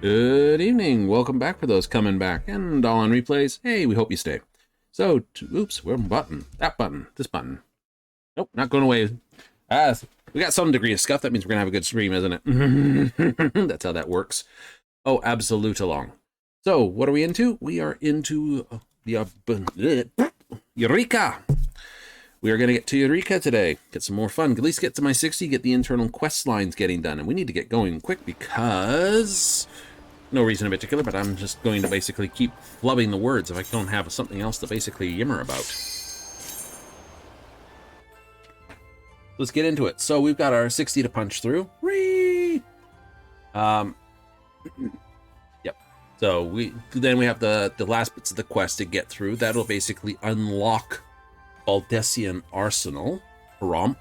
Good evening. Welcome back for those coming back and all on replays. Hey, we hope you stay. So, oops, where's button? That button. This button. Nope, not going away. We got some degree of scuff. That means we're going to have a good stream, isn't it? That's how that works. Oh, absolute along. So, what are we into? We are into the Eureka. We are going to get to Eureka today. Get some more fun. At least get to my 60, get the internal quest lines getting done. And we need to get going quick because... no reason in particular, but I'm just going to basically keep flubbing the words if I don't have something else to basically yammer about. Let's get into it. So we've got our 60 to punch through. Whee! Yep. So we have the last bits of the quest to get through. That'll basically unlock Baldessian Arsenal. Romp.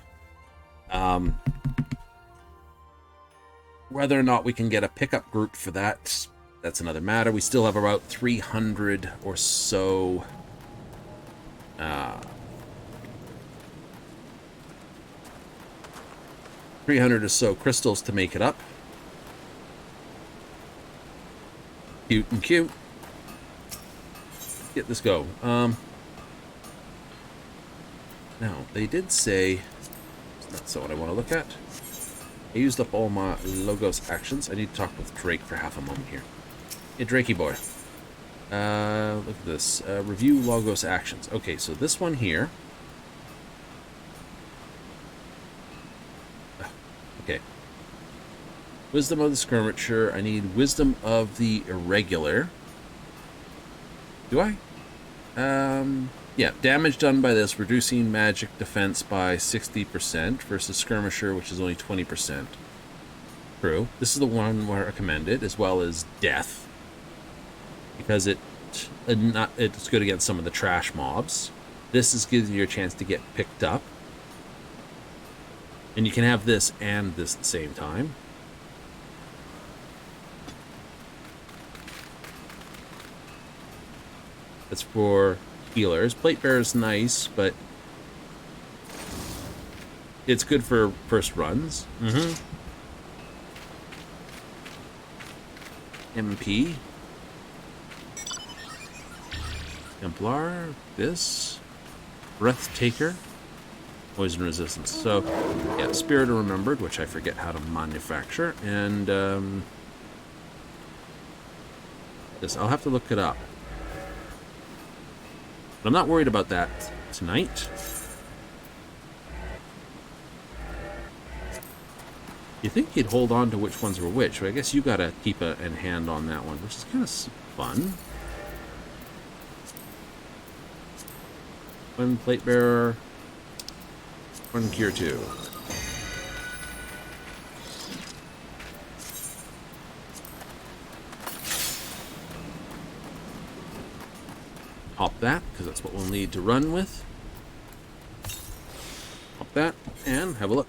Whether or not we can get a pickup group for that, that's another matter. We still have about 300 or so 300 or so crystals to make it up. Cute and cute. Get this go. Now, they did say, that's not what I want to look at. I used up all my Logos actions. I need to talk with Drake for half a moment here. Hey, Drakey boy. Look at this. Review Logos actions. Okay, so this one here. Okay. Wisdom of the Skirmisher. I need Wisdom of the Irregular. Do I? Yeah, damage done by this, reducing magic defense by 60% versus Skirmisher, which is only 20%. True. This is the one where recommended, as well as Death, because it's good against some of the trash mobs. This is giving you a chance to get picked up, and you can have this and this at the same time. That's for healers. Plate Bearer is nice, but it's good for first runs. MP. Templar. This. Breathtaker. Poison resistance. So, yeah, Spirit of Remembered, which I forget how to manufacture. And, this. I'll have to look it up. But I'm not worried about that tonight. You think you'd hold on to which ones were which, but I guess you gotta keep a hand on that one, which is kind of fun. One Plate Bearer, one Gear 2. Pop that, because that's what we'll need to run with. Pop that, and have a look.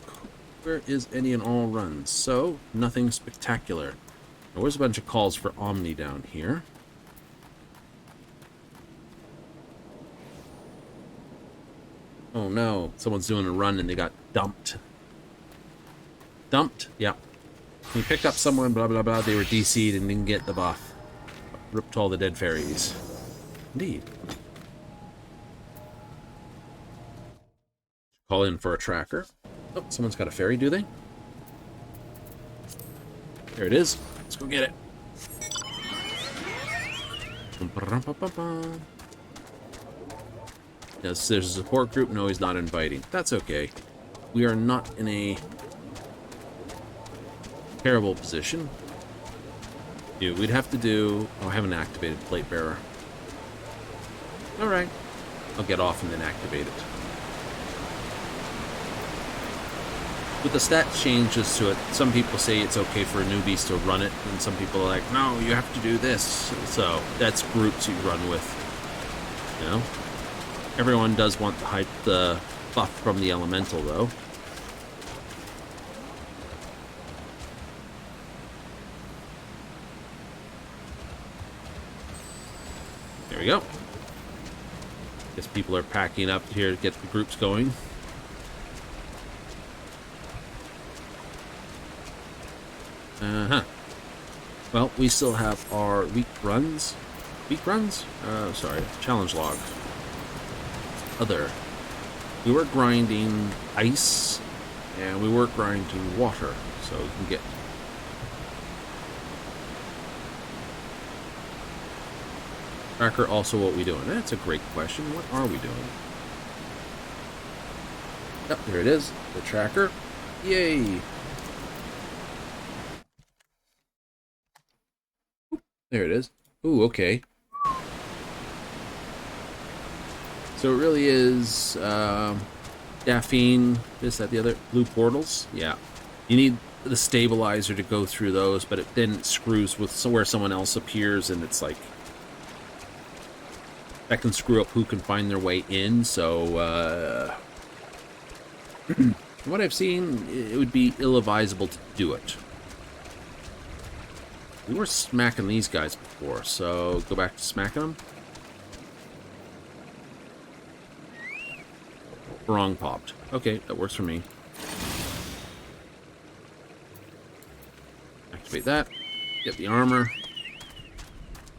Where is any and all runs? So, nothing spectacular. Now, there's a bunch of calls for Omni down here. Oh no, someone's doing a run and they got dumped. Dumped? Yeah. We picked up someone, blah blah blah, they were DC'd and didn't get the buff. Ripped all the dead fairies. Indeed. Call in for a tracker. Oh, someone's got a fairy, do they? There it is. Let's go get it. Yes, there's a support group. No, he's not inviting. That's okay. We are not in a terrible position. Dude, we'd have to do... oh, I haven't activated Plate Bearer. Alright. I'll get off and then activate it. With the stat changes to it, some people say it's okay for newbies to run it, and some people are like, no, you have to do this. So that's groups you run with. You know? Everyone does want the buff from the elemental, though. There we go. Guess people are packing up here to get the groups going. Uh-huh. Well, we still have our week runs. Week runs? Sorry, challenge log. Other. We were grinding ice, and we were grinding water, so we can get... Tracker, also what we doing? That's a great question. What are we doing? Yep, there it is. The tracker. Yay! There it is. Ooh, okay. So it really is caffeine, this, that, the other. Blue portals? Yeah. You need the stabilizer to go through those, but it then screws with where someone else appears, and it's like... that can screw up who can find their way in, so... from what I've seen, it would be ill-advisable to do it. We were smacking these guys before, so go back to smacking them. Wrong popped. Okay, that works for me. Activate that. Get the armor.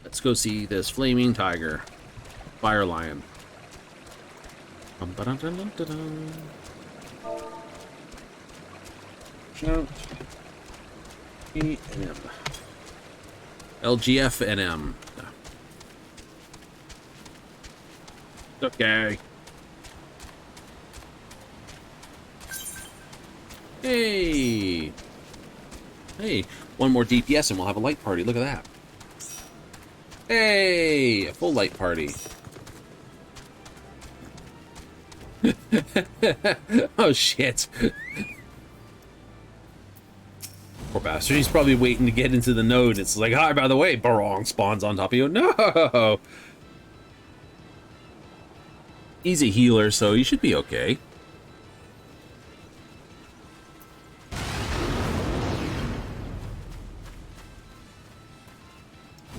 Let's go see this flaming tiger. Fire lion. Shout. E&M. LGF and M. Okay. Hey! Hey, one more DPS and we'll have a light party. Look at that. Hey! A full light party. Oh, shit. Poor bastard. He's probably waiting to get into the node. It's like, hi, by the way, Barong spawns on top of you. No! He's a healer, so he should be okay.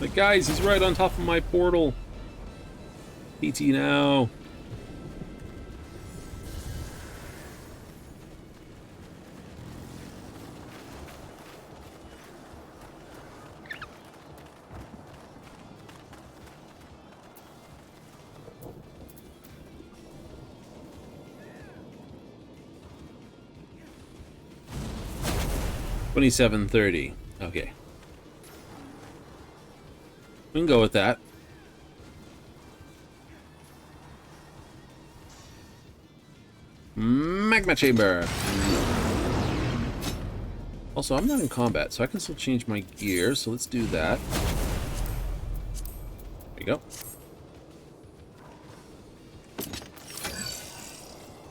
But guys, he's right on top of my portal. PT now. $27.30. Okay. We can go with that. Magma chamber. Also, I'm not in combat, so I can still change my gear. So let's do that. There you go.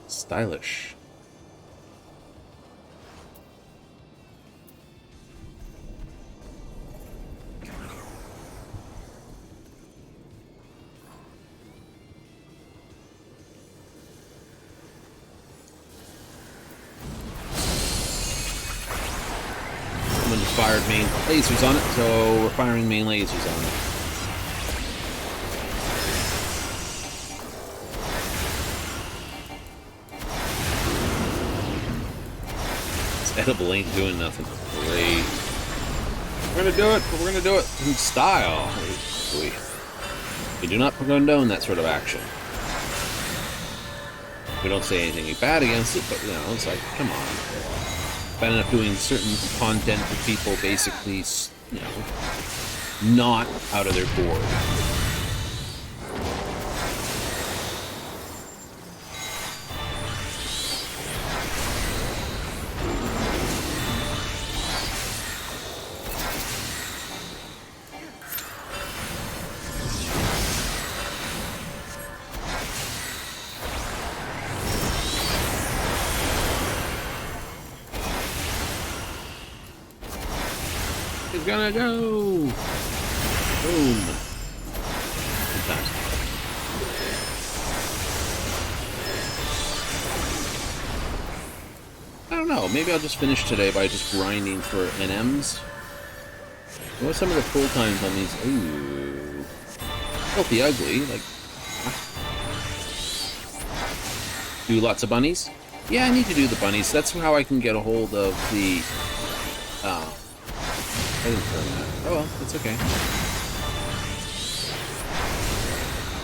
Stylish. Fired main lasers on it, so we're firing main lasers on it. This edible ain't doing nothing. Great. We're gonna do it, but we're gonna do it in style. We do not condone that sort of action. We don't say anything bad against it, but you know, it's like, come on. Bad enough doing certain content with people basically, you know, not out of their board. It's gonna go! Boom! Fantastic. I don't know, maybe I'll just finish today by just grinding for NMs. What are some of the pull times on these? Ooh. Filthy ugly, like... Do lots of bunnies? Yeah, I need to do the bunnies. That's how I can get a hold of the... I didn't turn that. Oh well, that's okay.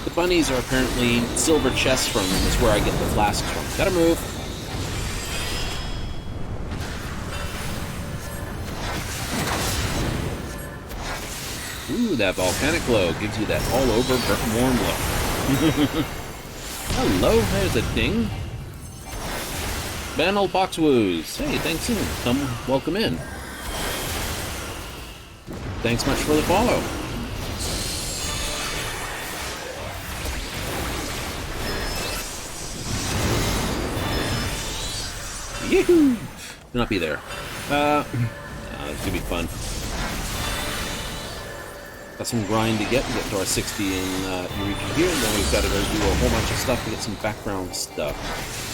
The bunnies are apparently silver chests from them, is where I get the flasks from. Gotta move. Ooh, that volcanic glow gives you that all-over warm look. Hello, there's a ding. Banal Boxwoos. Hey, thanks in. Come, welcome in. Thanks much for the follow. Yee-hoo! Do not be there. It's gonna be fun. Got some grind to get to our 60 in Eureka here, and then we've got to go do a whole bunch of stuff to get some background stuff.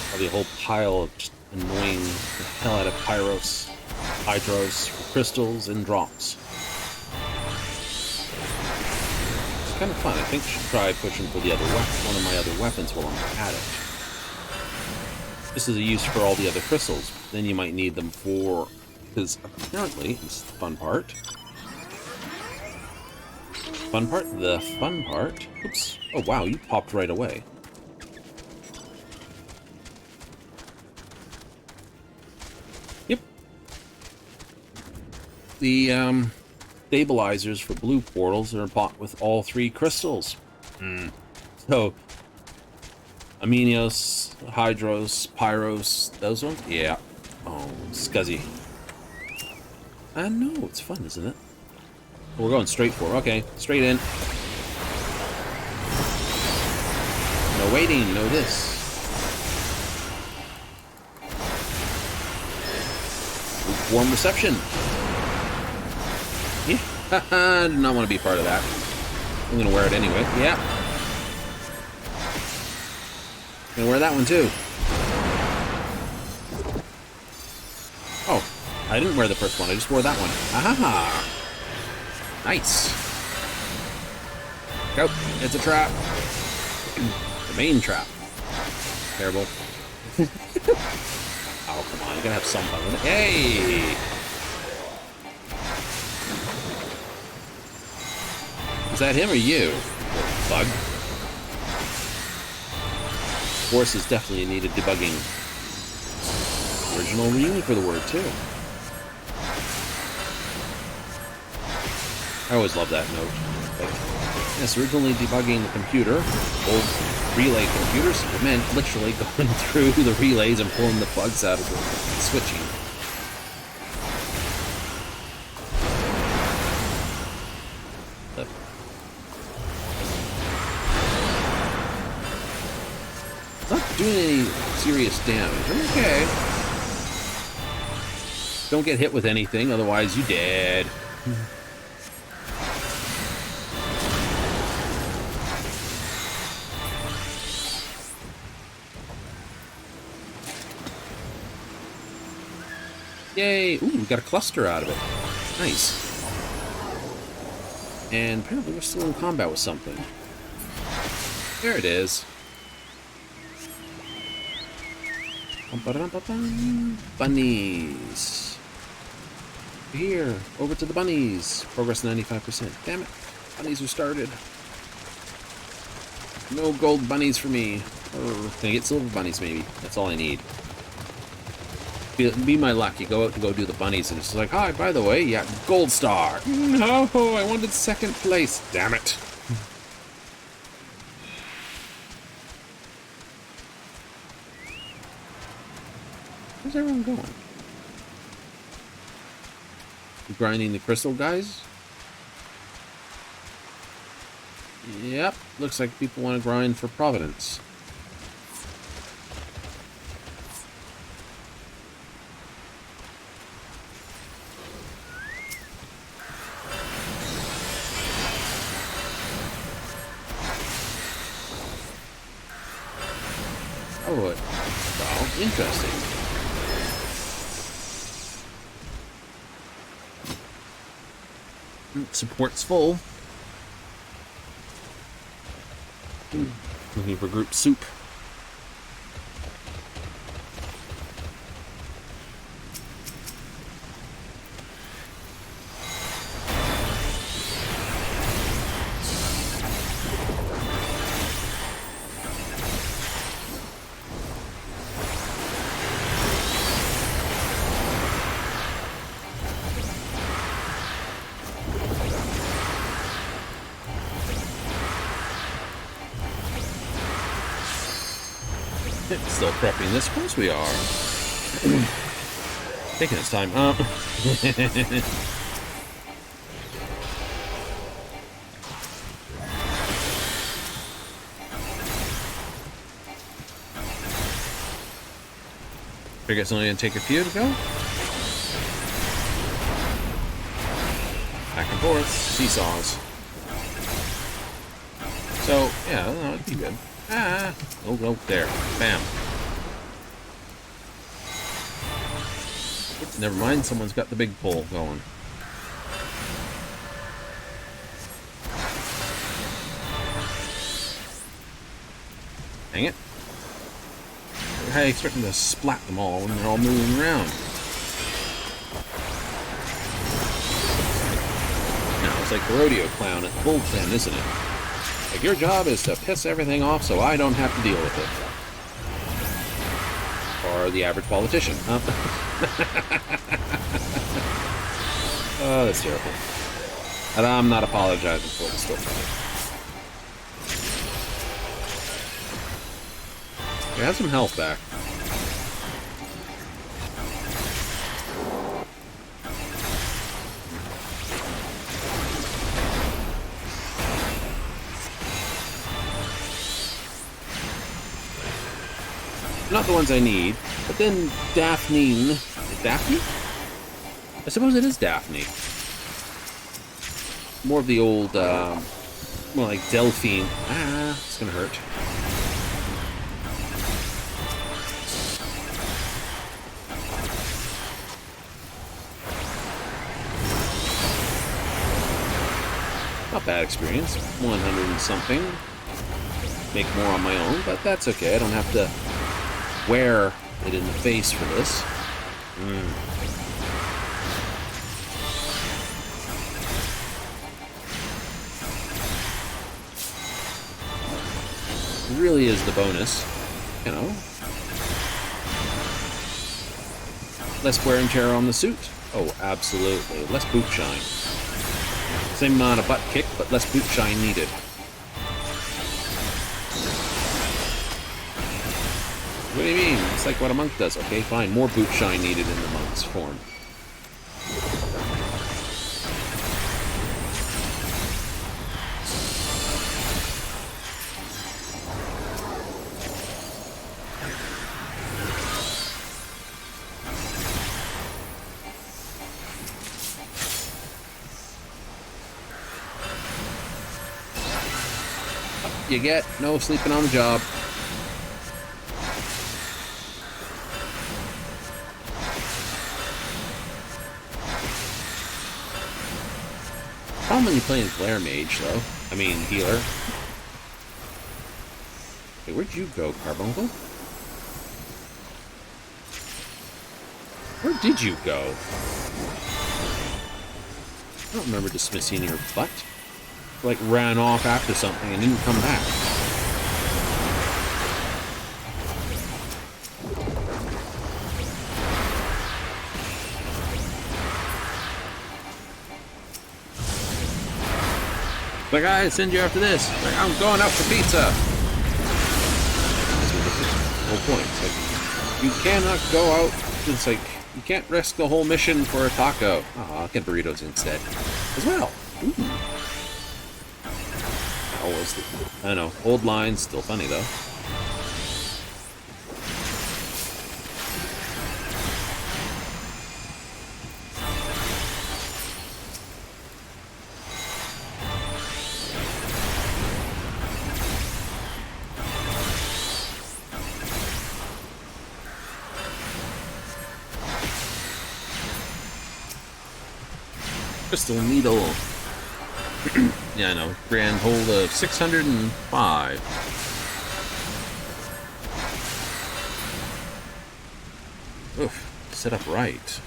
Probably a whole pile of just annoying the hell out of pyros, hydros, crystals, and drops. It's kind of fun. I think I should try pushing for the other one of my other weapons while I'm at it. This is a use for all the other crystals. Then you might need them for, because apparently, this is the fun part. The fun part. Oops. Oh wow, you popped right away. Yep. The stabilizers for blue portals are bought with all 3 crystals. So, Aminios, Hydros, Pyros, those ones? Yeah. Oh, scuzzy. I know, it's fun, isn't it? We're going straight for it. Okay, straight in. No waiting, no this. Warm reception. Yeah, I do not want to be part of that. I'm going to wear it anyway. Yeah. I'm going to wear that one too. Oh, I didn't wear the first one. I just wore that one. Aha! Nice. Go. It's a trap. The main trap. Terrible. Oh, come on. You gotta have some fun with it. Hey! Is that him or you? Bug. Force is definitely needed debugging. Original reading for the word, too. I always love that note. But, yes, originally debugging the computer, old relay computers, it meant literally going through the relays and pulling the bugs out of the switching. It's not doing any serious damage. I'm okay. Don't get hit with anything, otherwise you dead. Yay! Ooh, we got a cluster out of it. Nice. And apparently we're still in combat with something. There it is. Bunnies. Here, over to the bunnies. Progress 95%. Damn it. Bunnies are started. No gold bunnies for me. Or can I get silver bunnies maybe? That's all I need. Be my luck. You go out to go do the bunnies, and it's like, hi, by the way, yeah, gold star. No, I wanted 2nd place. Damn it. Where's everyone going? You grinding the crystal, guys? Yep. Looks like people want to grind for Providence. Oh, well, interesting. Support's full. Looking for group soup. Still prepping this. Of course we are. Taking its time. Figure it's only going to take a few to go. Back and forth. Seesaws. So, yeah, no, it'd be good. Oh, there. Bam. Oops, never mind, someone's got the big pole going. Dang it. I expect them to splat them all when they're all moving around. No, it's like the rodeo clown at the bull pen, isn't it? Like, your job is to piss everything off so I don't have to deal with it. Or the average politician. Oh, that's terrible. And I'm not apologizing for it. It's still funny. You have some health back. Not the ones I need, but then Daphne. Daphne? I suppose it is Daphne. More of the old, more like Delphine. It's gonna hurt. Not bad experience. 100 and something. Make more on my own, but that's okay. I don't have to wear it in the face for this. It really is the bonus, you know. Less wear and tear on the suit. Oh, absolutely. Less boot shine. Same amount of butt kick, but less boot shine needed. What do you mean? It's like what a monk does. Okay, fine. More boot shine needed in the monk's form. You get no sleeping on the job. Problem when you're playing Glare Mage, though. I mean, healer. Hey, where'd you go, Carbuncle? Where did you go? I don't remember dismissing your butt. Like, ran off after something and didn't come back. Like, I send you after this. Like, I'm going out for pizza. That's the whole point. It's like, you cannot go out. It's like, you can't risk the whole mission for a taco. I'll get burritos instead. As well. Ooh. I don't know. Old lines, still funny though. Crystal Needle. Yeah, I know. Grand hold of 605. Oof. Set up right.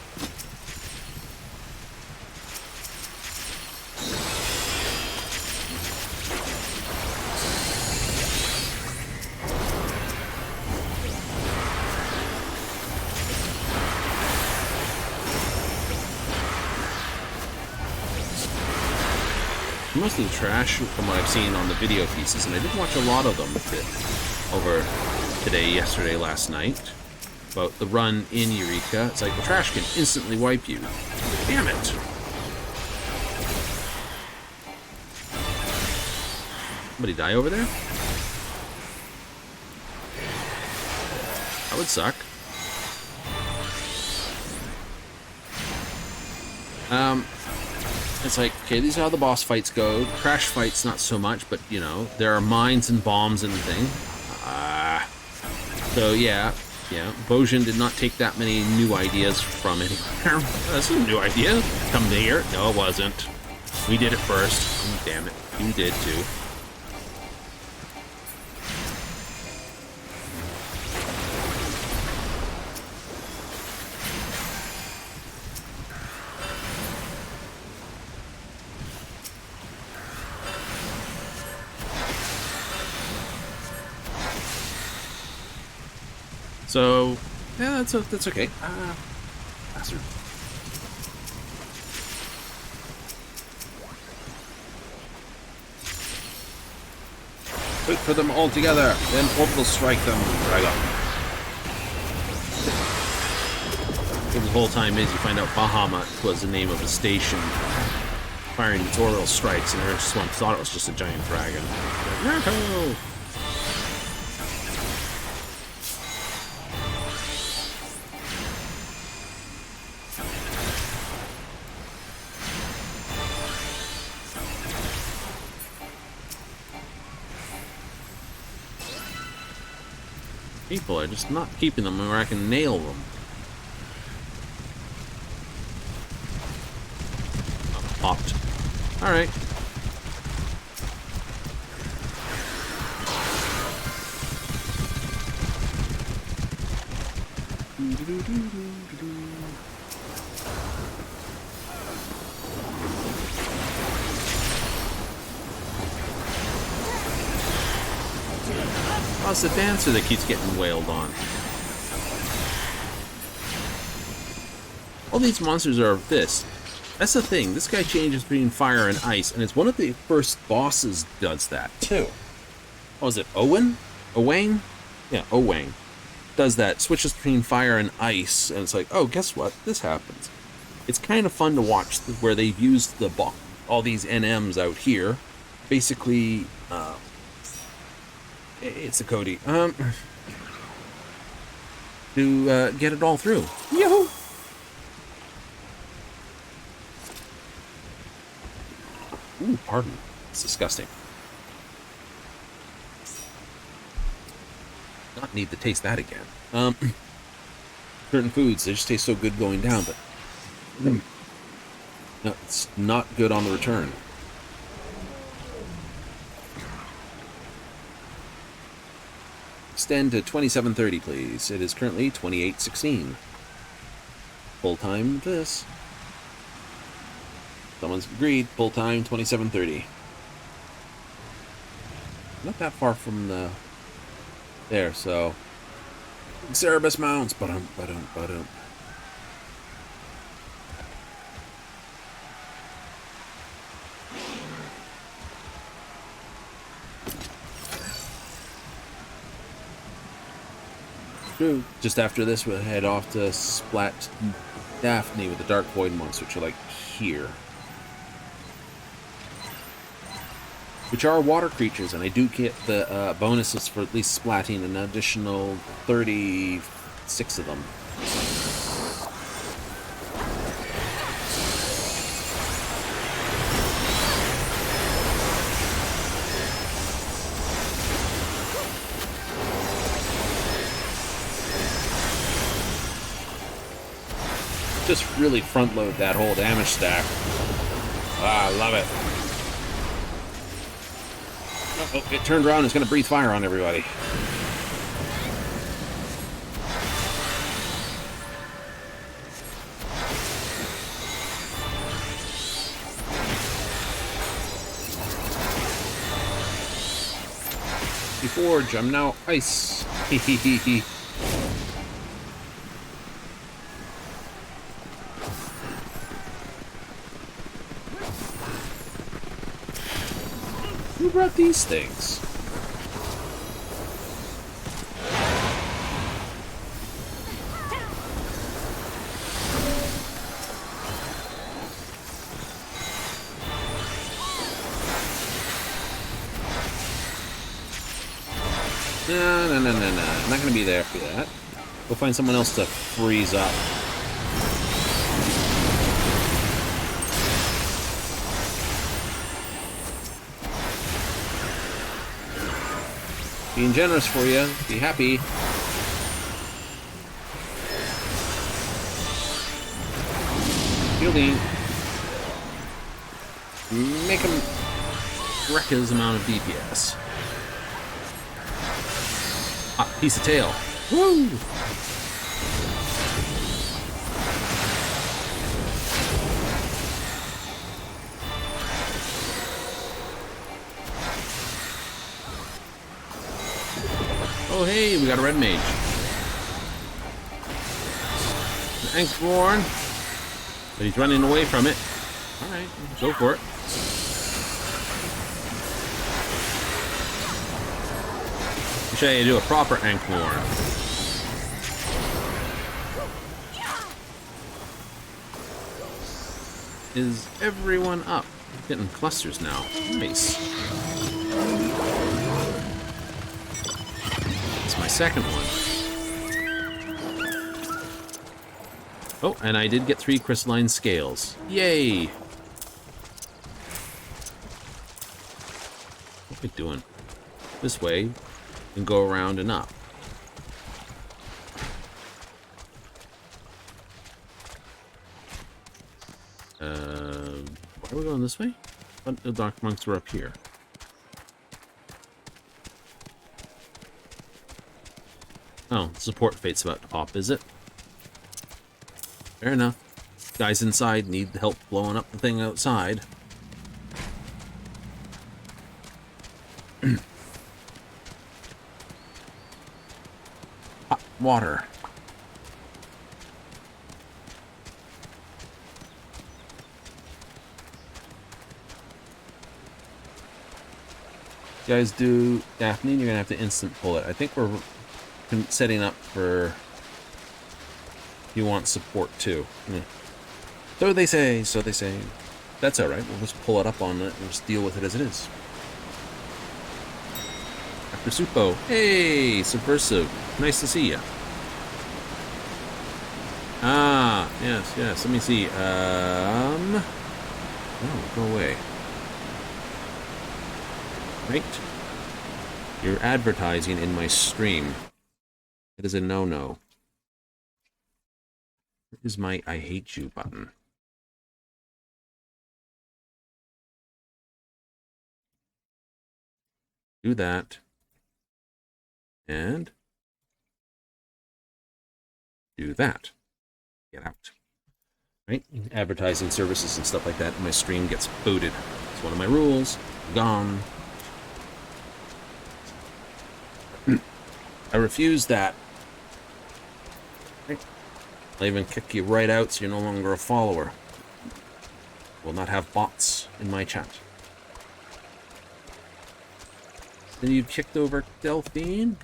Most of the trash, from what I've seen on the video pieces, and I did watch a lot of them over today, yesterday, last night, about the run in Eureka. It's like the trash can instantly wipe you. Damn it! Somebody die over there? That would suck. It's like, okay, these are how the boss fights go. Crash fights, not so much, but, you know, there are mines and bombs and the thing. So, yeah, Bojan did not take that many new ideas from anywhere. That's a new idea. Come to here. No, it wasn't. We did it first. Oh, damn it. You did, too. So, yeah, that's okay. Bastard. Wait for them all together, then orbital strike them. Right up. The whole time is you find out Bahamut was the name of a station firing its orbital strikes, and everyone thought it was just a giant dragon. No! People are just not keeping them where I can nail them. Oh, popped. Alright. Oh, it's the dancer that keeps getting wailed on. All these monsters are this. That's the thing. This guy changes between fire and ice, and it's one of the first bosses does that, too. Oh, is it Owen? Owain? Yeah, Owain. Does that. Switches between fire and ice, and it's like, oh, guess what? This happens. It's kind of fun to watch where they've used all these NMs out here. Basically, it's a Cody. To get it all through. Yahoo! Ooh, pardon. It's disgusting. Not need to taste that again. Certain foods, they just taste so good going down, but no, it's not good on the return. Extend to 27:30, please. It is currently 28:16. Full time this. Someone's agreed. Full time 27:30. Not that far from the there, so Cerebus mounts. Ba-dum. True. Just after this, we'll head off to Splat Daphne with the Dark Void monks, which are like here. Which are water creatures, and I do get the bonuses for at least splatting an additional 36 of them. Just really front load that whole damage stack. Ah, I love it. Oh, it turned around and it's going to breathe fire on everybody. Forge, I'm now ice. Hehehehe. brought these things? No. I'm not going to be there for that. Go find someone else to freeze up. Being generous for you. Be happy. Shielding. Make him wreck his amount of DPS. Ah, piece of tail. Woo! Oh, hey, we got a red mage. Angstborn. But he's running away from it. Alright, go for it. Should I do a proper Angstborn? Is everyone up? I'm getting clusters now. Nice. It's my second one. Oh, and I did get 3 crystalline scales. Yay! What are we doing? This way, and go around and up. Why are we going this way? But the Dark Monks were up here. Oh, support fate's about to pop, is it? Fair enough. Guys inside need help blowing up the thing outside. Hot water. You guys do Daphne, you're gonna have to instant pull it. I think we're setting up for you want support too. Yeah. So they say, so they say. That's alright, we'll just pull it up on it and just deal with it as it is. After Supo. Hey, Subversive. Nice to see you. Ah, yes. Let me see. Oh, go away. Right. You're advertising in my stream. It is a no-no. Where is my I hate you button? Do that. And do that. Get out. Right? Advertising services and stuff like that. My stream gets booted. It's one of my rules. Gone. I refuse that. Right. I'll even kick you right out so you're no longer a follower. Will not have bots in my chat. Then you kicked over Delphine?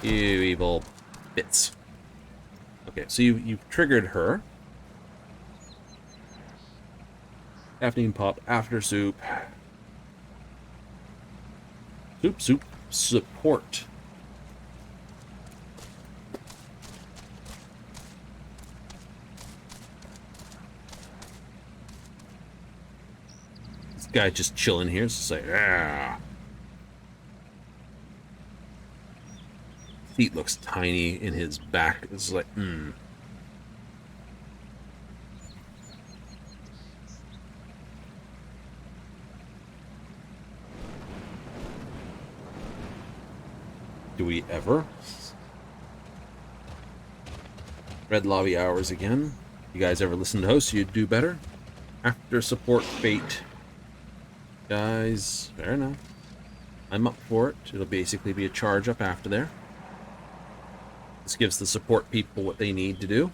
You evil bits. Okay, so you've triggered her. Daphne pop after soup. Soup. Support. This guy just chilling here. It's just like, ah. Feet looks tiny in his back. It's like, Do we ever? Red lobby hours again. You guys ever listen to hosts? You'd do better. After support fate. Guys, fair enough. I'm up for it. It'll basically be a charge up after there. This gives the support people what they need to do.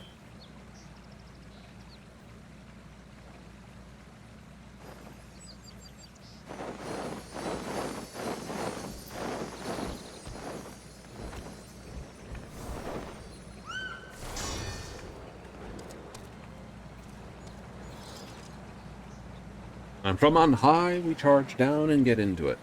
And from on high, we charge down and get into it.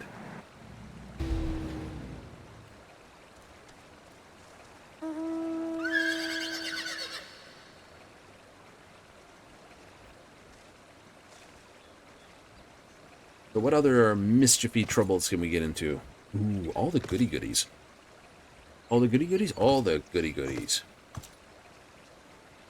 So what other mischiefy troubles can we get into? Ooh, all the goody goodies. All the goody goodies? All the goody goodies.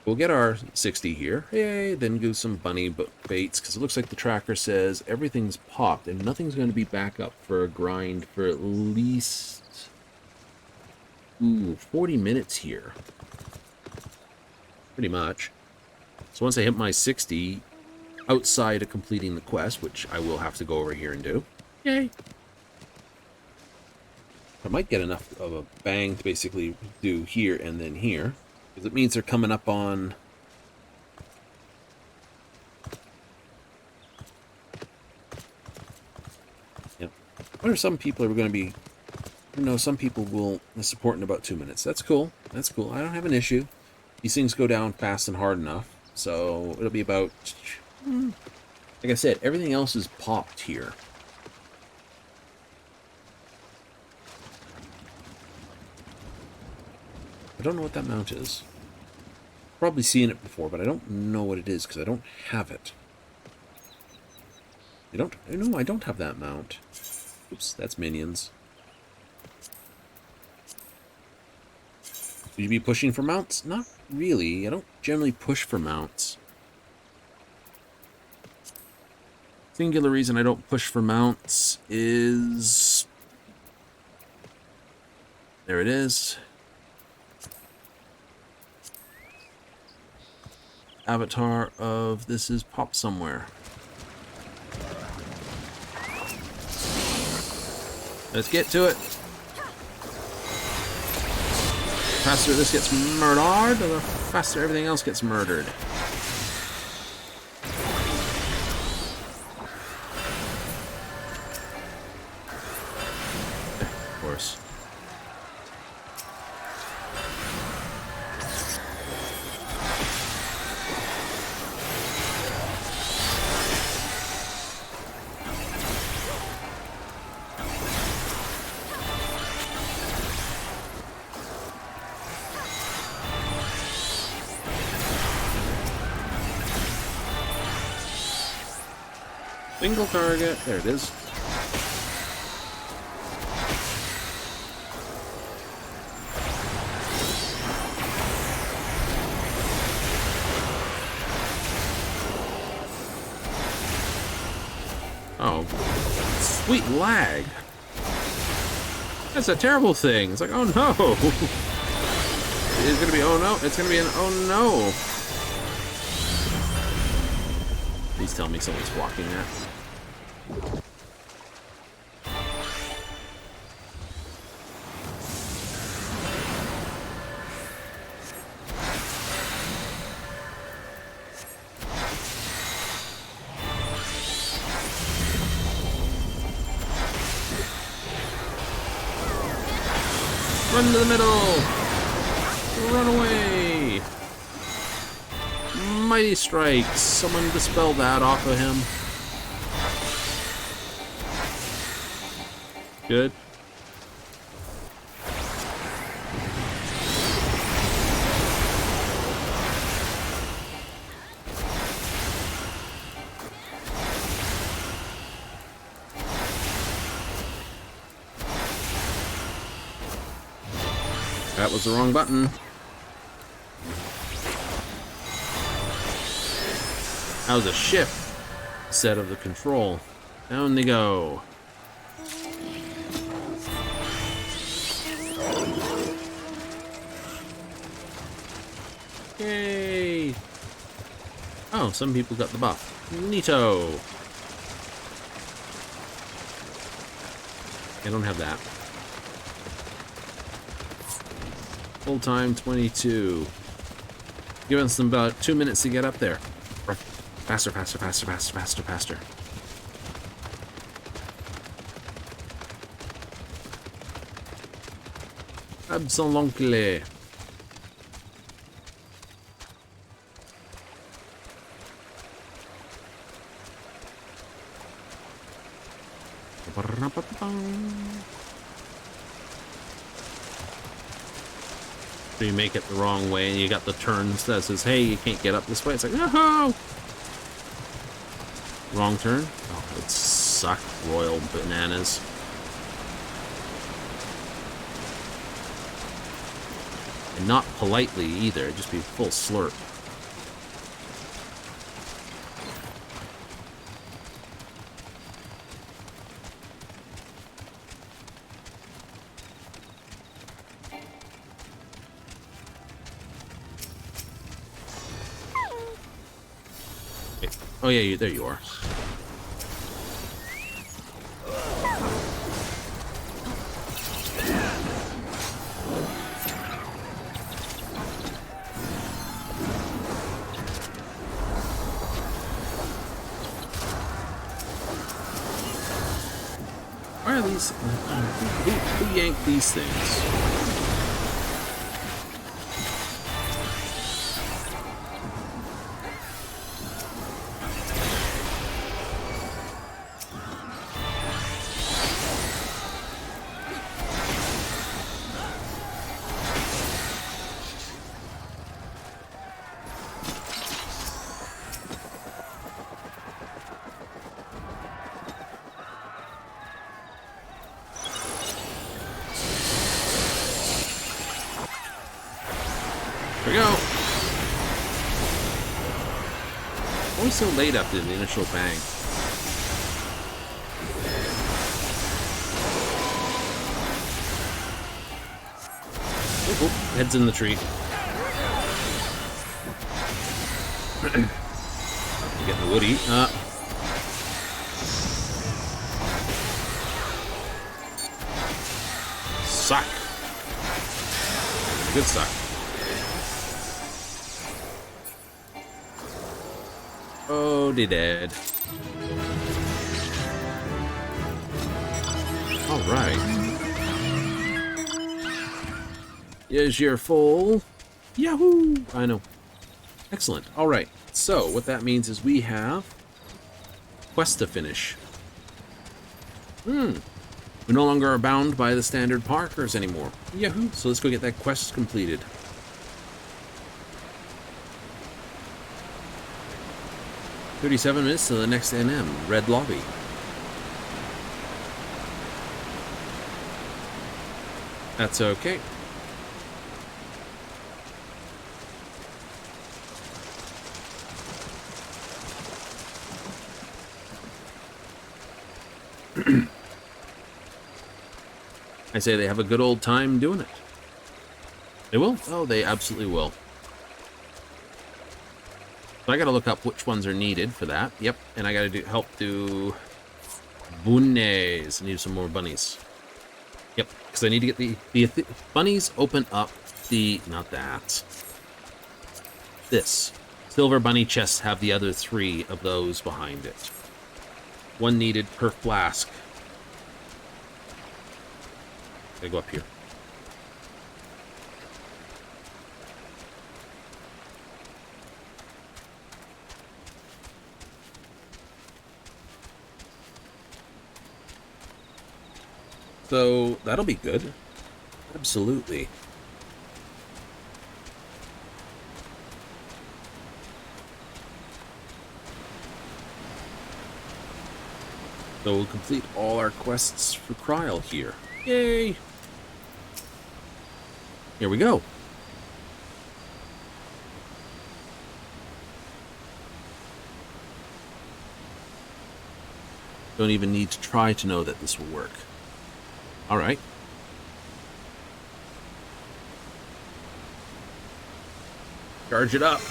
We'll get our 60 here. Yay, then do some bunny baits, because it looks like the tracker says everything's popped, and nothing's going to be back up for a grind for at least... Ooh, 40 minutes here. Pretty much. So once I hit my 60, outside of completing the quest, which I will have to go over here and do. Yay! I might get enough of a bang to basically do here and then here. Because it means they're coming up on... Yep. I wonder if some people are going to be... You know, some people will support in about 2 minutes. That's cool. That's cool. I don't have an issue. These things go down fast and hard enough. So it'll be about... Like I said, everything else is popped here. I don't know what that mount is. Probably seen it before, but I don't know what it is because I don't have it. No, I don't have that mount. Oops, that's minions. Would you be pushing for mounts? Not really. I don't generally push for mounts. Singular reason I don't push for mounts is... There it is. Avatar of this is pop somewhere. Let's get to it. The faster this gets murdered, the faster everything else gets murdered. Of course. Single target. There it is. Oh, sweet lag. That's a terrible thing. It's like, oh no. It's gonna be oh no. It's gonna be an oh no. Please tell me someone's blocking that. Run to the middle! Run away! Mighty strikes! Someone dispel that off of him. Good. That was the wrong button. That was a shift instead of the control. Down they go. Yay! Oh, some people got the buff. Neato! I don't have that. Full time 22. Give us about 2 minutes to get up there. Faster, faster, faster, faster, faster, faster. Absolutely. So you make it the wrong way, and you got the turns that says, hey, you can't get up this way. It's like, no! Wrong turn? Oh, it sucked royal bananas. And not politely either, it'd just be full slurp. Oh yeah, there you are. Why are these? Who yanked these things? Here we go. Always so late after the initial bang. Oh, head's in the tree. Get the woody. Suck. Good suck. Oh, they dead. All right. Here's your full. Yahoo! I know. Excellent. All right. So what that means is we have quest to finish. We no longer are bound by the standard parkers anymore. Yahoo! So let's go get that quest completed. "37 minutes to the next NM, red lobby." That's okay. I say they have a good old time doing it. They will? Oh, they absolutely will. So I gotta look up which ones are needed for that. Yep, and I gotta help do bunnies. I need some more bunnies. Yep, because I need to get the bunnies open up the, not that. This. Silver bunny chests have the other 3 of those behind it. 1 needed per flask. I go up here. So that'll be good. Absolutely. So we'll complete all our quests for Kryl here. Yay! Here we go. Don't even need to try to know that this will work. All right. Charge it up.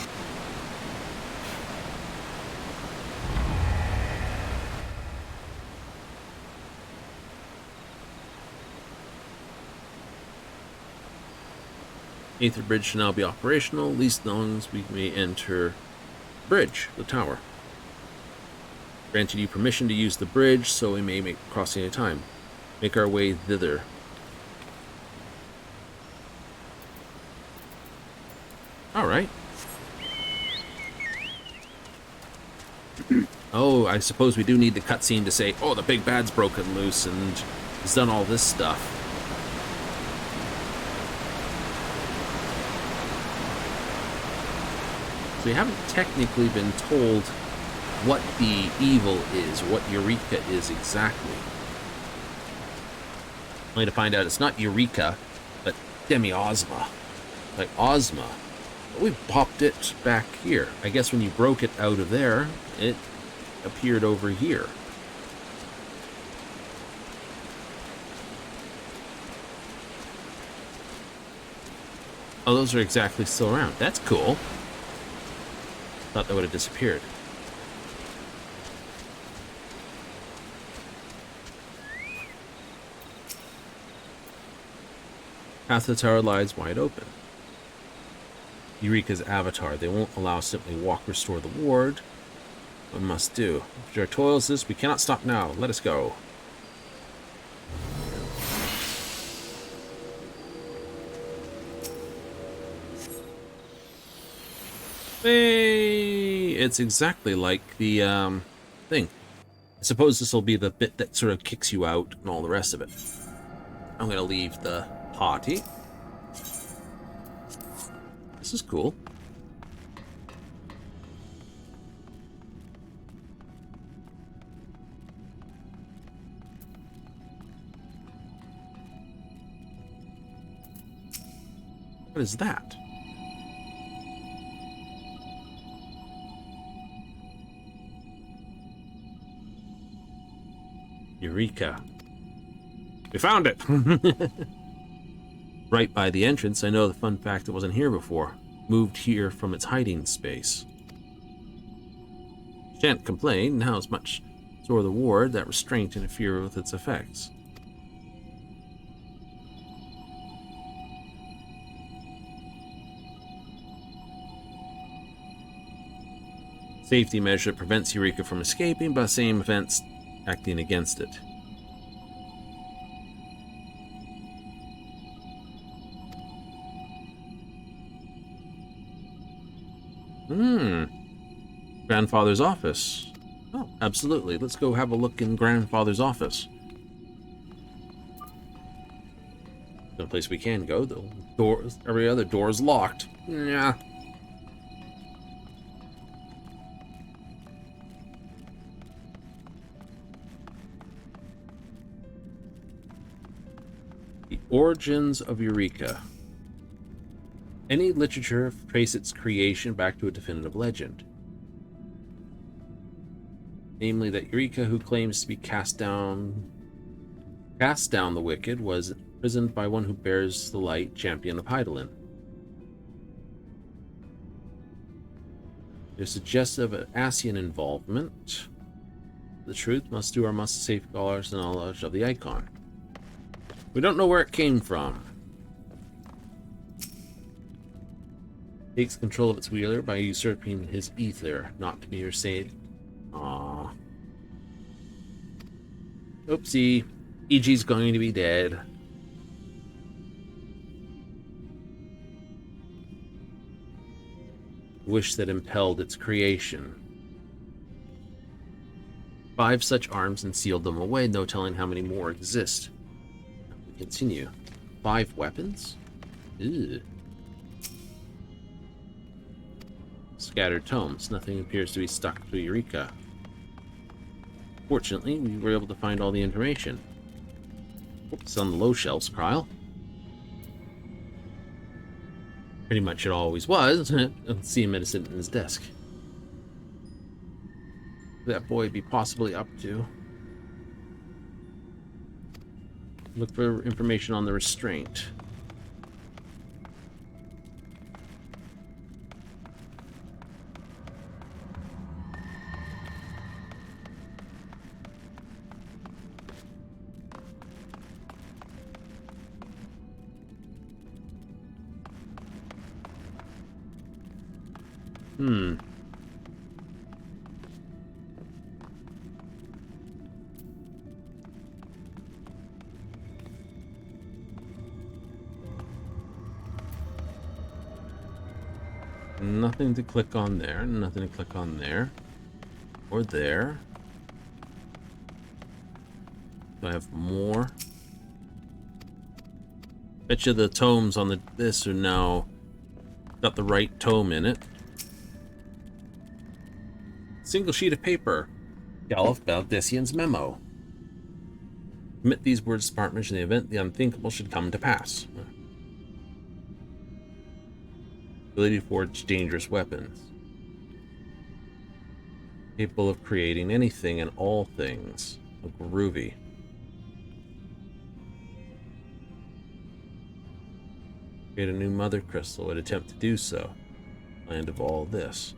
Aether bridge should now be operational, at least as long as we may enter bridge, the tower. Granted you permission to use the bridge, so we may make crossing at a time. Make our way thither. All right. Oh, I suppose we do need the cutscene to say, oh, the big bad's broken loose and he's done all this stuff. So we haven't technically been told what the evil is, what Eureka is exactly. Only to find out it's not Eureka, but Demi-Ozma. Like Ozma. But we popped it back here. I guess when you broke it out of there, it appeared over here. Oh, those are exactly still around. That's cool. Thought they would have disappeared. Path to the tower lies wide open. Eureka's avatar. They won't allow simply walk restore the ward. What must do. If our toils this, we cannot stop now. Let us go. Hey! It's exactly like the thing. I suppose this will be the bit that sort of kicks you out and all the rest of it. I'm going to leave the party. This is cool. What is that? Eureka. We found it! Right by the entrance, I know the fun fact it wasn't here before. Moved here from its hiding space. Shan't complain, now as much sore the ward, that restraint interfere with its effects. Safety measure that prevents Eureka from escaping, but same events acting against it. Grandfather's office. Oh, absolutely. Let's go have a look in Grandfather's office. No place we can go, though. Doors, every other door is locked. Yeah. The origins of Eureka. Any literature trace its creation back to a definitive legend. Namely, that Eureka, who claims to be cast down the wicked, was imprisoned by one who bears the light, champion of Hydaelyn. There's suggestive of Asian involvement. The truth must do our must safeguard the knowledge of the icon. We don't know where it came from. Takes control of its wielder by usurping his ether, not to be saved. Aww. Oopsie. EG's going to be dead. Wish that impelled its creation. 5 such arms and sealed them away, no telling how many more exist. We continue. 5 weapons? Ew. Scattered tomes. Nothing appears to be stuck to Eureka. Fortunately, we were able to find all the information. It's on the low shelves, Kyle. Pretty much it always was. Let's see him sitting in his desk. What that boy be possibly up to? Look for information on the restraint. Nothing to click on there, nothing to click on there. Or there. Do I have more? Bet you the tomes on this are now got the right tome in it. Single sheet of paper. Galuf Baldessian's memo. Commit these words to Spartmage in the event the unthinkable should come to pass. Ability to forge dangerous weapons. Capable of creating anything and all things. Groovy. Create a new mother crystal. Would attempt to do so. Land of all this.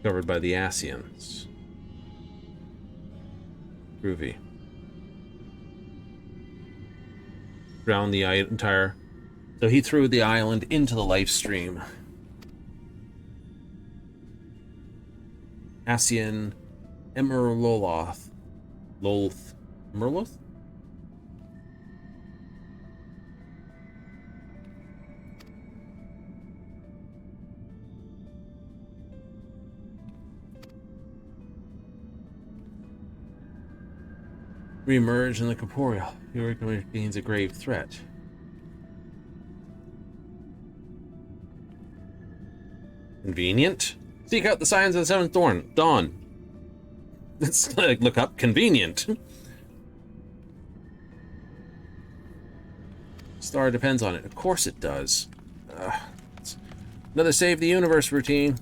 Covered by the Asians. Groovy. Drown the entire... So he threw the island into the life stream. Asian Emerloloth. Lolth. Emerloth? Reemerge in the corporeal. Your gains a grave threat. Convenient. Seek out the signs of the seventh dawn. Let's look up convenient. Star depends on it. Of course it does. Another save the universe routine.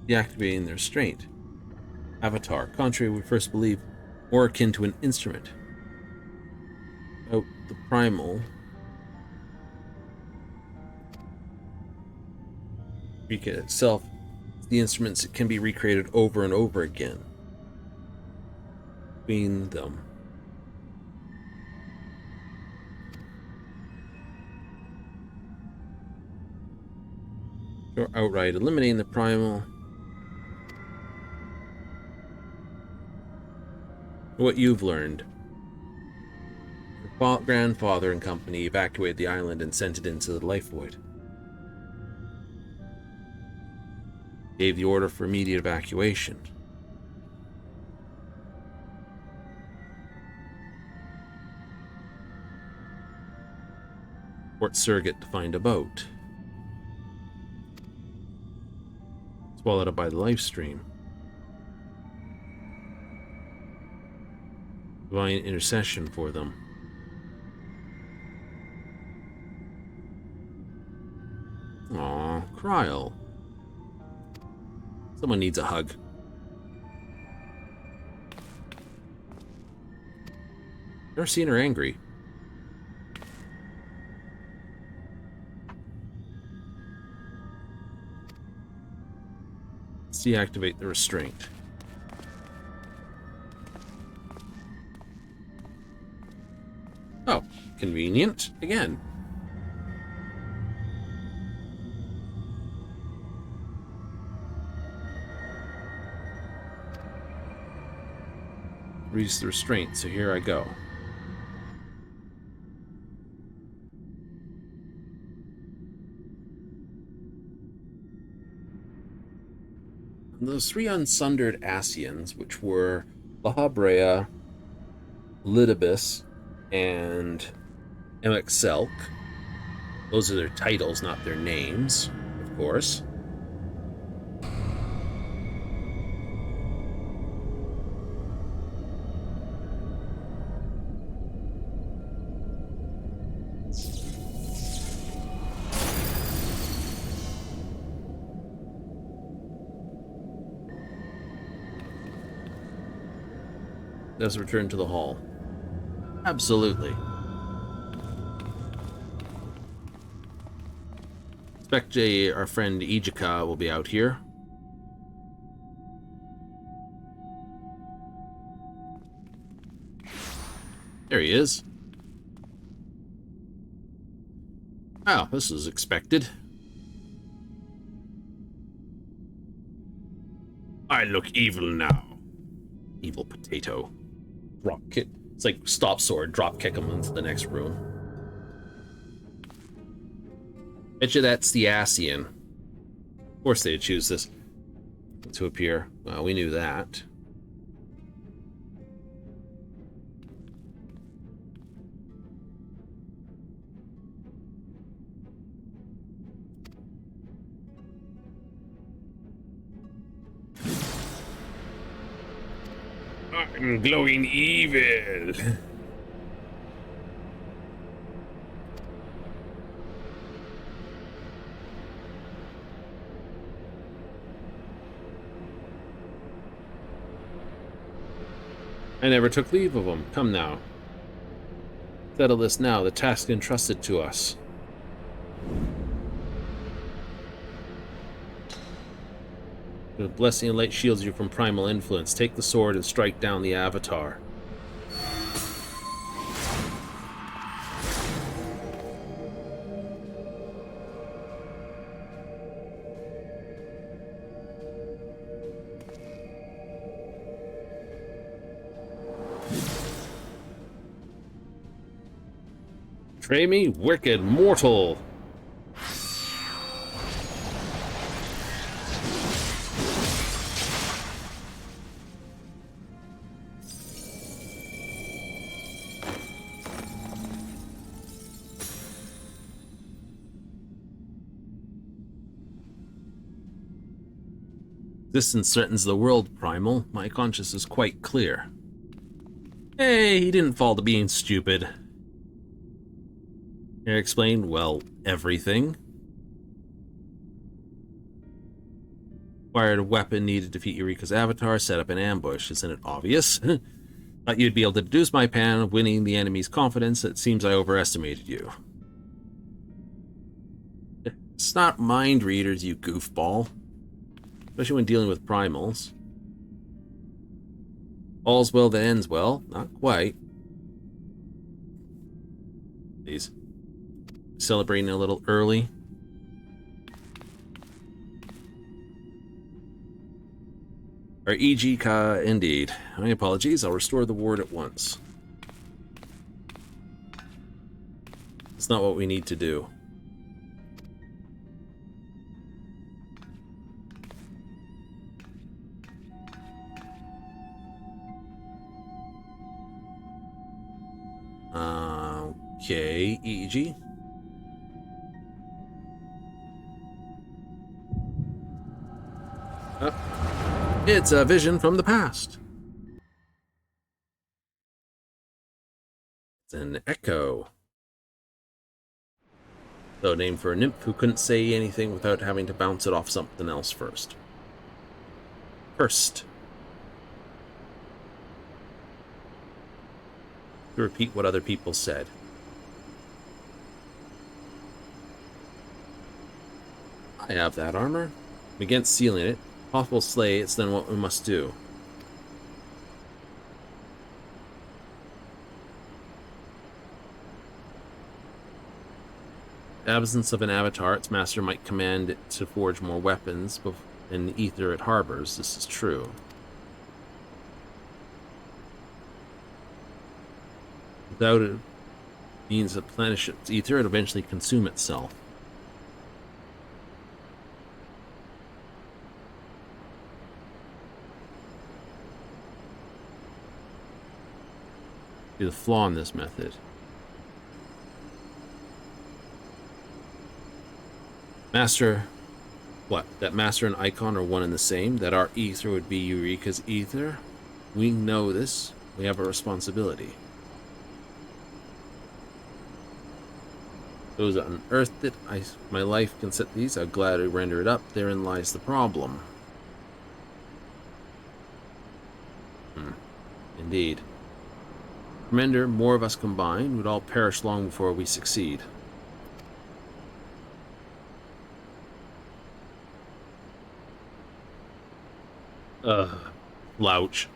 Deactivating their restraint. Avatar, contrary we first believe, more akin to an instrument. Oh, the primal. Recreate itself. The instruments can be recreated over and over again. Between them. Or outright eliminating the primal. What you've learned. Your grandfather and company evacuated the island and sent it into the life void. Gave the order for immediate evacuation. Port surrogate to find a boat. Swallowed up by the life stream. Divine intercession for them. Aw, Kryl. Someone needs a hug. Never seen her angry. Let's deactivate the restraint. Oh, convenient again. Release the restraint, so here I go. Those three unsundered Asians, which were Lahabrea, Lidibus, and Emexelk. Those are their titles, not their names, of course. Let's return to the hall. Absolutely. Expect our friend Ijika will be out here. There he is. Oh, this is expected. I look evil now. Evil potato. Drop kick. It's like stop sword, drop kick him into the next room. Bet you that's the Asian. Of course they'd choose this to appear. Well, we knew that. I'm glowing evil. I never took leave of him. Come now. Settle this now, the task entrusted to us. The blessing of light shields you from primal influence. Take the sword and strike down the Avatar. Betray me, wicked mortal! Existence threatens the world, Primal. My conscience is quite clear. Hey, he didn't fall to being stupid. Here explained, well, everything. Acquired a weapon needed to defeat Eureka's avatar, set up an ambush. Isn't it obvious? Thought you'd be able to deduce my plan of winning the enemy's confidence. It seems I overestimated you. It's not mind readers, you goofball. Especially when dealing with primals. All's well that ends well. Not quite. Please. Celebrating a little early. Or E.G. Ka, indeed. My apologies, I'll restore the ward at once. It's not what we need to do. Okay, E.G. It's a vision from the past. It's an echo. So, name for a nymph who couldn't say anything without having to bounce it off something else first. First. To repeat what other people said. I have that armor. Against sealing it. Possible slay, it's then what we must do. The absence of an avatar, its master might command it to forge more weapons in the ether it harbors. This is true. Without it means to replenish its ether, it eventually consume itself. The flaw in this method. Master, what? That master and icon are one and the same? That our ether would be Eureka's ether? We know this. We have a responsibility. Those that unearthed it, my life can set these. I'll gladly render it up. Therein lies the problem. Indeed. Commander, more of us combined would all perish long before we succeed. Louch.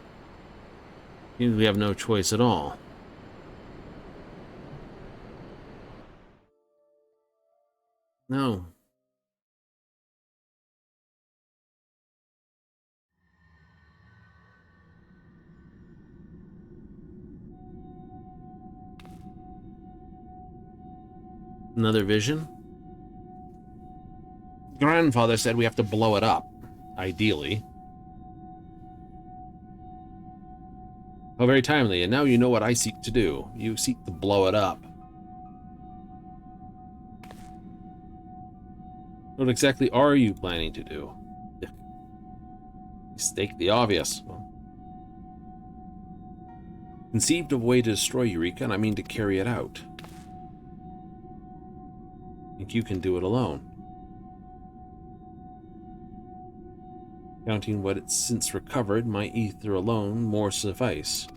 Means we have no choice at all. No. Another vision? grandfather said we have to blow it up, ideally. How very timely, and now you know what I seek to do. You seek to blow it up. What exactly are you planning to do? You state the obvious. Well, conceived of a way to destroy Eureka, and I mean to carry it out. Think you can do it alone? Counting what it's since recovered, my ether alone more suffice.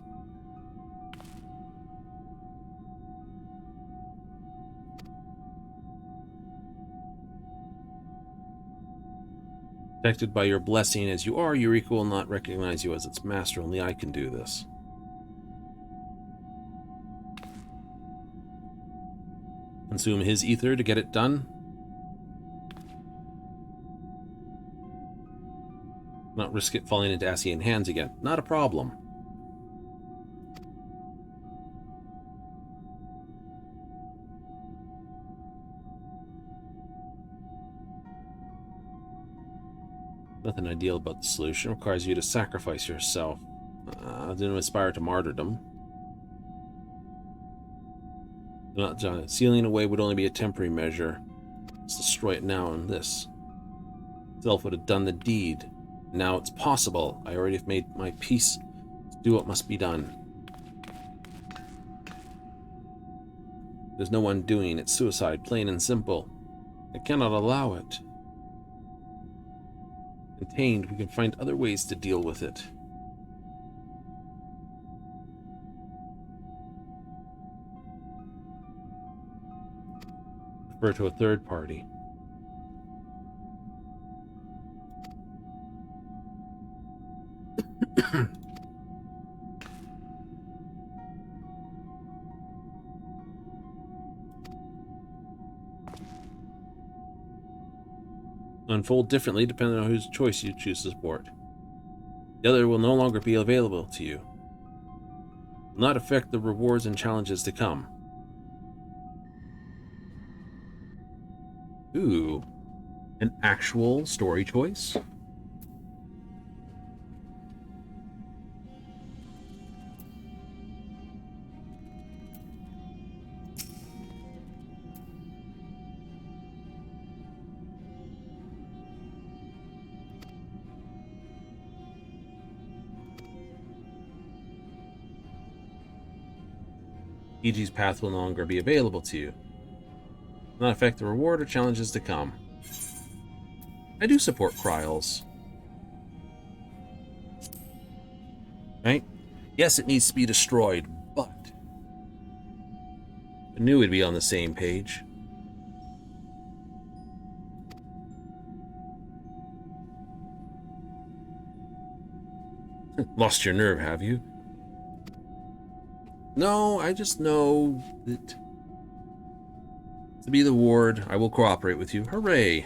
Protected by your blessing as you are, Eureka will not recognize you as its master. Only I can do this. Consume his ether to get it done? Not risk it falling into Asian hands again. Not a problem. Nothing ideal about the solution. It requires you to sacrifice yourself. Didn't aspire to martyrdom. Not sealing away would only be a temporary measure. Let's destroy it now, and this itself would have done the deed. Now it's possible. I already have made my peace to do what must be done. There's no undoing. It's suicide, plain and simple. I cannot allow it. Contained, we can find other ways to deal with it. Refer to a third party. Unfold differently depending on whose choice you choose to support. The other will no longer be available to you. Will not affect the rewards and challenges to come. Ooh, an actual story choice? EG's path will no longer be available to you. Will not affect the reward or challenges to come. I do support Cryals. Right? Yes, it needs to be destroyed, but I knew we'd be on the same page. Lost your nerve, have you? No, I just know that to be the ward, I will cooperate with you. Hooray!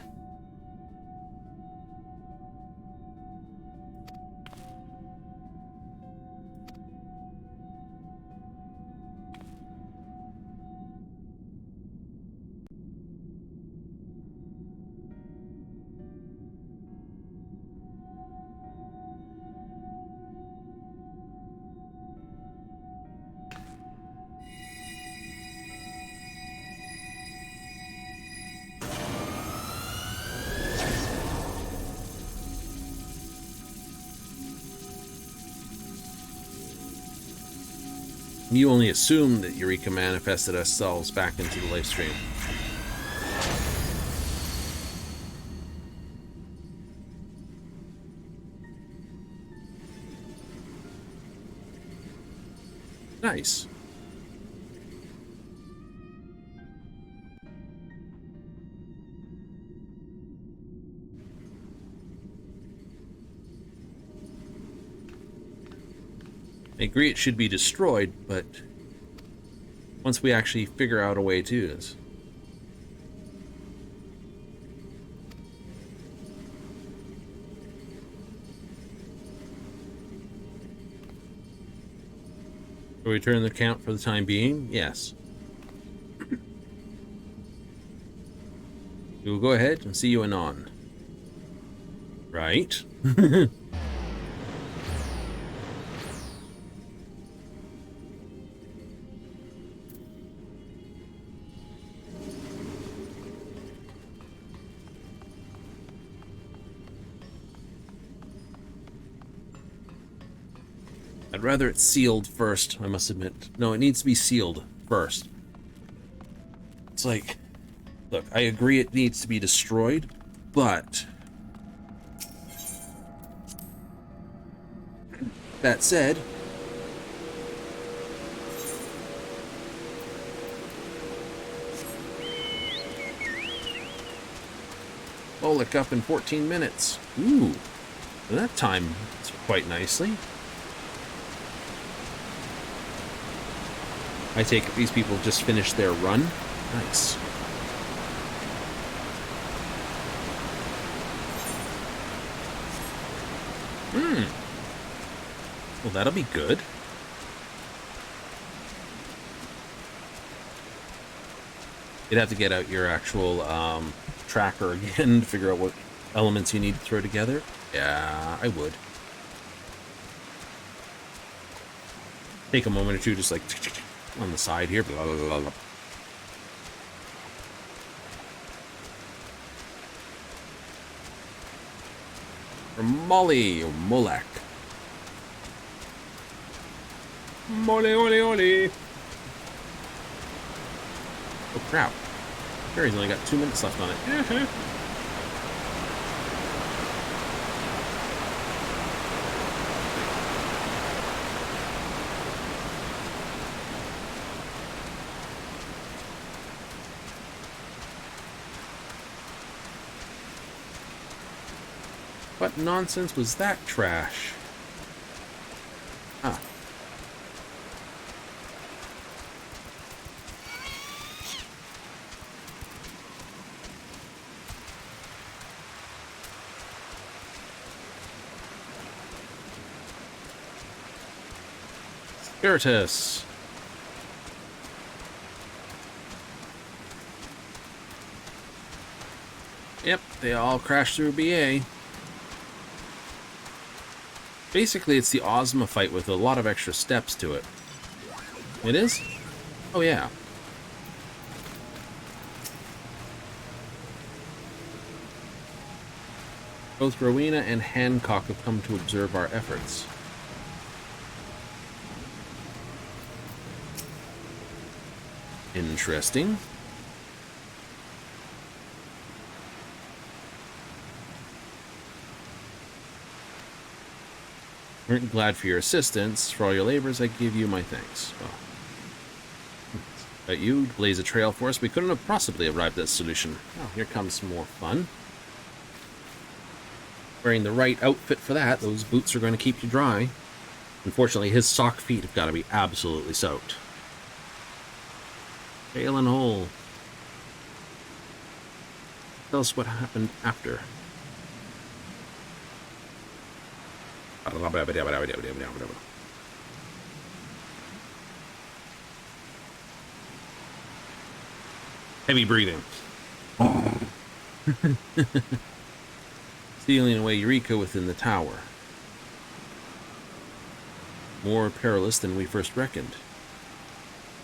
You only assume that Eureka manifested ourselves back into the live stream. Nice. I agree it should be destroyed, but once we actually figure out a way to do this. Will we return the count for the time being? Yes. We will go ahead and see you anon. Right? I'd rather it sealed first, I must admit. No, it needs to be sealed first. It's like, look, I agree it needs to be destroyed, but that said, Bolek up in 14 minutes. Ooh, that time quite nicely. I take it these people just finished their run. Nice. Well, that'll be good. You'd have to get out your actual tracker again to figure out what elements you need to throw together. Yeah, I would. Take a moment or two, just like on the side here. Blah, blah, blah, blah. Or Molly, or Molek. Molly, Oli, Oli. Oh, crap. Barry's only got 2 minutes left on it. What nonsense was that trash? Ah. Spiritus. Yep, they all crashed through BA. Basically, it's the Ozma fight with a lot of extra steps to it. It is? Oh, yeah. Both Rowena and Hancock have come to observe our efforts. Interesting. We're glad for your assistance. For all your labors, I give you my thanks. Well, but you blaze a trail for us. We couldn't have possibly arrived at a solution. Oh, here comes some more fun. Wearing the right outfit for that. Those boots are going to keep you dry. Unfortunately, his sock feet have got to be absolutely soaked. Fail and hole. Tell us what happened after. Heavy breathing. Stealing away Eureka within the tower. More perilous than we first reckoned.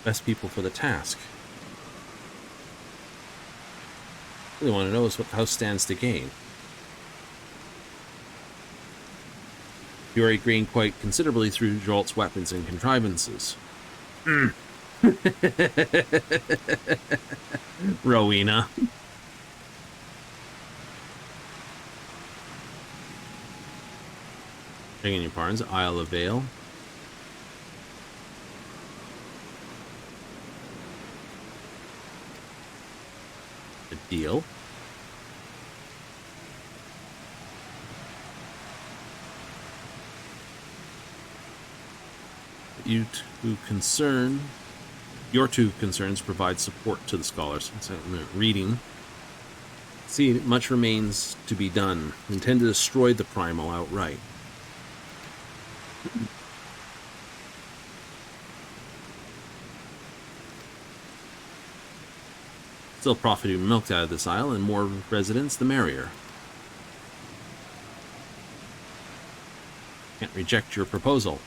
Best people for the task. Really want to know is what the house stands to gain. You are agreeing quite considerably through Jolt's weapons and contrivances. Rowena. Begging your pardons, Isle of Vale. A deal. Your two concerns provide support to the scholars. So, reading. See, much remains to be done. Intend to destroy the primal outright. Still profit to be milked out of this isle, and more residents the merrier. reject your proposal.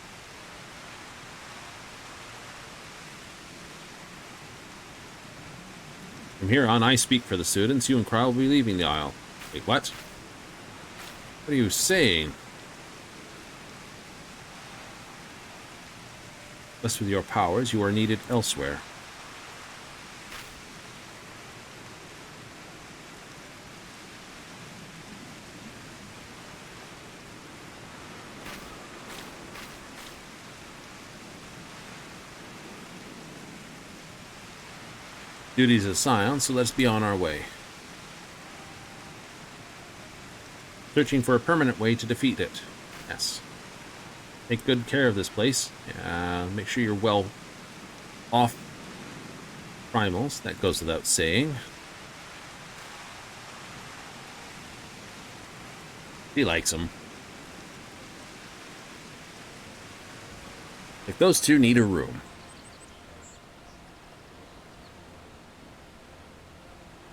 From here on, I speak for the students. You and Cryle will be leaving the aisle. Wait, what? What are you saying? Unless with your powers, you are needed elsewhere. Duties assigned, so let's be on our way. Searching for a permanent way to defeat it. Yes. Take good care of this place. Make sure you're well off primals. That goes without saying. He likes them. Like those two need a room.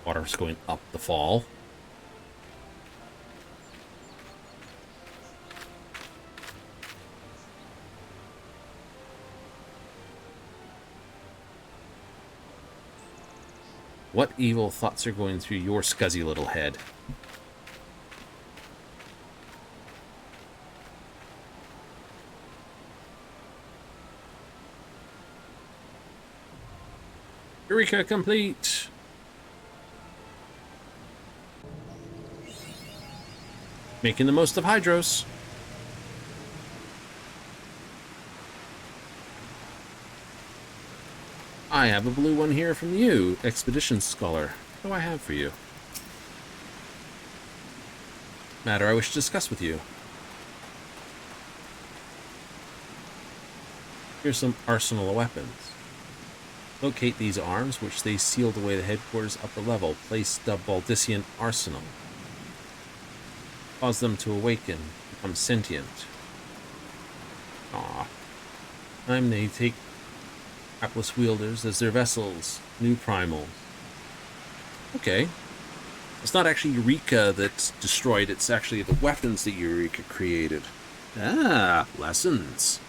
Water's going up the fall. What evil thoughts are going through your scuzzy little head? Eureka complete! Making the most of Hydros. I have a blue one here from you, Expedition Scholar. What do I have for you? Matter I wish to discuss with you. Here's some arsenal of weapons. Locate these arms, which they sealed away the headquarters upper level. Place the Baldician arsenal. Cause them to awaken, become sentient. Time they take hapless wielders as their vessels, new primals. Okay. It's not actually Eureka that's destroyed, it's actually the weapons that Eureka created. Ah, lessons.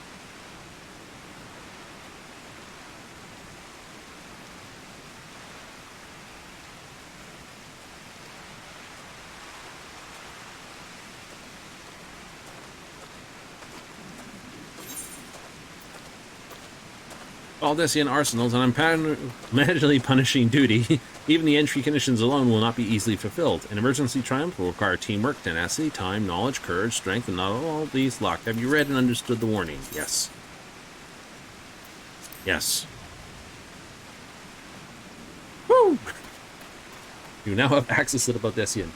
Baldician arsenals, and I'm magically punishing duty. Even the entry conditions alone will not be easily fulfilled. An emergency triumph will require teamwork, tenacity, time, knowledge, courage, strength, and not all these luck. Have you read and understood the warning? Yes. Yes. Woo! You now have access to the Baldician.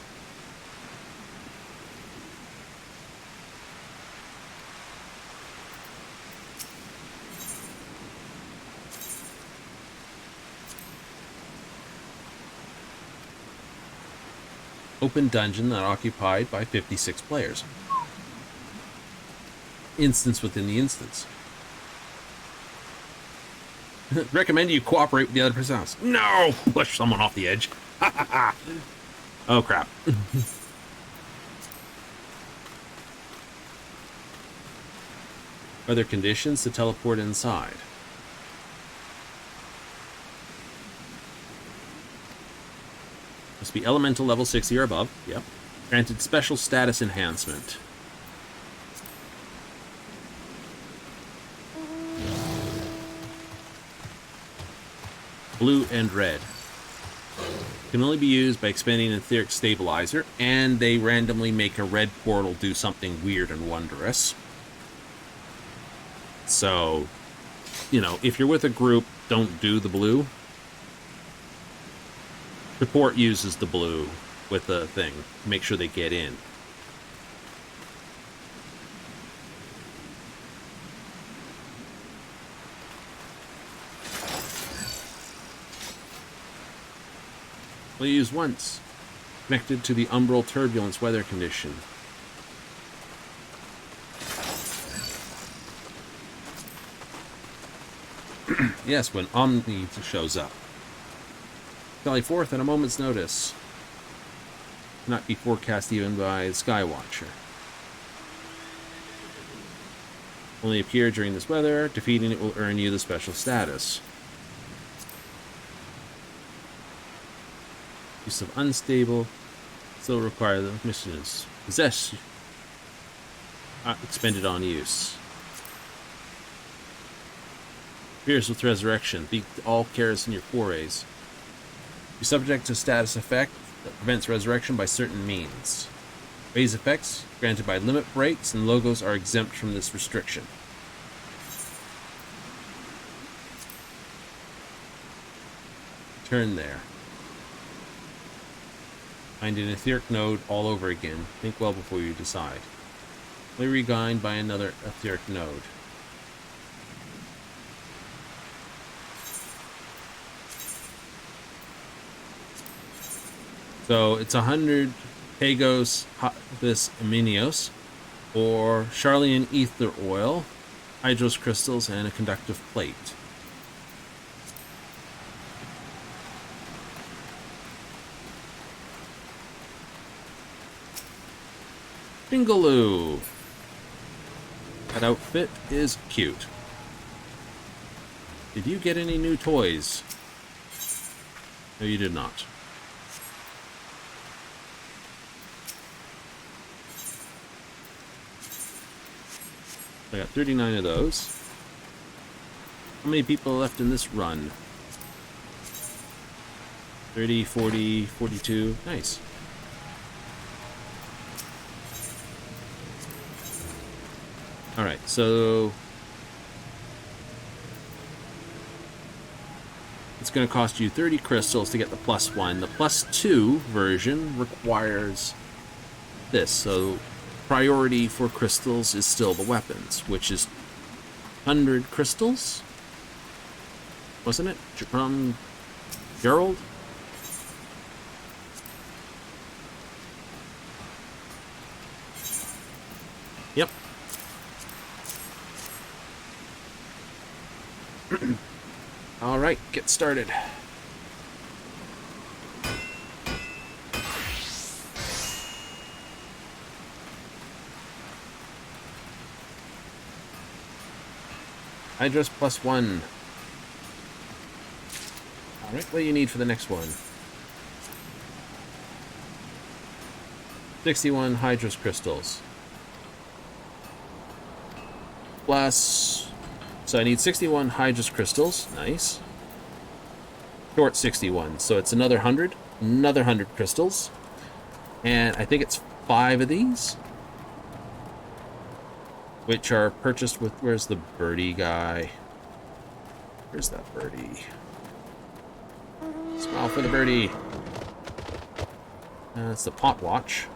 Open dungeon not occupied by 56 players. Instance within the instance. Recommend you cooperate with the other personas. No! Push someone off the edge. Oh, crap. Are there conditions to teleport inside? Must be elemental level 60 or above. Yep. Granted special status enhancement. Blue and red. Can only be used by expending an etheric stabilizer, and they randomly make a red portal do something weird and wondrous. So, you know, if you're with a group, don't do the blue. Support uses the blue with the thing. Make sure they get in. We'll use once. Connected to the umbral turbulence weather condition. Yes, when Omni shows up. Sally forth at a moment's notice. Cannot be forecast even by the Skywatcher. Only appear during this weather. Defeating it will earn you the special status. Use of unstable. Still require the missions. Possess. Expended on use. Appears with resurrection. Beat all cares in your forays. Be subject to status effect that prevents resurrection by certain means. Phase effects granted by limit breaks and logos are exempt from this restriction. Turn there. Find an etheric node all over again. Think well before you decide. Only regained by another etheric node. So it's 100 Pagos this Aminios, or Charlian ether oil, hydros crystals, and a conductive plate. Bingaloo. That outfit is cute. Did you get any new toys? No, you did not. I got 39 of those. How many people are left in this run? 30, 40, 42. Nice. Alright, so it's going to cost you 30 crystals to get the +1. The +2 version requires this, so priority for crystals is still the weapons, which is 100 crystals, wasn't it? From Gerald? Yep. All right, get started. Hydros +1. Alright, what do you need for the next one? 61 Hydros crystals. Plus... So I need 61 Hydros crystals. Nice. Short 61. So it's another 100. Another 100 crystals. And I think it's 5 of these, which are purchased with... Where's the birdie guy? Where's that birdie? Smile for the birdie. That's the pot watch.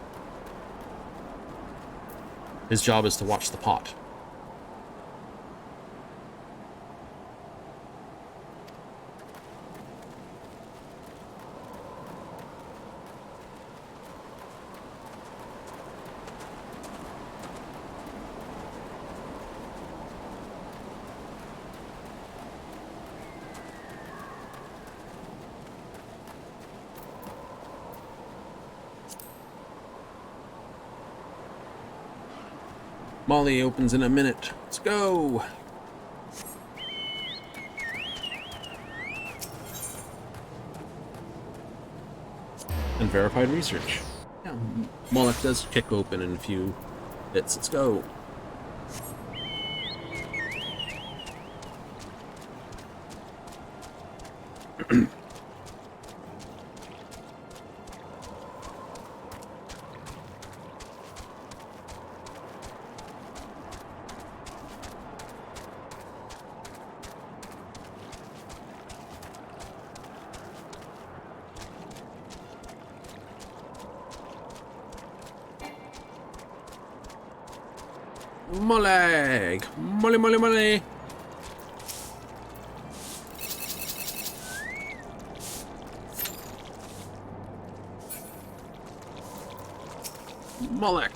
His job is to watch the pot. Molly opens in a minute. Let's go! And verified research. Yeah, Moloch does kick open in a few bits. Let's go! Moleg! Molly, molly, molly! Molek!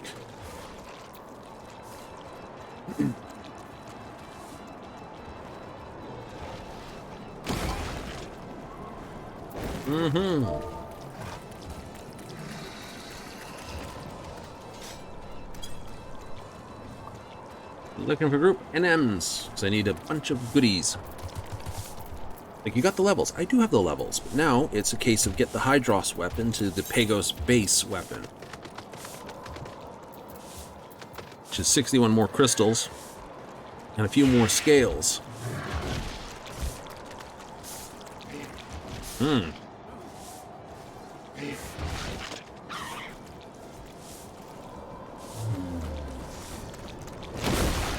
Mm-hmm. Looking for group NMs, because I need a bunch of goodies. Like, you got the levels. I do have the levels, but now it's a case of get the Hydros weapon to the Pagos base weapon. Which is 61 more crystals, and a few more scales.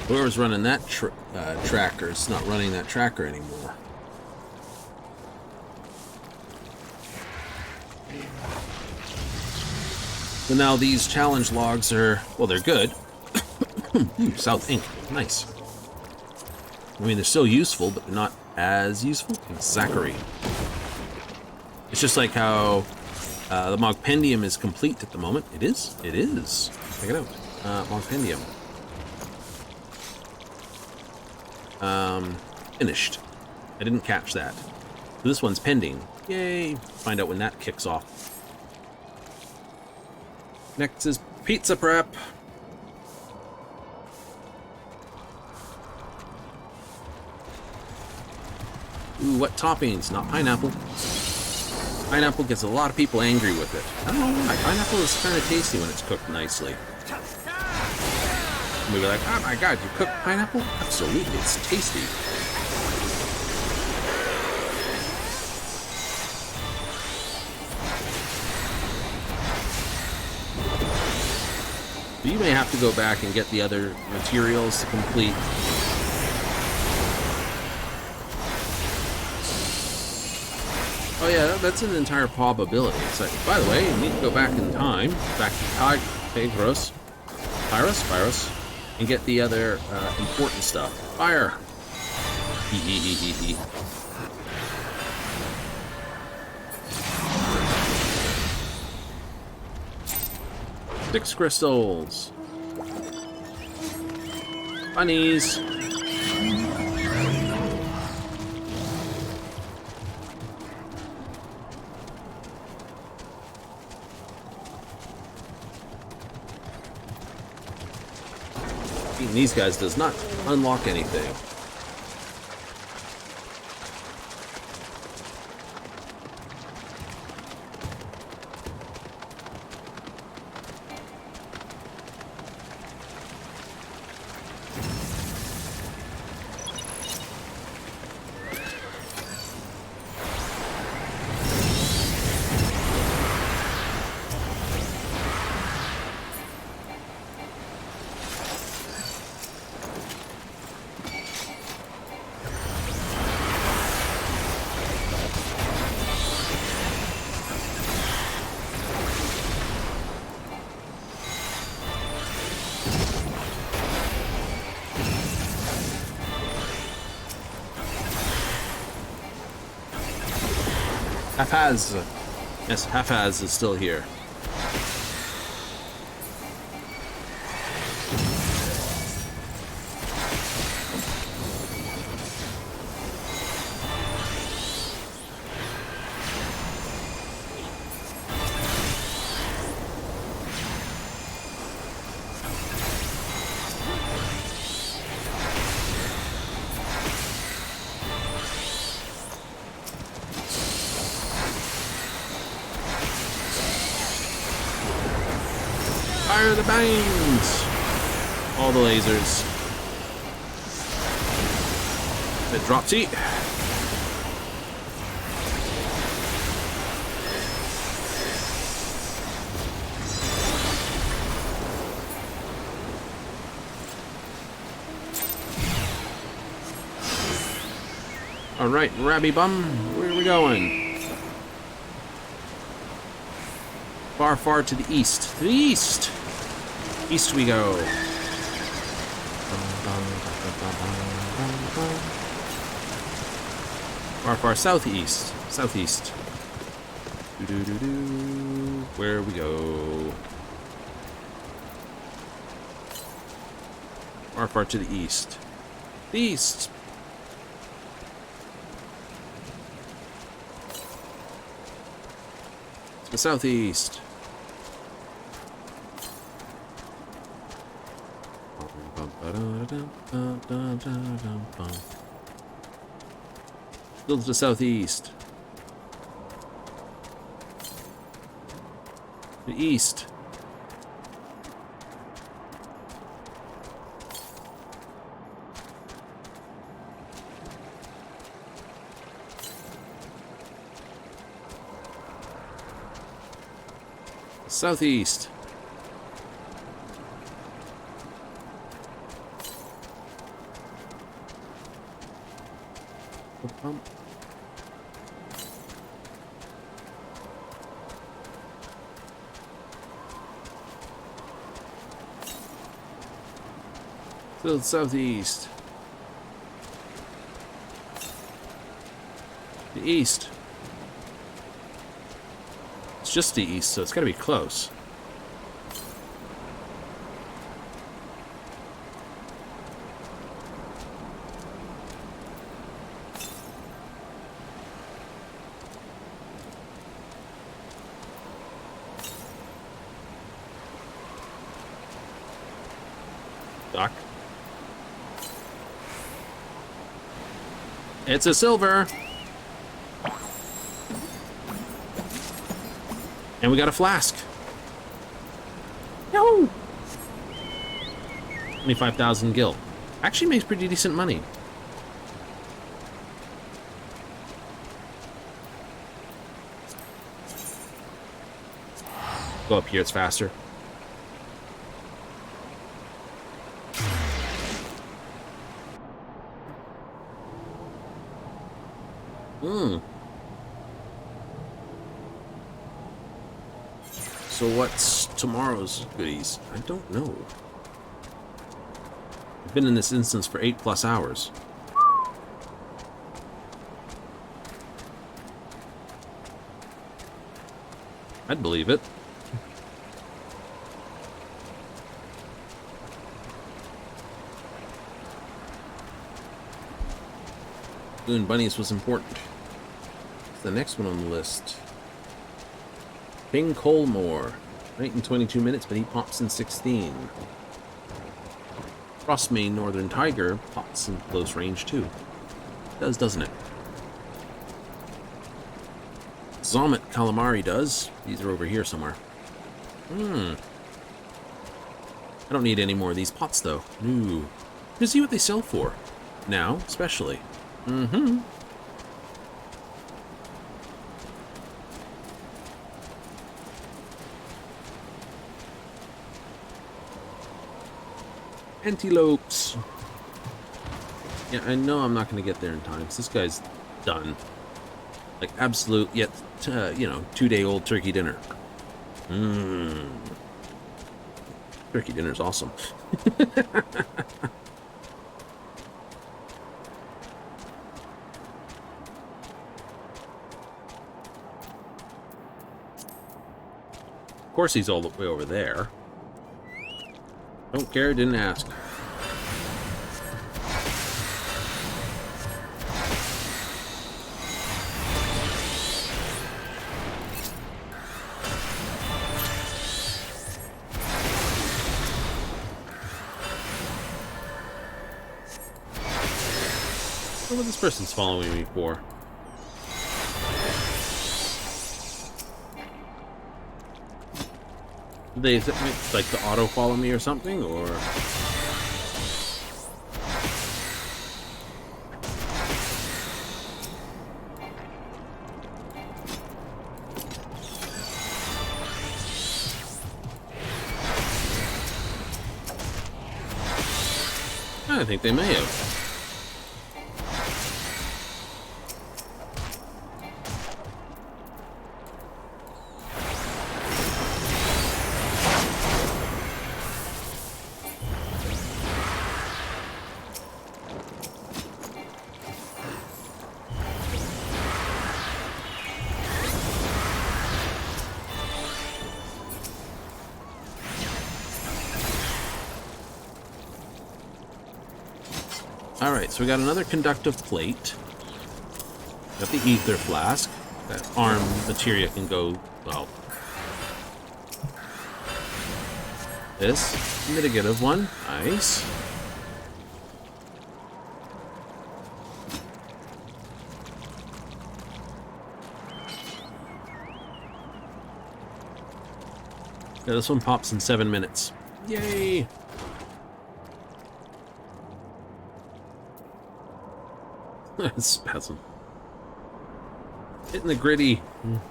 Whoever's running that tracker is not running that tracker anymore. So now these challenge logs are, well, they're good. Ooh, South Ink, nice. I mean, they're still useful, but they're not as useful. Zachary. It's just like how the Mogpendium is complete at the moment. It is? It is. Check it out. Mogpendium. Finished. I didn't catch that. So this one's pending. Yay! Find out when that kicks off. Next is pizza prep. Ooh, what toppings? Not pineapple. Pineapple gets a lot of people angry with it. I don't know why. Pineapple is kind of tasty when it's cooked nicely. And we'd be like, oh my god, you cook pineapple? Absolutely, it's tasty. You may have to go back and get the other materials to complete. Oh yeah, that's an entire probability. It's like, by the way, you need to go back in time, back to Pyrus, and get the other important stuff. Fire! Hee. 6 crystals. Bunnies. Beating these guys does not unlock anything. Hafaz. Yes, Hafaz is still here. Fire the bangs! All the lasers. The dropsy. Alright, Rabby Bum, where are we going? Far, far to the east. To the east! East we go. Far, far southeast. Southeast. Where we go? Far, far to the east. The east! To the southeast. Still to the southeast. The east. Southeast. To the southeast. The east. It's just the east, so it's gotta be close. Doc. It's a silver. And we got a flask. No. 25,000 gil. Actually makes pretty decent money. Go up here, it's faster. So what's tomorrow's goodies? I don't know. I've been in this instance for 8+ hours. I'd believe it. Goon Bunnies was important. The next one on the list. King Colmore. Right in 22 minutes, but he pops in 16. Frostmane Northern Tiger pops in close range too. Does, doesn't it? Zomet Calamari does. These are over here somewhere. I don't need any more of these pots though. Ooh. To see what they sell for. Now, especially. Antelopes. Yeah, I know I'm not going to get there in time, because this guy's done. Like, absolute, yet, you know, 2-day-old turkey dinner. Turkey dinner's awesome. Of course he's all the way over there. Don't care, didn't ask. What this person's following me for? They like to auto follow me or something, or I think they may have. Alright, so we got another conductive plate. Got the ether flask. That arm materia can go, well. This mitigative one. Nice. Yeah, this one pops in 7 minutes. Yay! Spasm. Hitting the gritty. God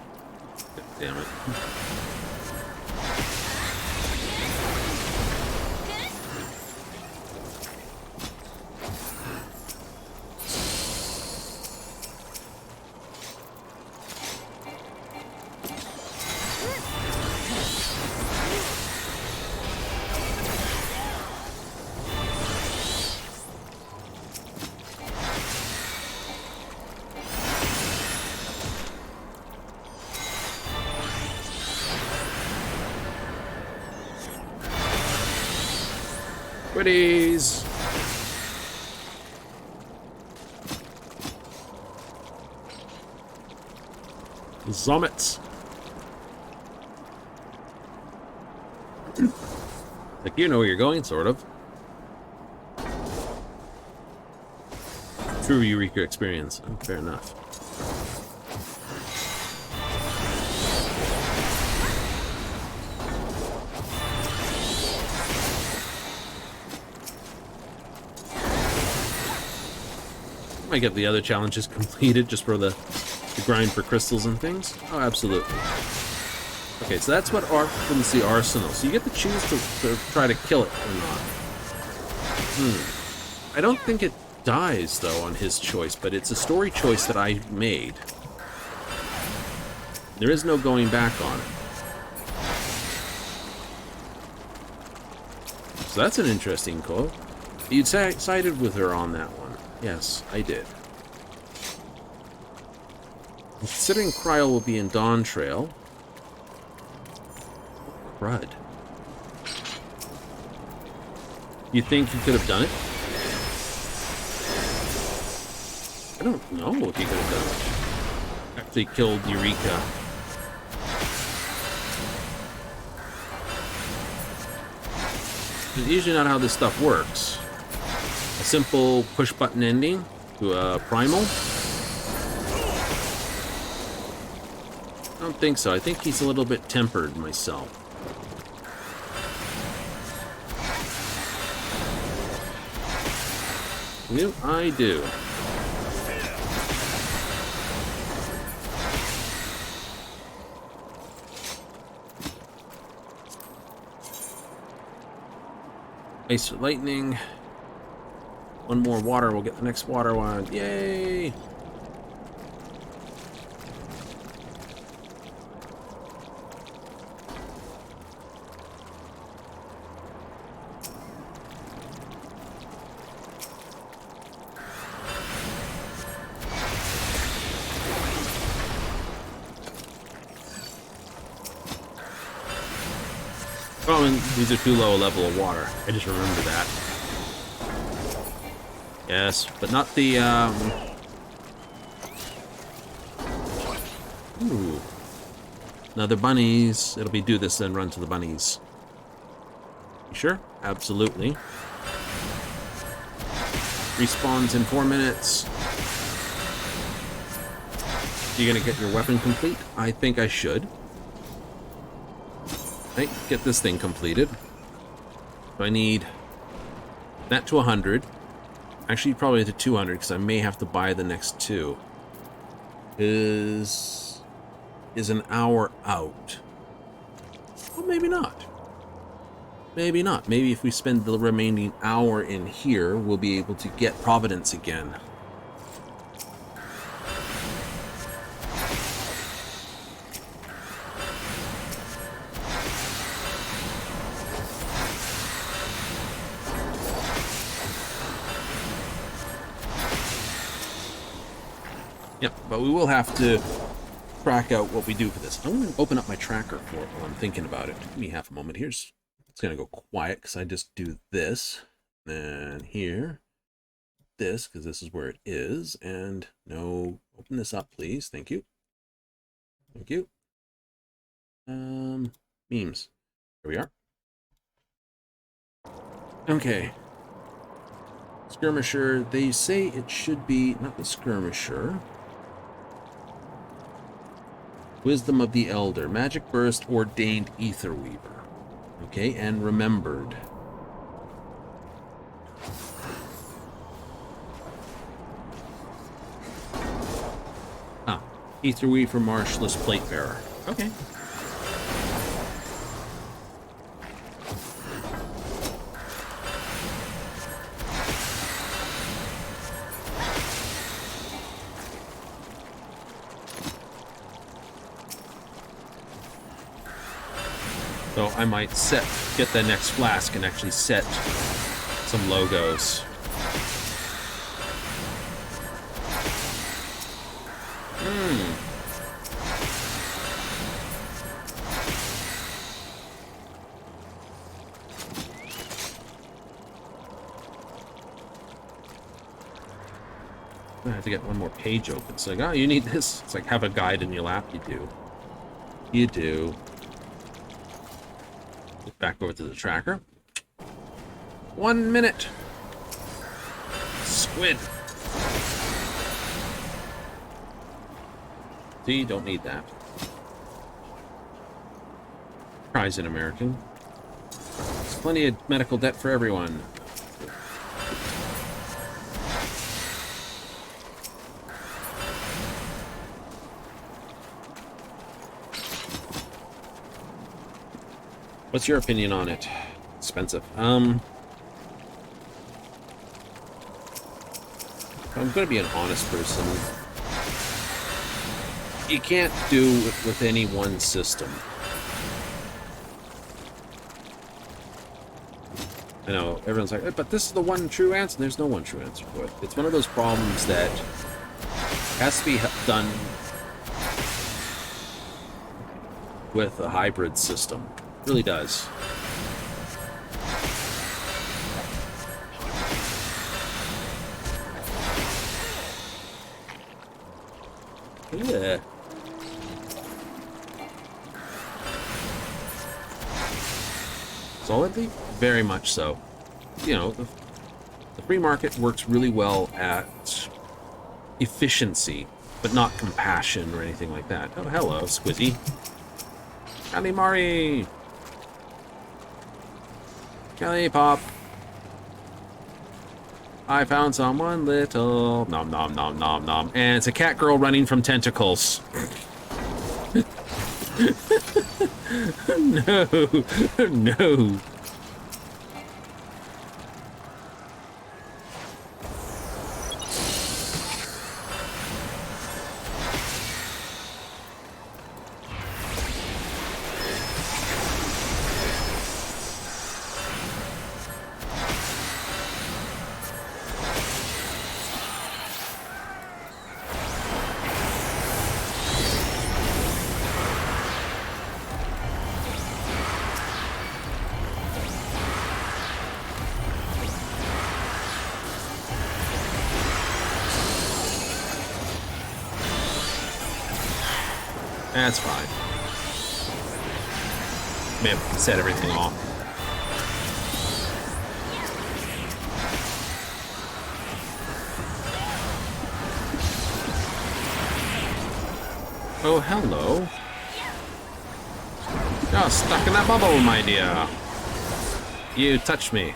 damn it. Goodies! Zomets. Like, you know where you're going, sort of. True Eureka experience. Oh, fair enough. Might get the other challenges completed just for the grind for crystals and things. Oh, absolutely. Okay, so that's what opens the arsenal. So you get to choose to try to kill it or not. I don't think it dies, though, on his choice, but it's a story choice that I made. There is no going back on it. So that's an interesting quote. You sided with her on that one. Yes, I did. Considering Kryl will be in Dawn Trail. Crud. You think you could have done it? I don't know if you could have done it. Actually killed Eureka. It's usually not how this stuff works. A simple push-button ending to a primal? I don't think so. I think he's a little bit tempered myself. Yep, I do. Ice or lightning. One more water, we'll get the next water one. Yay! Oh, and these are too low a level of water. I just remember that. Yes, but not the, Ooh. Now the bunnies. It'll be do this, then run to the bunnies. You sure? Absolutely. Respawns in 4 minutes. You gonna get your weapon complete? I think I should. Right, get this thing completed. So I need that to 100. Actually, probably to 200, because I may have to buy the next two. Is an hour out. Well, maybe not. Maybe not. Maybe if we spend the remaining hour in here, we'll be able to get Providence again. Yep, but we will have to track out what we do for this. I'm going to open up my tracker for it while I'm thinking about it. Give me half a moment. It's going to go quiet because I just do this. Then here, this, because this is where it is. And no, open this up, please. Thank you. Thank you. Memes. Here we are. Okay. Skirmisher. They say it should be, not the Skirmisher. Wisdom of the Elder. Magic Burst, Ordained Ether Weaver. Okay, and remembered. Ah, ether weave for marshless plate bearer. Okay. So I might get the next flask and actually set some logos. I have to get one more page open. It's like, oh, you need this. It's like, have a guide in your lap. You do. You do. Look back over to the tracker. 1 minute. Squid. See, don't need that. Prize in American. There's plenty of medical debt for everyone. What's your opinion on it? Expensive. I'm going to be an honest person. You can't do it with any one system. I know, everyone's like, but this is the one true answer. There's no one true answer for it. It's one of those problems that has to be done with a hybrid system. It really does. Yeah. Solidly? Very much so. You know, the free market works really well at efficiency, but not compassion or anything like that. Oh, hello, Squizzy. Calimari! Pop. I found someone little. Nom nom nom nom nom. And it's a cat girl running from tentacles. No. No. That's fine. May have set everything off. Oh, hello. You're stuck in that bubble, my dear. You touched me.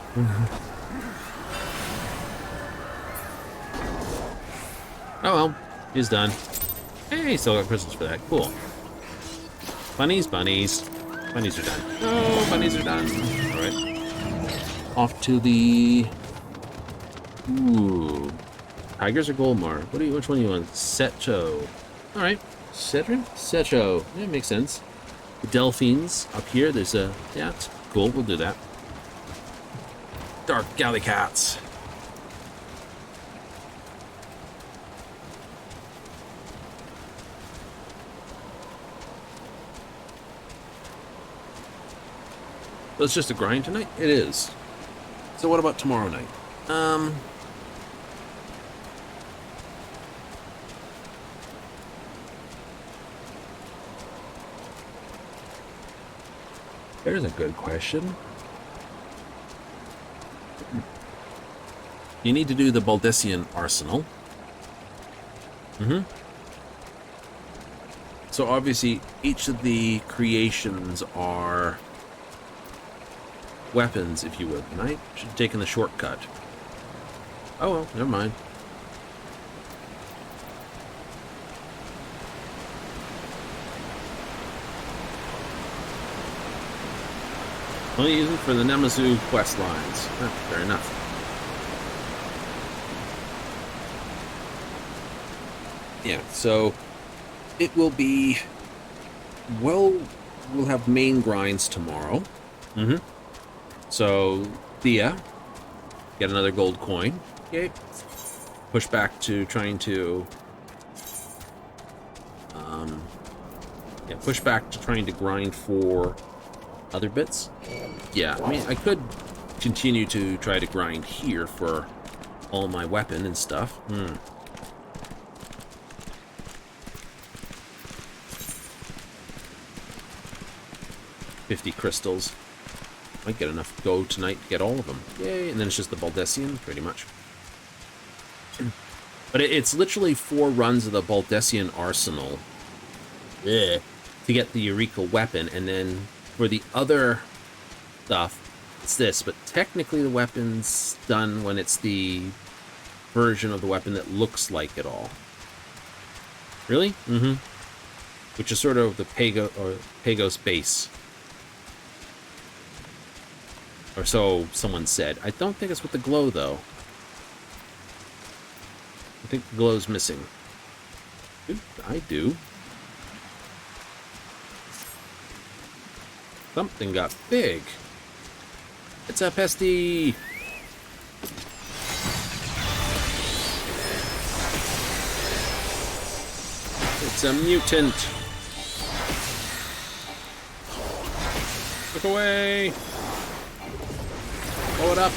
Oh well, he's done. Hey, still got crystals for that. Cool. Bunnies, bunnies. Bunnies are done. Oh, bunnies are done. Alright. Off to the... Ooh. Tigers or Goldmar? Which one do you want? Seto. Alright. Cetrin? Seto. Yeah, makes sense. The Delphines up here. There's a... Yeah, it's cool. We'll do that. Dark Galley Cats. So it's just a grind tonight? It is. So what about tomorrow night? There's a good question. You need to do the Baldessian Arsenal. So obviously each of the creations are weapons, if you would. And I should have taken the shortcut. Oh well, never mind. Only use it for the Nemazu quest lines. Ah, fair enough. Yeah, so it will be, well, we'll have main grinds tomorrow. Mm-hmm. So, Thea, get another gold coin. Okay. Push back to trying to, push back to trying to grind for other bits. Yeah, I mean, I could continue to try to grind here for all my weapon and stuff. 50 crystals. Might get enough go tonight to get all of them. Yay, and then it's just the Baldessian, pretty much. But it's literally 4 runs of the Baldessian arsenal to get the Eureka weapon, and then for the other stuff, it's this. But technically the weapon's done when it's the version of the weapon that looks like it all. Really? Mm-hmm. Which is sort of the Pagos base. Or so someone said. I don't think it's with the glow, though. I think the glow's missing. Ooh, I do. Something got big. It's a pesty. It's a mutant. Look away. Blow it up.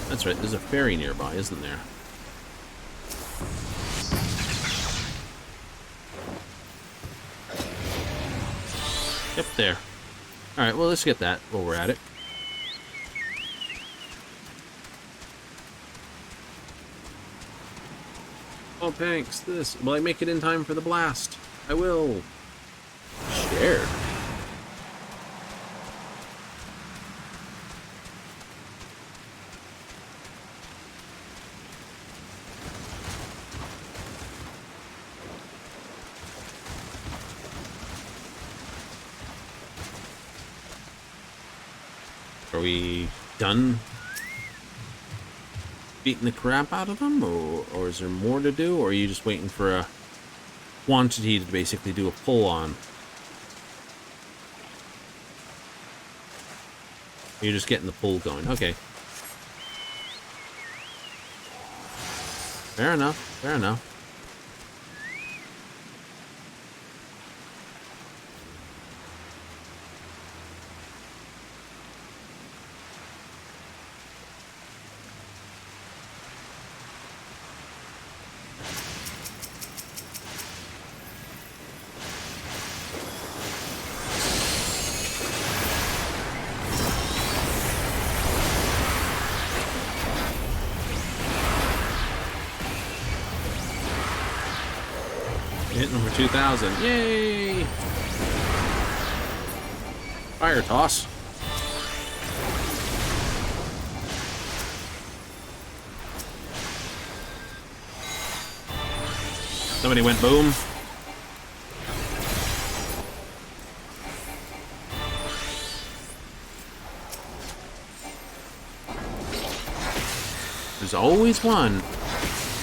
That's right, there's a ferry nearby, isn't there? Yep, there. Alright, well, let's get that while we're at it. Oh, thanks. This. Will I make it in time for the blast? I will. Shared. Are we done beating the crap out of them, or is there more to do, or are you just waiting for a quantity to basically do a pull on? You're just getting the pull going. Okay. Fair enough. Fair enough. Hit number 2000. Yay! Fire toss. Somebody went boom. There's always one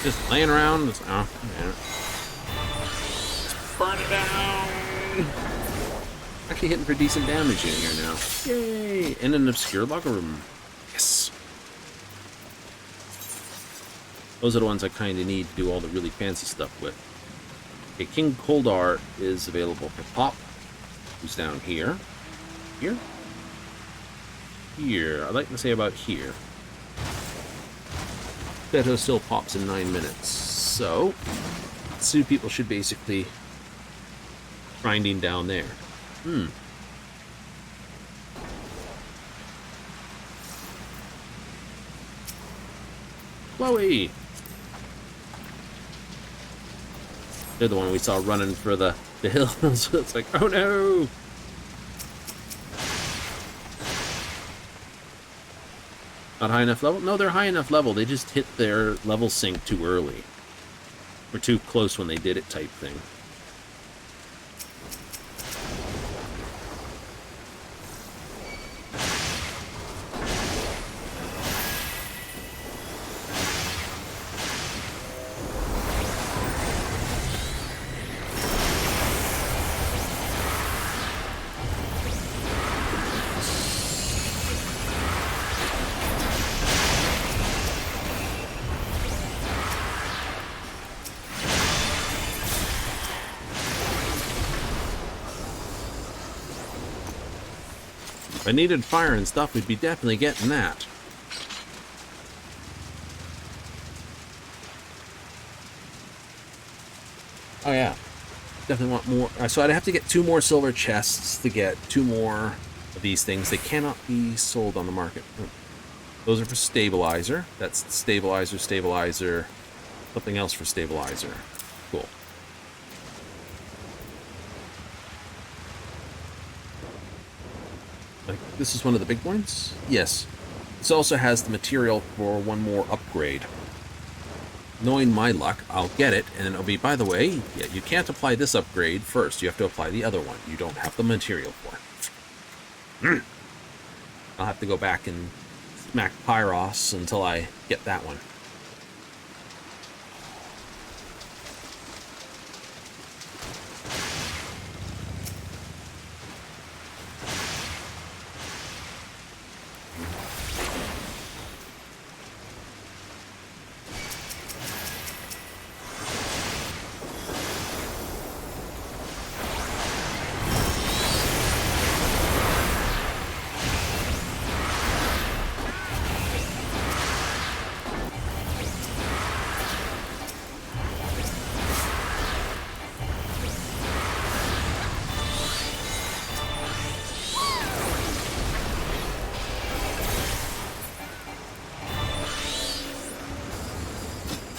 just laying around. Oh, yeah. Burn it down! Actually hitting for decent damage in here now. Yay! In an obscure locker room. Yes! Those are the ones I kind of need to do all the really fancy stuff with. Okay, King Koldar is available for Pop. Who's down here? Here? Here. I'd like to say about here. Beto still pops in 9 minutes. So, 2 people should basically grinding down there. Chloe! They're the one we saw running for the hills. It's like, oh no! Not high enough level? No, they're high enough level. They just hit their level sync too early. Or too close when they did it type thing. If I needed fire and stuff, we'd be definitely getting that. Oh yeah, definitely want more. So I'd have to get 2 more silver chests to get 2 more of these things. They cannot be sold on the market. Those are for stabilizer. That's stabilizer, stabilizer, something else for stabilizer. Cool. Like, this is one of the big ones? Yes. This also has the material for 1 more upgrade. Knowing my luck, I'll get it, and it'll be, by the way, yeah, you can't apply this upgrade first. You have to apply the other one. You don't have the material for it. I'll have to go back and smack Pyros until I get that one.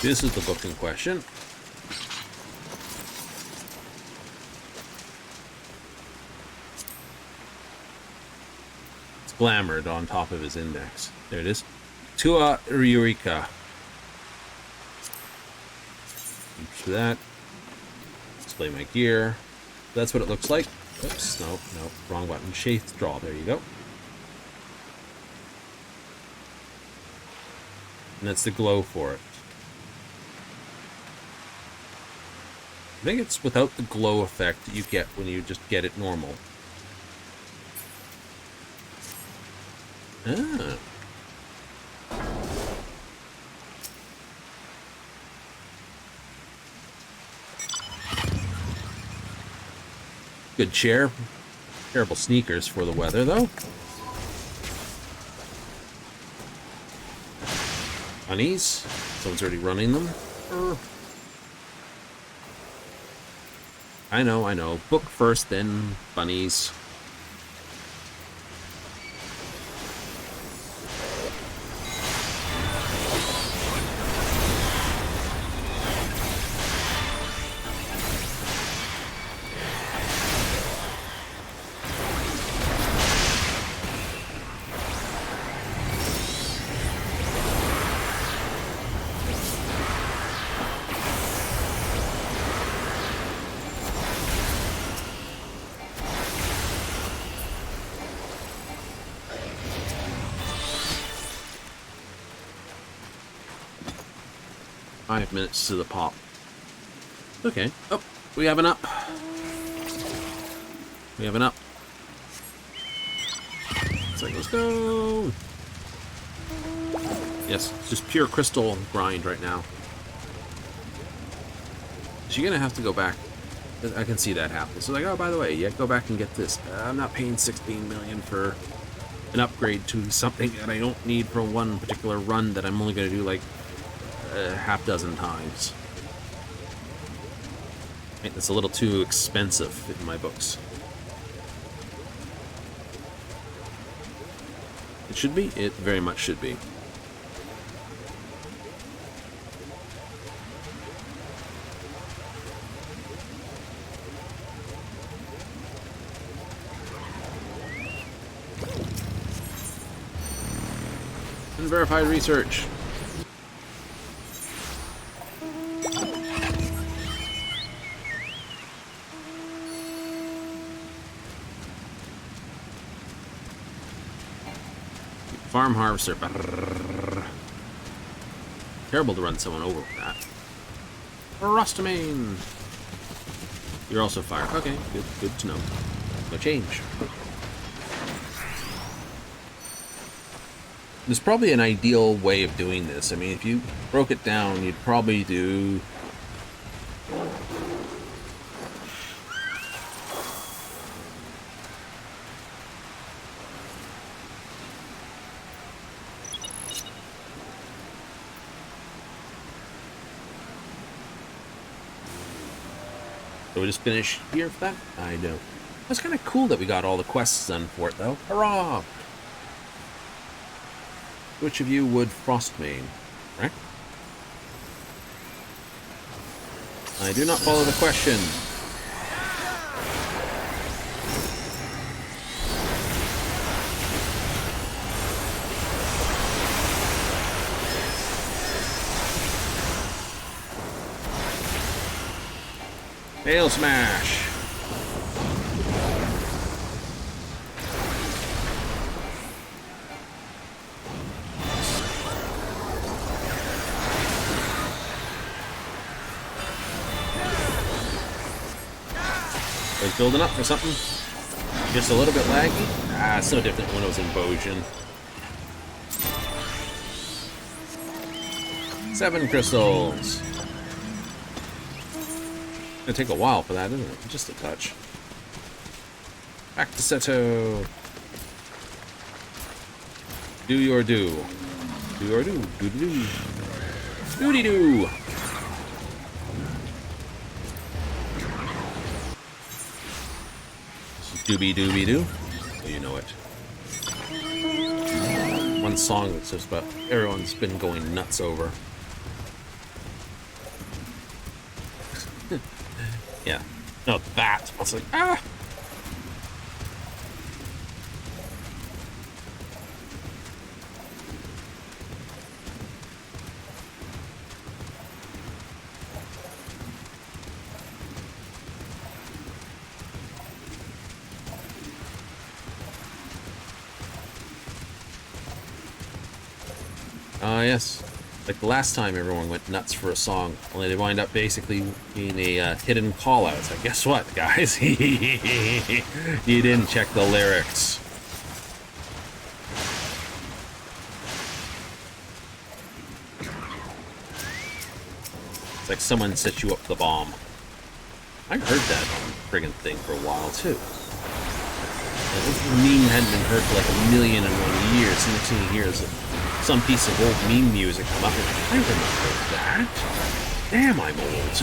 This is the book in question. It's glamored on top of his index. There it is. Tua Eureka. For that. Display my gear. That's what it looks like. Oops, no, wrong button. Shape draw. There you go. And that's the glow for it. I think it's without the glow effect that you get when you just get it normal. Ah. Good chair. Terrible sneakers for the weather, though. Bunnies. Someone's already running them. I know. Book first, then bunnies. Five minutes to the pop. Okay. Oh, we have an up. We have an up. It's like, let's go. Yes, it's just pure crystal grind right now. So you're gonna have to go back. I can see that happen. So like, oh, by the way, yeah, go back and get this. I'm not paying 16 million for an upgrade to something that I don't need for one particular run that I'm only gonna do like half dozen times. Right, that's a little too expensive in my books. It should be. It very much should be. Unverified research. Farm harvester. Brrr. Terrible to run someone over with that. Rustamine. You're also fire. Okay, good to know. No change. There's probably an ideal way of doing this. I mean, if you broke it down, you'd probably do... So we just finish here for that? I don't. That's kind of cool that we got all the quests done for it, though. Hurrah! Which of you would Frostmane? Right? I do not follow the question. Hail smash! Was building up for something. Just a little bit laggy. Ah, it's so different when it was in Bojan. 7 crystals. It's gonna take a while for that, isn't it? Just a touch. Back to Seto. Do your do. Do your do. Do do do. Doody doo. Doobie doobie doo. Oh, you know it. One song that's just about everyone's been going nuts over. Yeah. No, that. I was like, ah! Yes. Like the last time everyone went nuts for a song, only they wind up basically being a hidden call-out. It's like, guess what, guys? You didn't check the lyrics. It's like someone set you up the bomb. I heard that friggin' thing for a while, too. The meme hadn't been heard for like 1,000,001 years, and next thing you hear is some piece of old meme music come up, and I remember that. Damn, I'm old.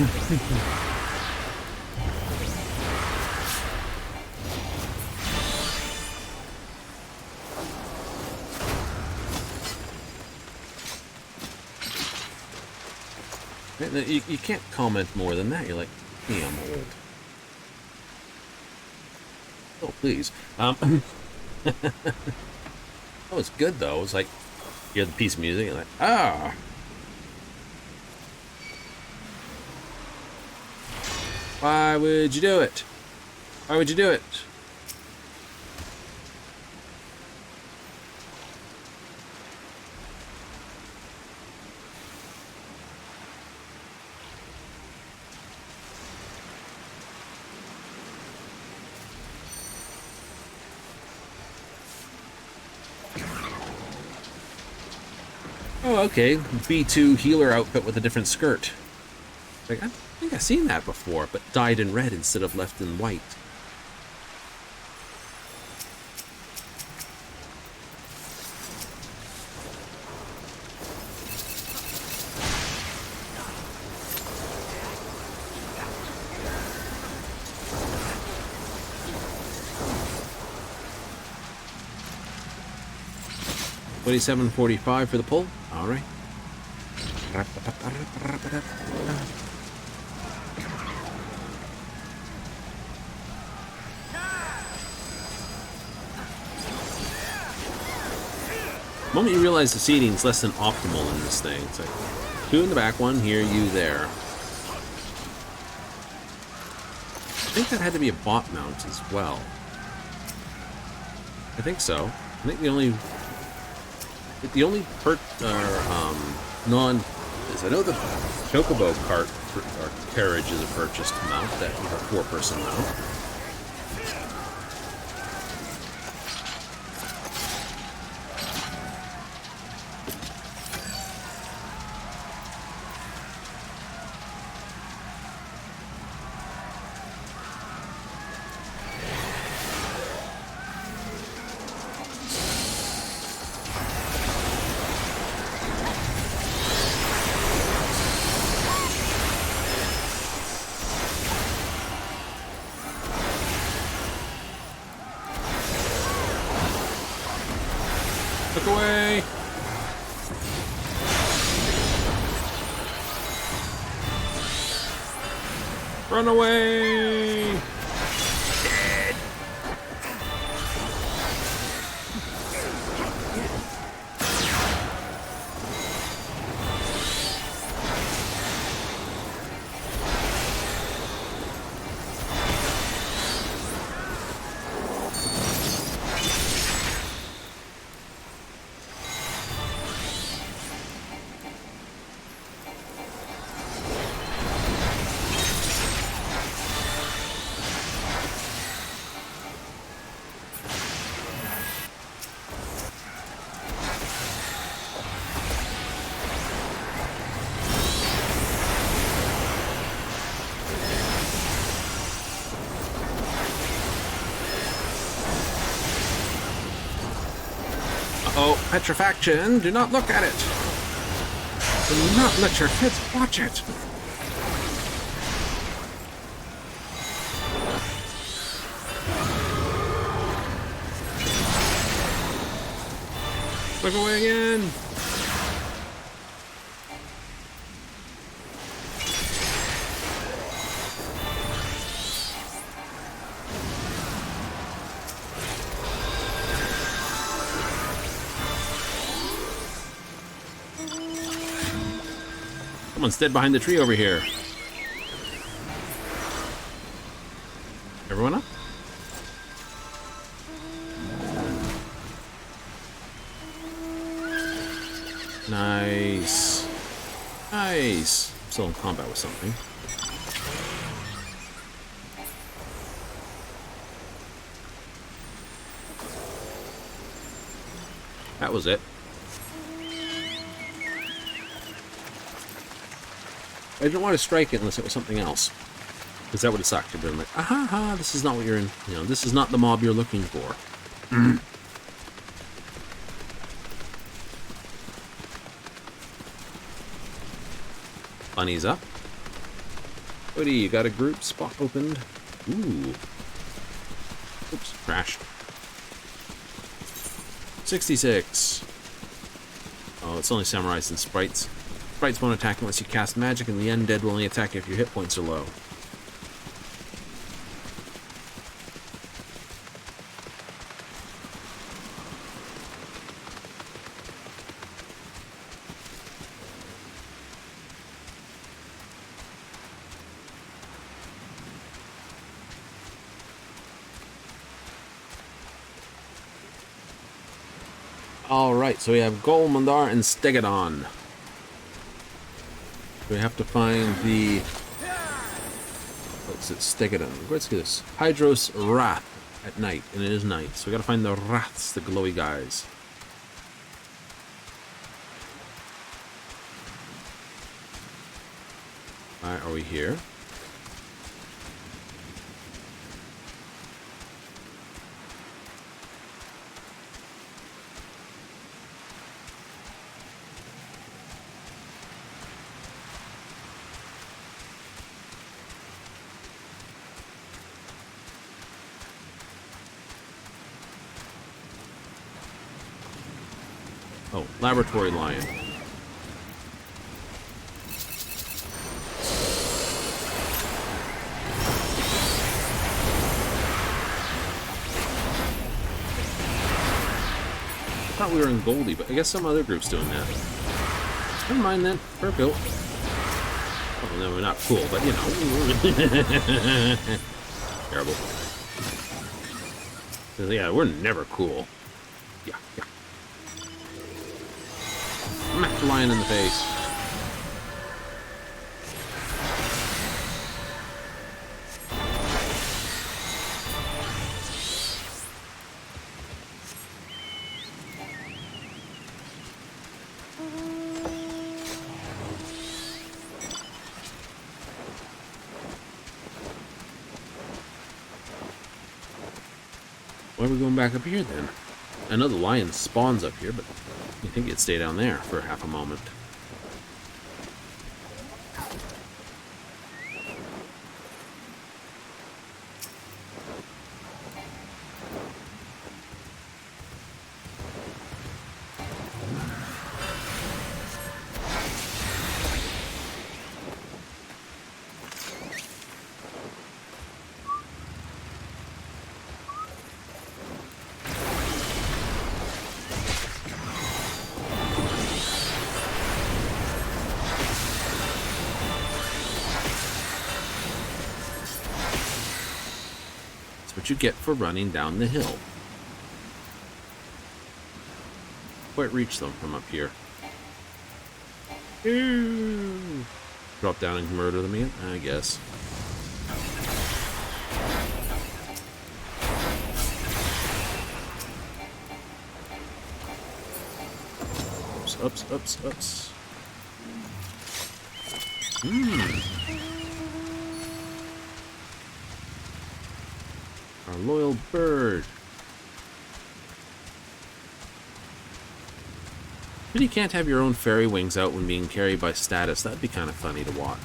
You can't comment more than that. You're like, hey, I'm old. Oh, please. That was good, though. It was like, you hear the piece of music, and like, ah! Why would you do it? Why would you do it? Oh, okay. B2 healer outfit with a different skirt. Like, I think I've seen that before, but dyed in red instead of left in white. 27.45 for the pull. All right. The moment you realize the seating is less than optimal in this thing, it's like 2 in the back, 1 here, you there. I think that had to be a bot mount as well. I think so. I think the only non is I know the Chocobo cart or carriage is a purchased mount, that you know, 4-person mount. Look away! Run away! Dead! Oh, petrifaction! Do not look at it! Do not let your kids watch it! Look away again! Someone's dead behind the tree over here. Everyone up? Nice. Nice. I'm still in combat with something. That was it. I didn't want to strike it unless it was something else. Because that would have sucked. You'd been like, aha, ha, this is not what you're in. You know, this is not the mob you're looking for. Bunny's up. Woody, you got a group spot opened. Ooh. Oops, crashed. 66. Oh, it's only samurais and sprites. Sprites won't attack unless you cast magic, and the undead will only attack if your hit points are low. Alright, so we have Gol, Mandar, and Stegadon. We have to find the... What's it? Stegadon. Let's get this. Hydros Wrath at night, and it is night. So we gotta find the Wraths, the glowy guys. Alright, are we here? Oh, laboratory lion. I thought we were in Goldie, but I guess some other group's doing that. Never mind then. We're built. Well, no, we're not cool, but you know. Terrible. Yeah, we're never cool. Yeah. Smack the lion in the face. Why are we going back up here then? I know the lion spawns up here, but you think it'd stay down there for half a moment. What you get for running down the hill. Quite reach them from up here. Ooh. Drop down and murder them again? I guess. Ups. Our loyal bird. But you can't have your own fairy wings out when being carried by status. That'd be kind of funny to watch.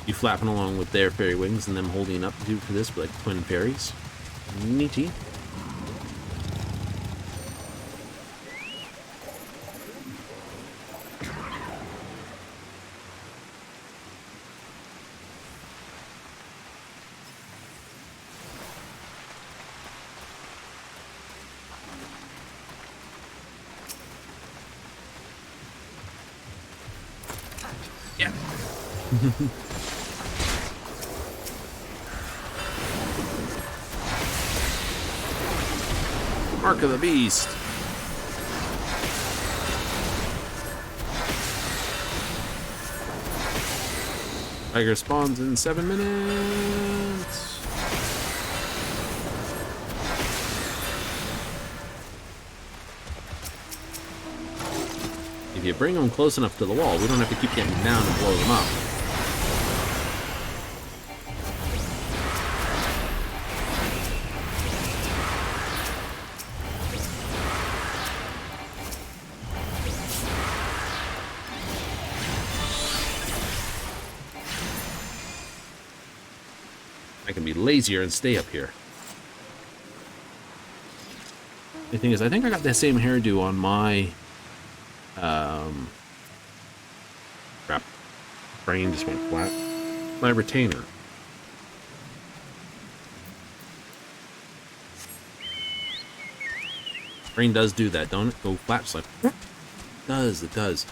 You flapping along with their fairy wings and them holding up to this like twin fairies. Neaty. Yeah. Mark of the Beast. Tiger spawns in 7 minutes. If you bring them close enough to the wall, we don't have to keep getting down and blow them up. I can be lazier and stay up here. The thing is, I think I got that same hairdo on my crap. Brain just went flat. My retainer. Brain does do that, don't it? Go flat, just like it does.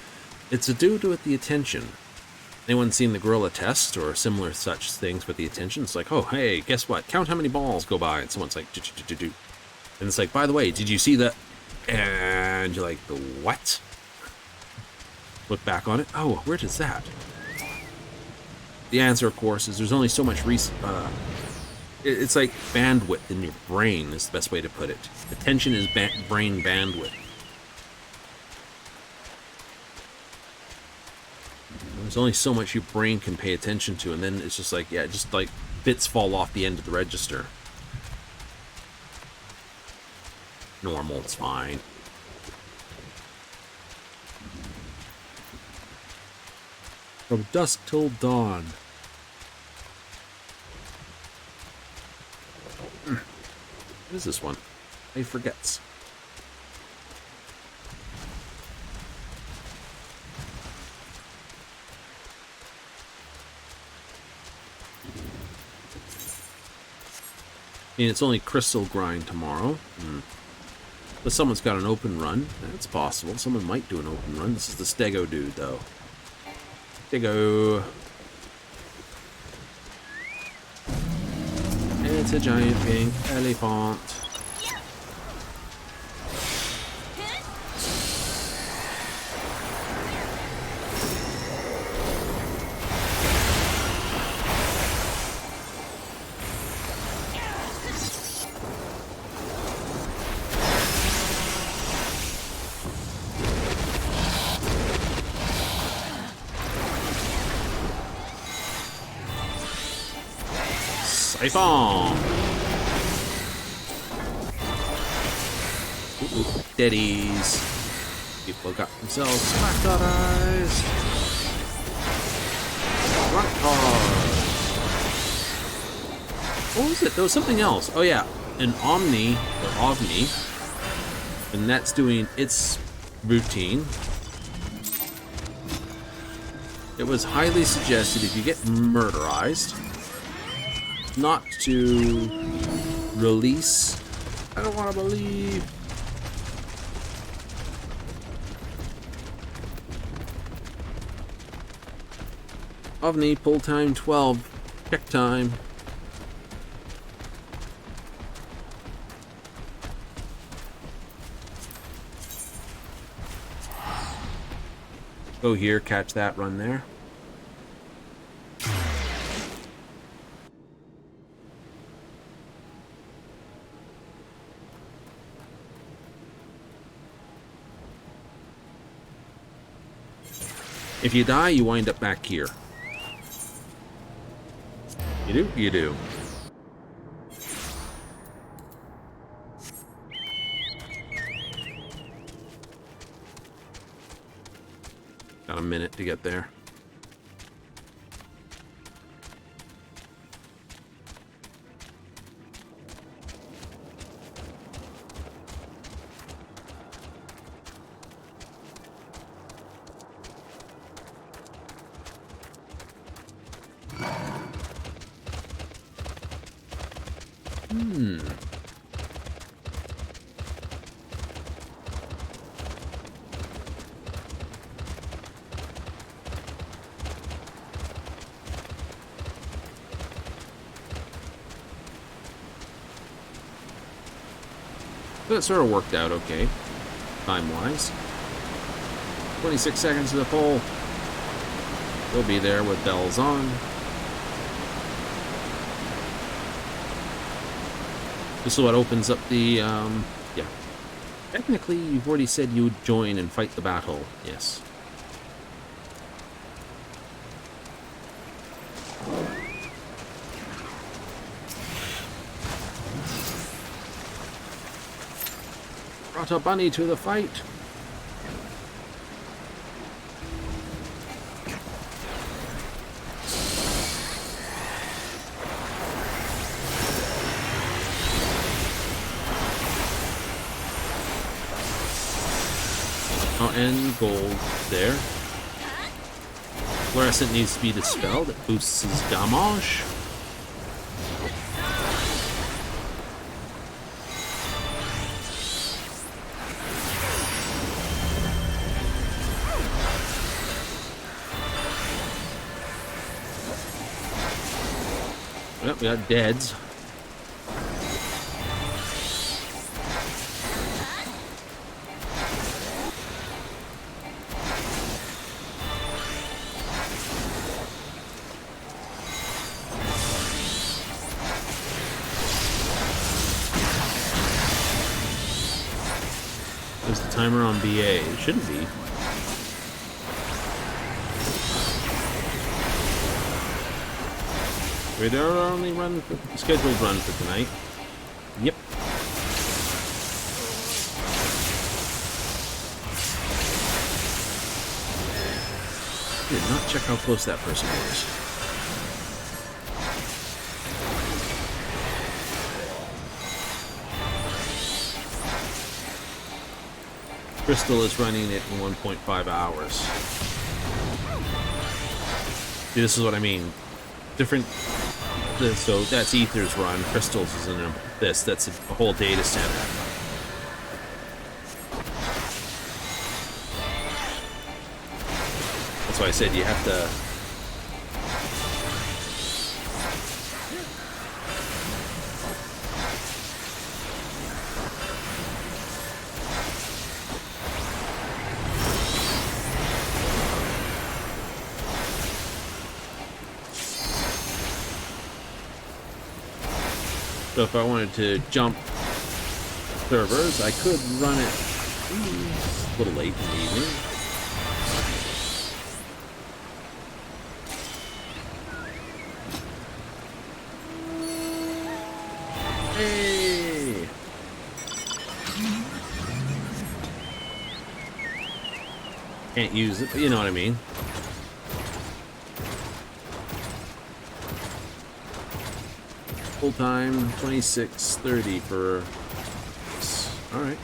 It's to do with the attention. Anyone seen the gorilla test or similar such things with the attention? It's like, oh, hey, guess what? Count how many balls go by. And someone's like, do. And it's like, by the way, did you see that? And you're like, the what? Look back on it. Oh, where does that? The answer, of course, is there's only so much it's like bandwidth in your brain is the best way to put it. Attention is brain bandwidth. There's only so much your brain can pay attention to, and then it's just like, yeah, just like bits fall off the end of the register. Normal, it's fine. From dusk till dawn. What is this one? He forgets. mean, it's only crystal grind tomorrow. But someone's got an open run. That's possible. Someone might do an open run. This is the Stego dude, though. Stego. It's a giant pink elephant. Siphon! Deadies. People got themselves black eyes. Rock hard. What was it? There was something else. Oh yeah, an Omni, or Ovni, and that's doing its routine. It was highly suggested if you get murderized, not to release. I don't want to believe. Ovni, pull time 12. Check time. Go here, catch that, run there. If you die, you wind up back here. You do? You do. Got a minute to get there. That sort of worked out okay, time-wise. 26 seconds to the pole. We'll be there with bells on. This is what opens up the, yeah. Technically, you've already said you would join and fight the battle. Yes. Brought a bunny to the fight. Oh, and gold there. Fluorescent needs to be dispelled. It boosts his damage. Yep, we got deads. There's the timer on BA. It shouldn't be. We're only run for, scheduled run for tonight. Yep. Did not check how close that person was. Crystal is running it in 1.5 hours. See, this is what I mean. Different So that's Ether's run. Crystals is in this. That's a whole data center. That's why I said you have to. So if I wanted to jump servers, I could run it a little late in the evening. Hey! Can't use it, but you know what I mean. Full time, 26.30 for. All right.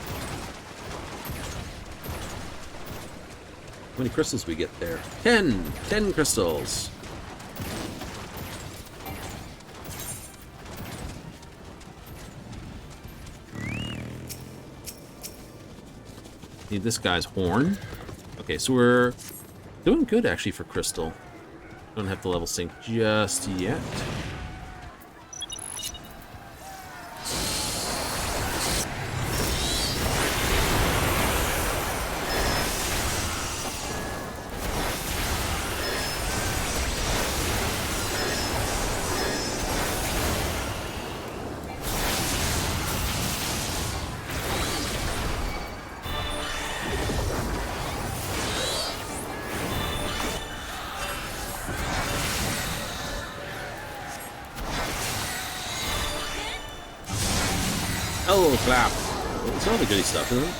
How many crystals we get there? 10 crystals. Need this guy's horn. Okay, so we're doing good actually for crystal. Don't have to level sync just yet. Oh, clap. It's all the goody stuff, isn't it?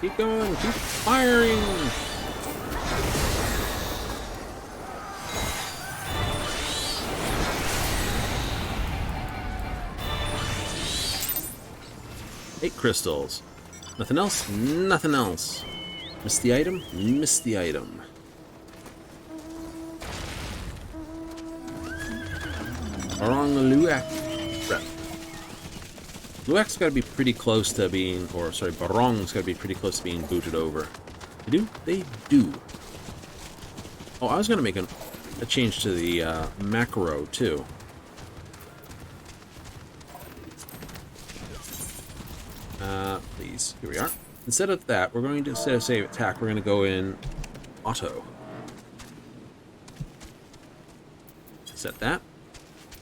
Keep going, keep firing. Eight crystals. Nothing else? Nothing else. Missed the item? Missed the item. Luak's got to be pretty close to being, or sorry, Barong's got to be pretty close to being booted over. They do? They do. Oh, I was going to make a change to the macro, too. Please. Here we are. Instead of that, we're going to, instead of save attack, we're going to go in auto. Set that.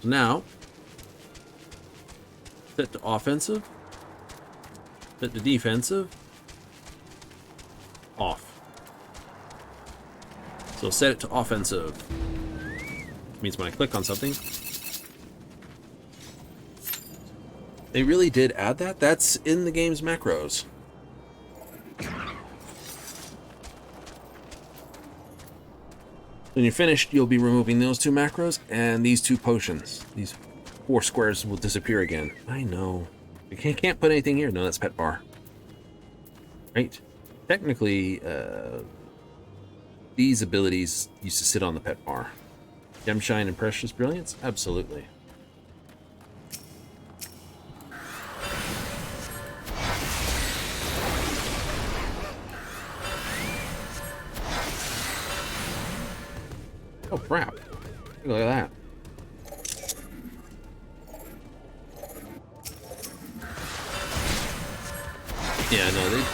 So now, set to offensive. Set to defensive. Off. So set it to offensive. Means when I click on something. They really did add that. That's in the game's macros. When you're finished, you'll be removing those two macros and these two potions. These 4 squares will disappear again. I know. You can't put anything here. No, that's pet bar. Right? Technically, these abilities used to sit on the pet bar. Gem Shine and Precious Brilliance? Absolutely. Oh, crap. Look at that. Yeah, no, they...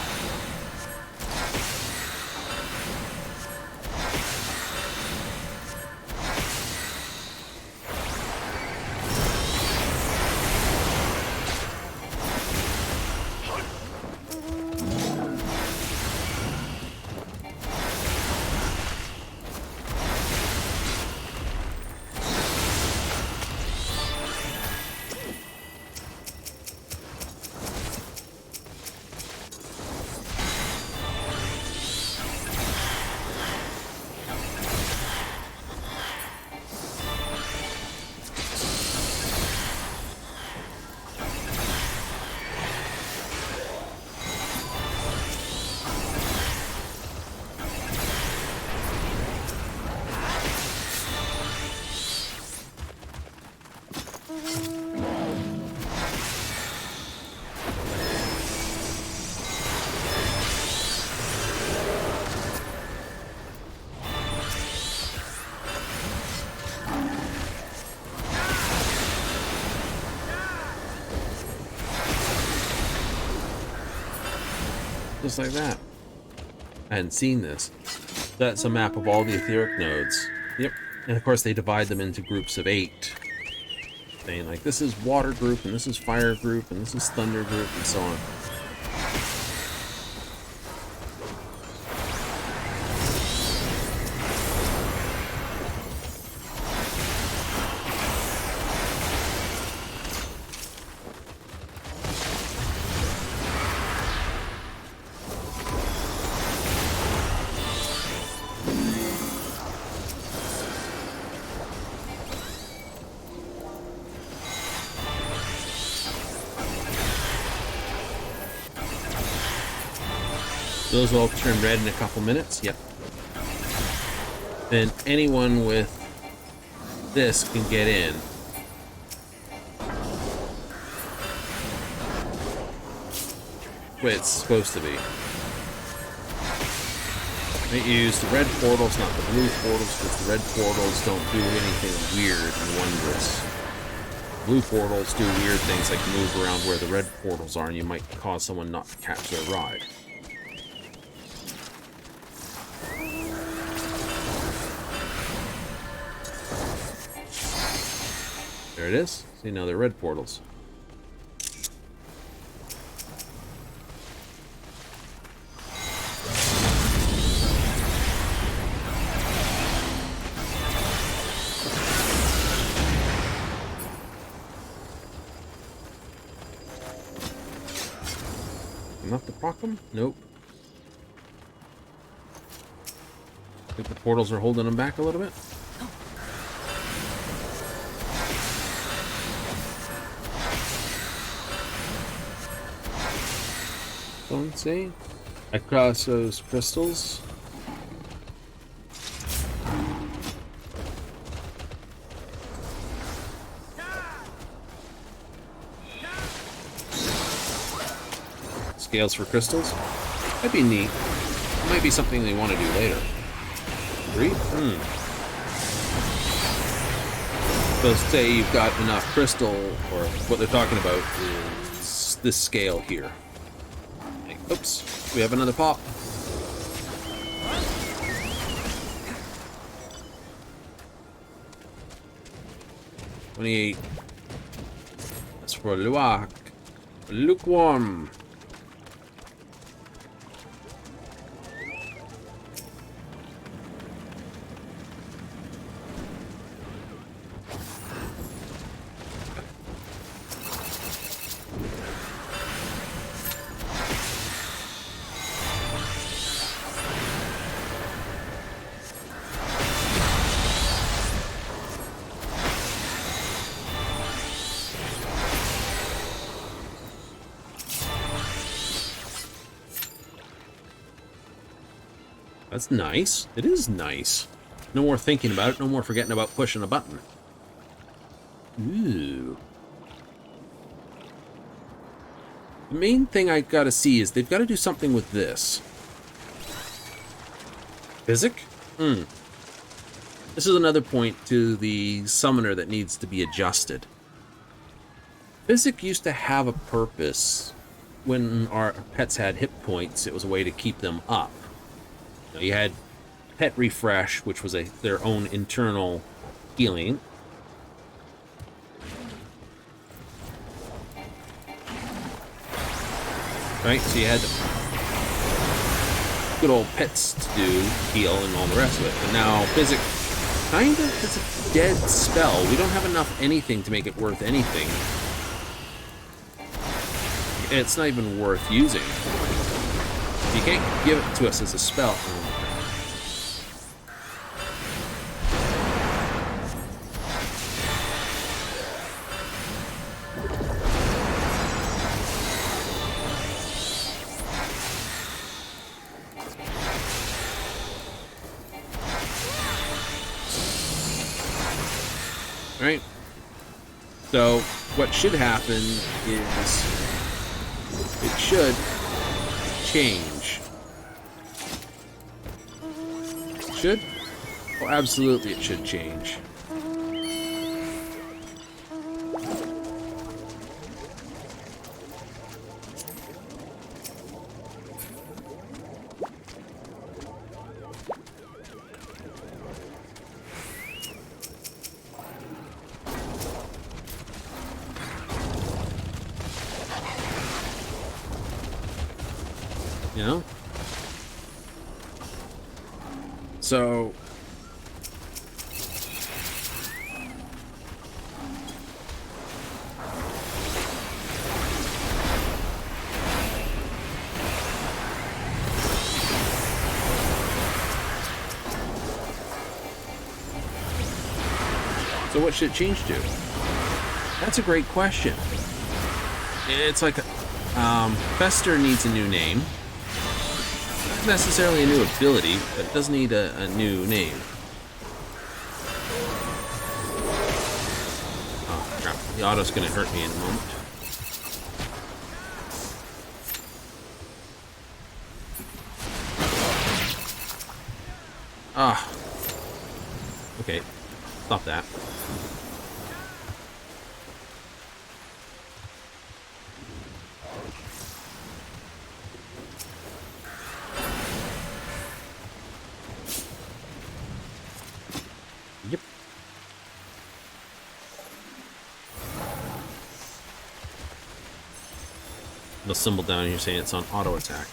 Just like that. I hadn't seen this. That's a map of all the etheric nodes. Yep. And of course they divide them into groups of 8. Saying like, this is water group, and this is fire group, and this is thunder group, and so on. Those will turn red in a couple minutes. Yep. Then anyone with this can get in. The way it's supposed to be. They use the red portals, not the blue portals, because the red portals don't do anything weird and wondrous. Blue portals do weird things like move around where the red portals are, and you might cause someone not to catch their ride. There it is. See, now they're red portals. Enough to proc them? Nope. I think the portals are holding them back a little bit. Don't see. Across those crystals. Scales for crystals. That'd be neat. It might be something they want to do later. Agree? So say you've got enough crystal, or what they're talking about is this scale here. Oops, we have another pop. $28. That's for lukewarm. That's nice. It is nice. No more thinking about it. No more forgetting about pushing a button. Ooh. The main thing I gotta see is they've got to do something with this. Physic? This is another point to the summoner that needs to be adjusted. Physic used to have a purpose. When our pets had hit points, it was a way to keep them up. You had Pet Refresh, which was their own internal healing. Right, so you had good old pets to do, heal, and all the rest of it. But now, Physic kind of is a dead spell. We don't have enough anything to make it worth anything. It's not even worth using. You can't give it to us as a spell. Right? So, what should happen is it should change. Should? Oh, absolutely it should change. You know? So... So what should it change to? That's a great question. It's like Fester needs a new name. Not necessarily a new ability, but it does need a new name. Oh crap, the auto's gonna hurt me in a moment. Ah. Okay, stop that. Yep. The symbol down here saying it's on auto attack.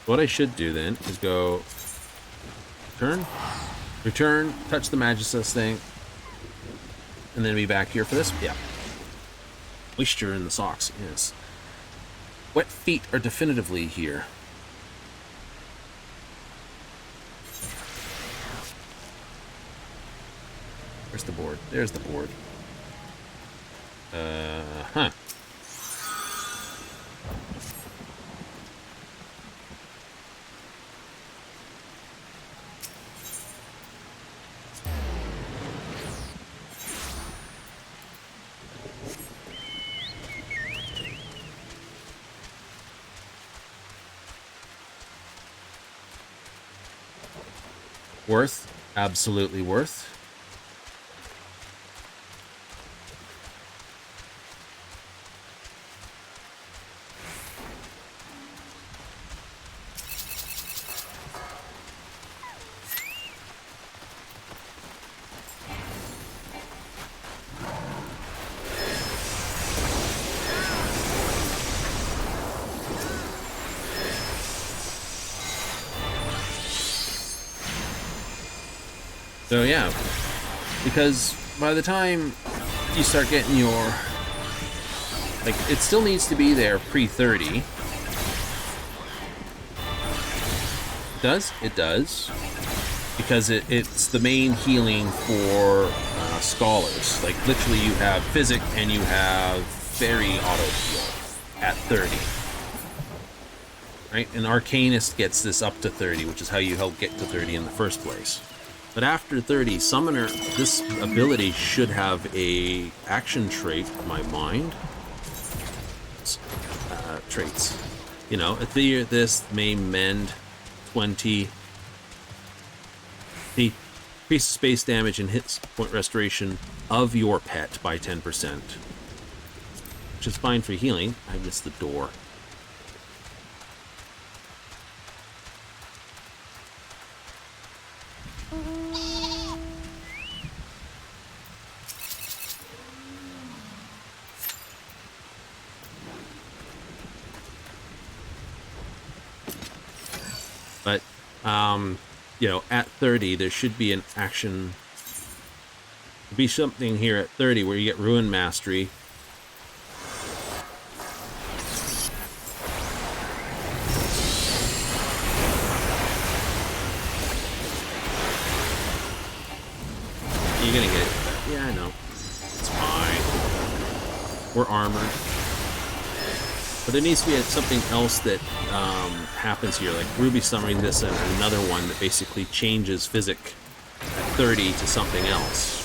What I should do then is go return, touch the Magistus thing, and then be back here for this. Yeah. Moisture in the socks, yes. Wet feet are definitively here. Where's the board? There's the board. Huh. Worth. Absolutely worth. So yeah, because by the time you start getting your, like, it still needs to be there pre-30. It does? It does. Because it's the main healing for scholars. Like, literally you have Physic and you have Fairy auto-heal at 30. Right? An Arcanist gets this up to 30, which is how you help get to 30 in the first place. But after 30, Summoner, this ability should have a action trait, in my mind. Traits. You know, this may mend 20. Increase space damage and hit point restoration of your pet by 10%. Which is fine for healing. I missed the door. But, you know, at 30, there should be an action. Be something here at 30 where you get Ruin Mastery. You're gonna get it. Yeah, I know. It's fine. We're armored. But there needs to be something else that happens here, like Ruby summoning this and another one that basically changes Physic at 30 to something else.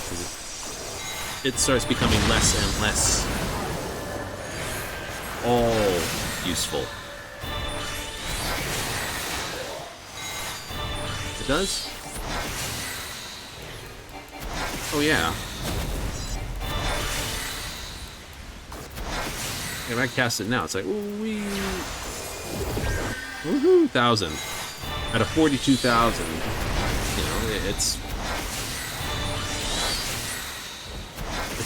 It starts becoming less and less all useful. It does? Oh yeah. If I cast it now, it's like, woohoo, 1,000 out of 42,000. You know, it's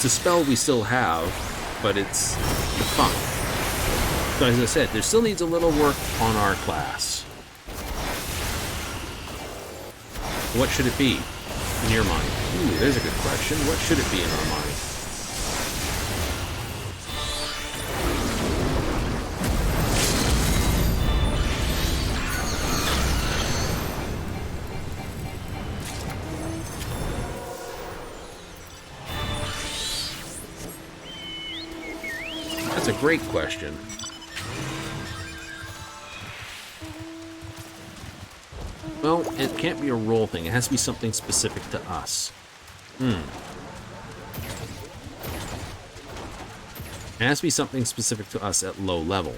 It's a spell we still have, but it's defunct. So as I said, there still needs a little work on our class. What should it be in your mind? Ooh, there's a good question. What should it be in our mind? That's a great question. Well, it can't be a role thing. It has to be something specific to us. It has to be something specific to us at low level.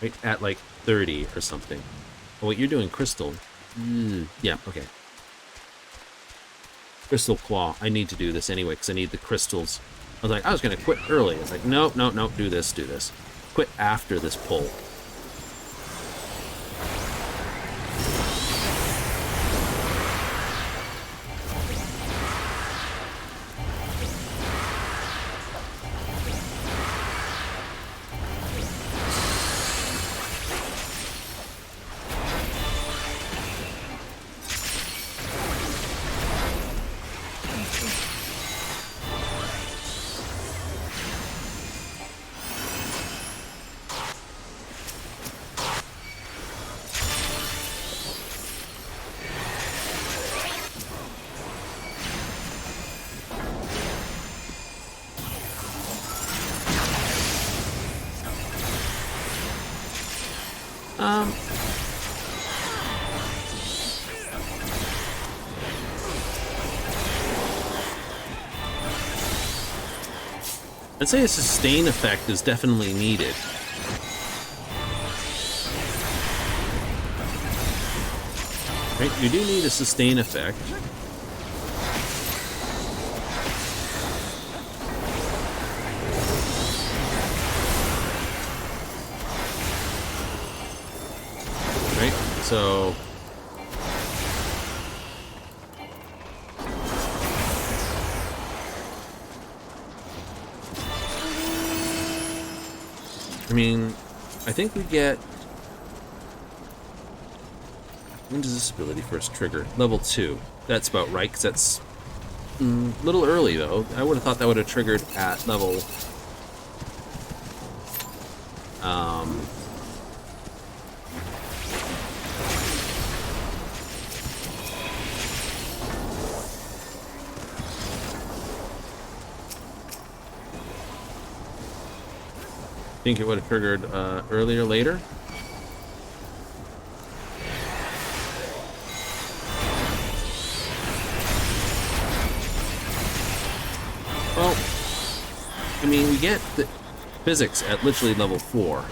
Right? At like 30 or something. Oh, wait, you're doing crystal. Yeah, okay. Crystal Claw. I need to do this anyway because I need the crystals. I was like, I was going to quit early. It's like, nope, nope, nope, do this, do this. Quit after this pull. I'd say a sustain effect is definitely needed. Right, you do need a sustain effect. Right, so... I mean, I think we get... When does this ability first trigger? Level 2. That's about right, because that's a little early, though. I would have thought that would have triggered at level... I think it would have triggered earlier, later. Well, I mean, we get the physics at literally level 4.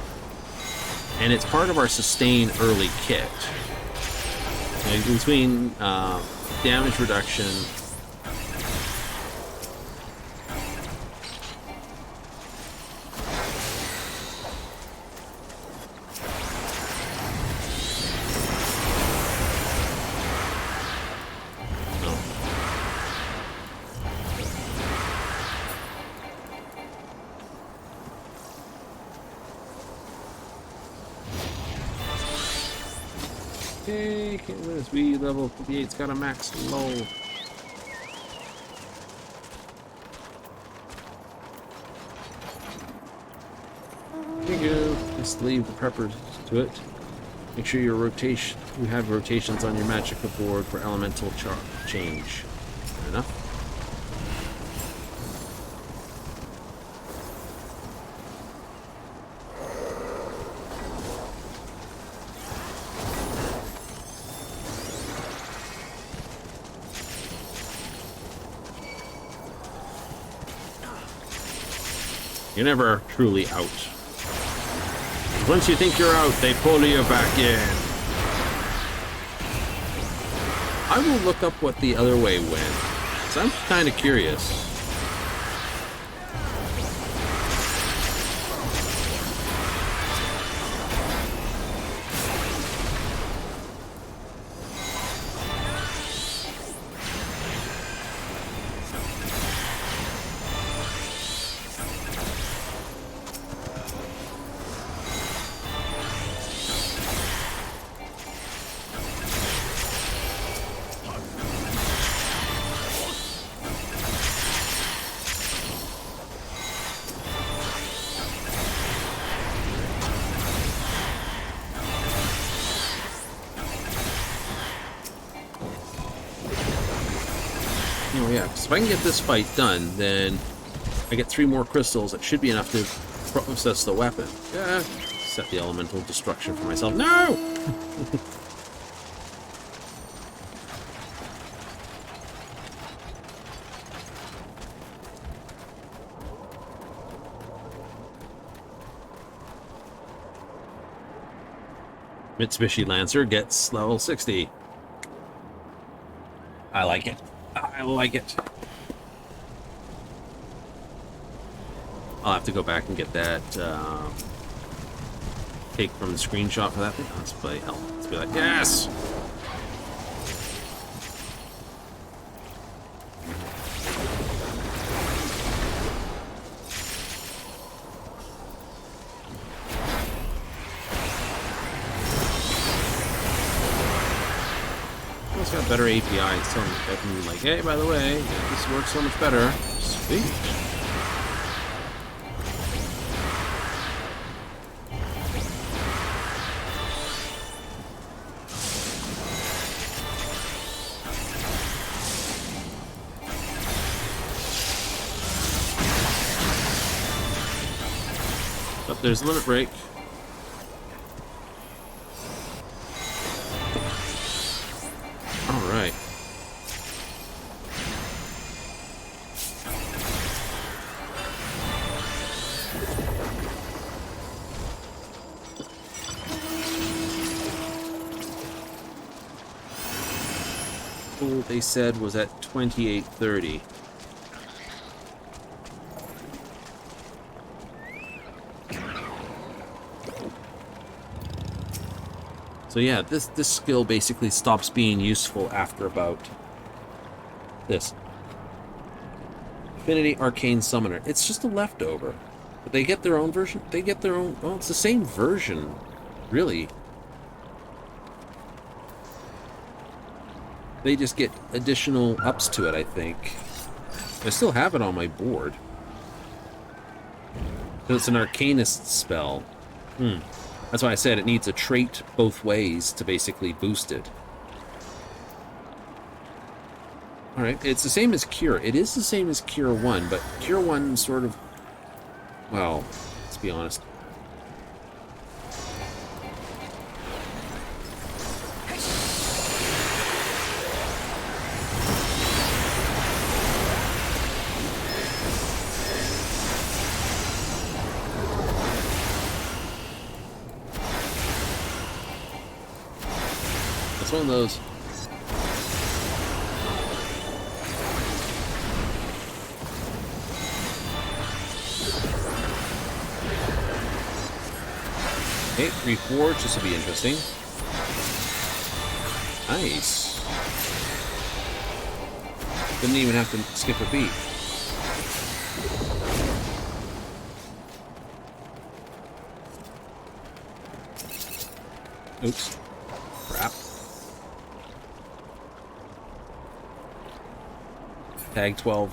And it's part of our sustain early kit. And between damage reduction... Okay, can't win this. We level 58's got a max low. There you go. Just leave the preppers to it. Make sure you have rotations on your magical board for elemental change. Fair enough. You're never truly out. Once you think you're out, they pull you back in. I will look up what the other way went, so I'm kind of curious. Oh yeah, because if I can get this fight done, then I get 3 more crystals. That should be enough to process the weapon. Yeah, set the elemental destruction for myself. No! Mitsubishi Lancer gets level 60. I like it. I like it. I'll have to go back and get that take from the screenshot for that thing. Let's play hell. Let's be like, yes! It's got better API. It's telling me like, hey, by the way, this works so much better. Sweet. But there's limit break. Alright. All they said was at 2830. So yeah, this skill basically stops being useful after about this. Affinity Arcane Summoner. It's just a leftover. But they get their own version. They get their own... Well, it's the same version, really. They just get additional ups to it, I think. I still have it on my board. So it's an Arcanist spell. That's why I said it needs a trait both ways to basically boost it. Alright, it's the same as Cure. It is the same as Cure 1, but Cure 1 sort of... Well, let's be honest. It's one of those. Okay, 3-4, this will be interesting. Nice. Didn't even have to skip a beat. Oops. Crap. Tag 12.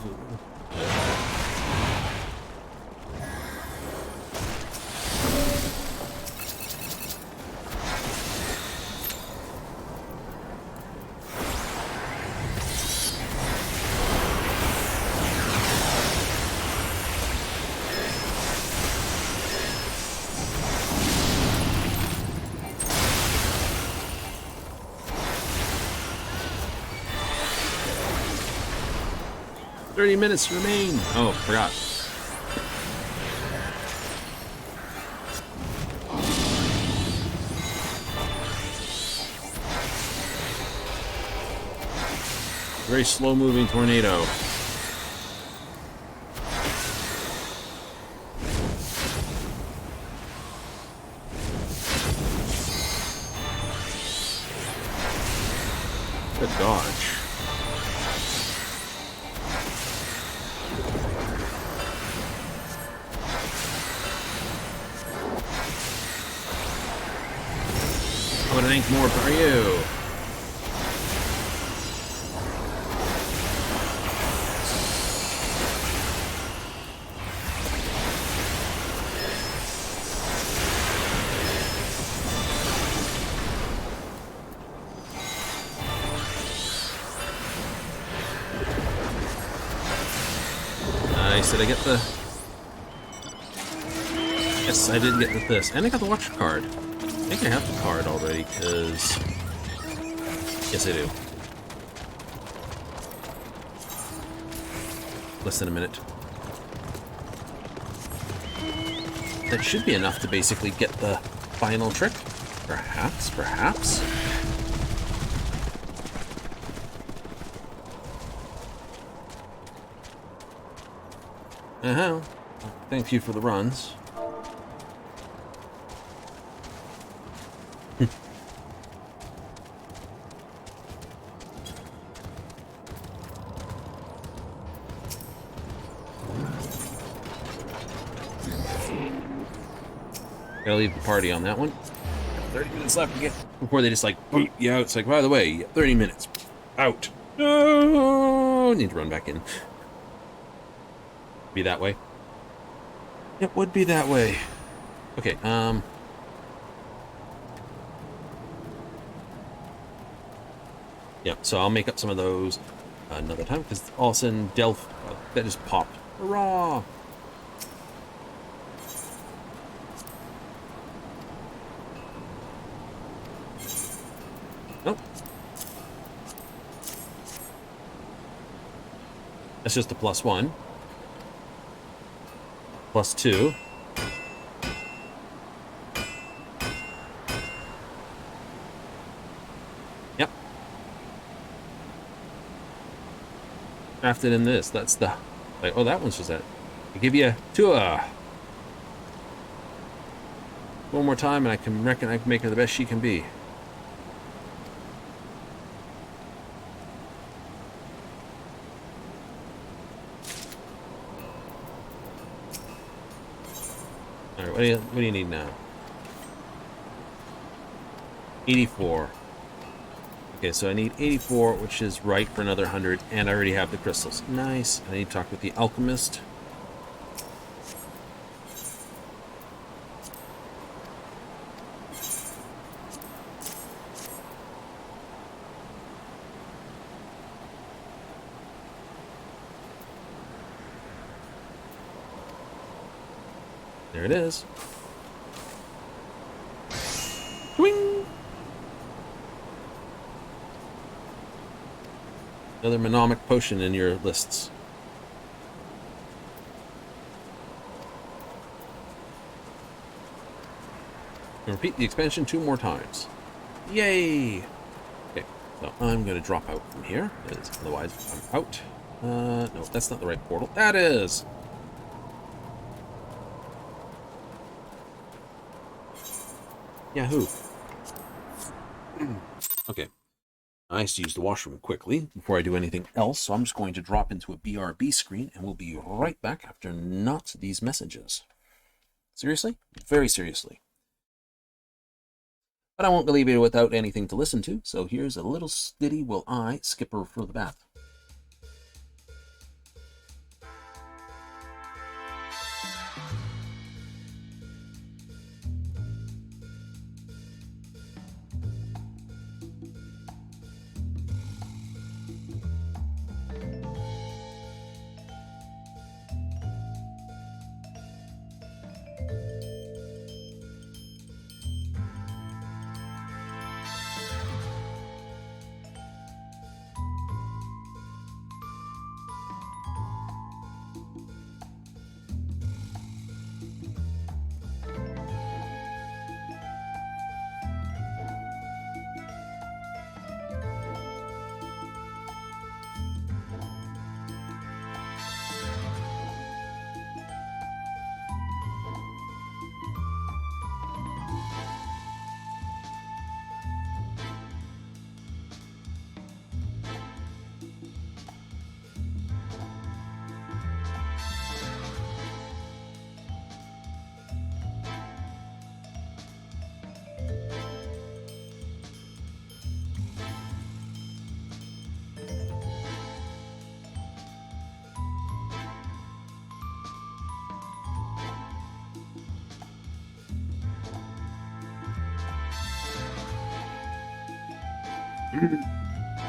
Minutes remain. Oh, forgot. Very slow-moving tornado. Good dodge. What an ink more for you. did I get the... Yes, I did get this. And I got the watch card. I think I have the card already, because... Yes, I do. Less than a minute. That should be enough to basically get the final trick. Perhaps, perhaps. Uh-huh. Thank you for the runs. Gotta leave the party on that one. 30 minutes left again before they just like boot you out. It's like, by the way, you have 30 minutes. Out. No, need to run back in. Be that way. It would be that way. Okay, yeah, so I'll make up some of those another time, because all of a sudden Delph, that just popped. Hurrah! Nope. That's just a +1. +2. Yep. Crafted in this. That's the... Like, oh, that one's just that. I give you 2. One more time, and I can reckon I can make her the best she can be. Alright, what do you need now? 84. Okay, so I need 84, which is right for another 100, and I already have the crystals. Nice. I need to talk with the alchemist. There it is. Swing! Another mnemonic potion in your lists. And repeat the expansion 2 more times. Yay! Okay, so I'm going to drop out from here, because otherwise I'm out. No, that's not the right portal. That is! Yahoo! Okay. I have to use the washroom quickly before I do anything else, so I'm just going to drop into a BRB screen, and we'll be right back after not these messages. Seriously? Very seriously. But I won't leave you without anything to listen to, so here's a little ditty while I skipper for the bath.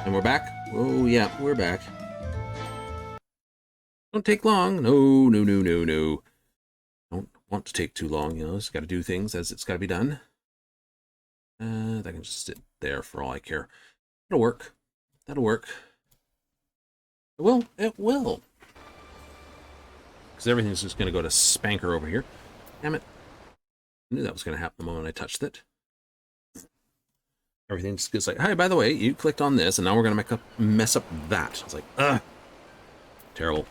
And we're back? Oh, yeah, we're back. Don't take long. No, no, no, no, no. Don't want to take too long, you know. It's got to do things as it's got to be done. That can just sit there for all I care. It'll work. That'll work. It will. It will. Because everything's just going to go to Spanker over here. Damn it. I knew that was going to happen the moment I touched it. Everything just goes like, hey, by the way, you clicked on this, and now we're going to mess up that. It's like, ugh. Terrible.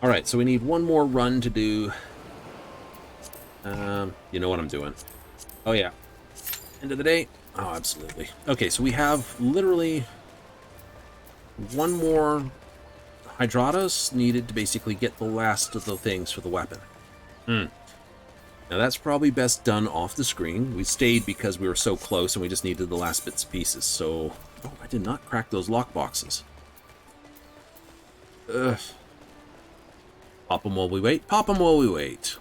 All right, so we need one more run to do. You know what I'm doing. Oh, yeah. End of the day? Oh, absolutely. Okay, so we have literally one more Hydratos needed to basically get the last of the things for the weapon. Now that's probably best done off the screen. We stayed because we were so close and we just needed the last bits and pieces. So, oh, I did not crack those lock boxes. Ugh. Pop them while we wait. Pop them while we wait.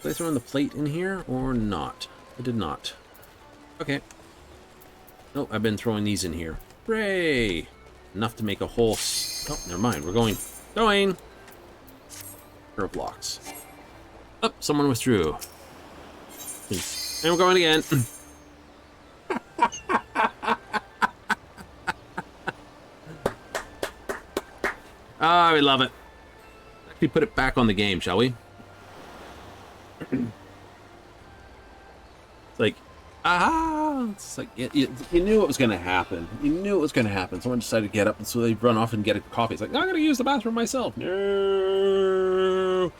Did I throw in the plate in here or not? I did not. Okay. Nope, I've been throwing these in here. Hooray! Enough to make a whole... Oh, never mind. We're going... Going! Pair of blocks. Oh, someone withdrew. And we're going again. Ah, we love it. Actually put it back on the game, shall we? It's like, ah! It's like, you knew it was going to happen. You knew it was going to happen. Someone decided to get up, and so they run off and get a coffee. It's like, I'm going to use the bathroom myself. No!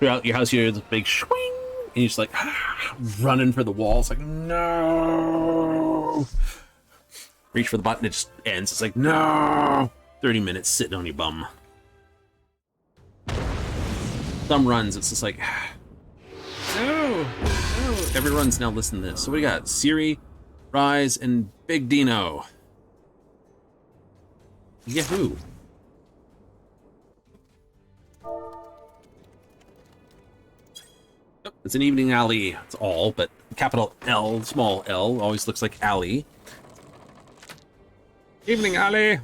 You're out your house, you hear this big swing, and you're just like, ah, running for the wall. It's like, no! Reach for the button, it just ends. It's like, no! 30 minutes sitting on your bum. Some runs, it's just like, no, no. Every run's now listen to this. So we got Siri, Rise, and Big Dino. Yahoo! Oh, it's an evening alley. It's all, but capital L, small L, always looks like alley. Evening alley.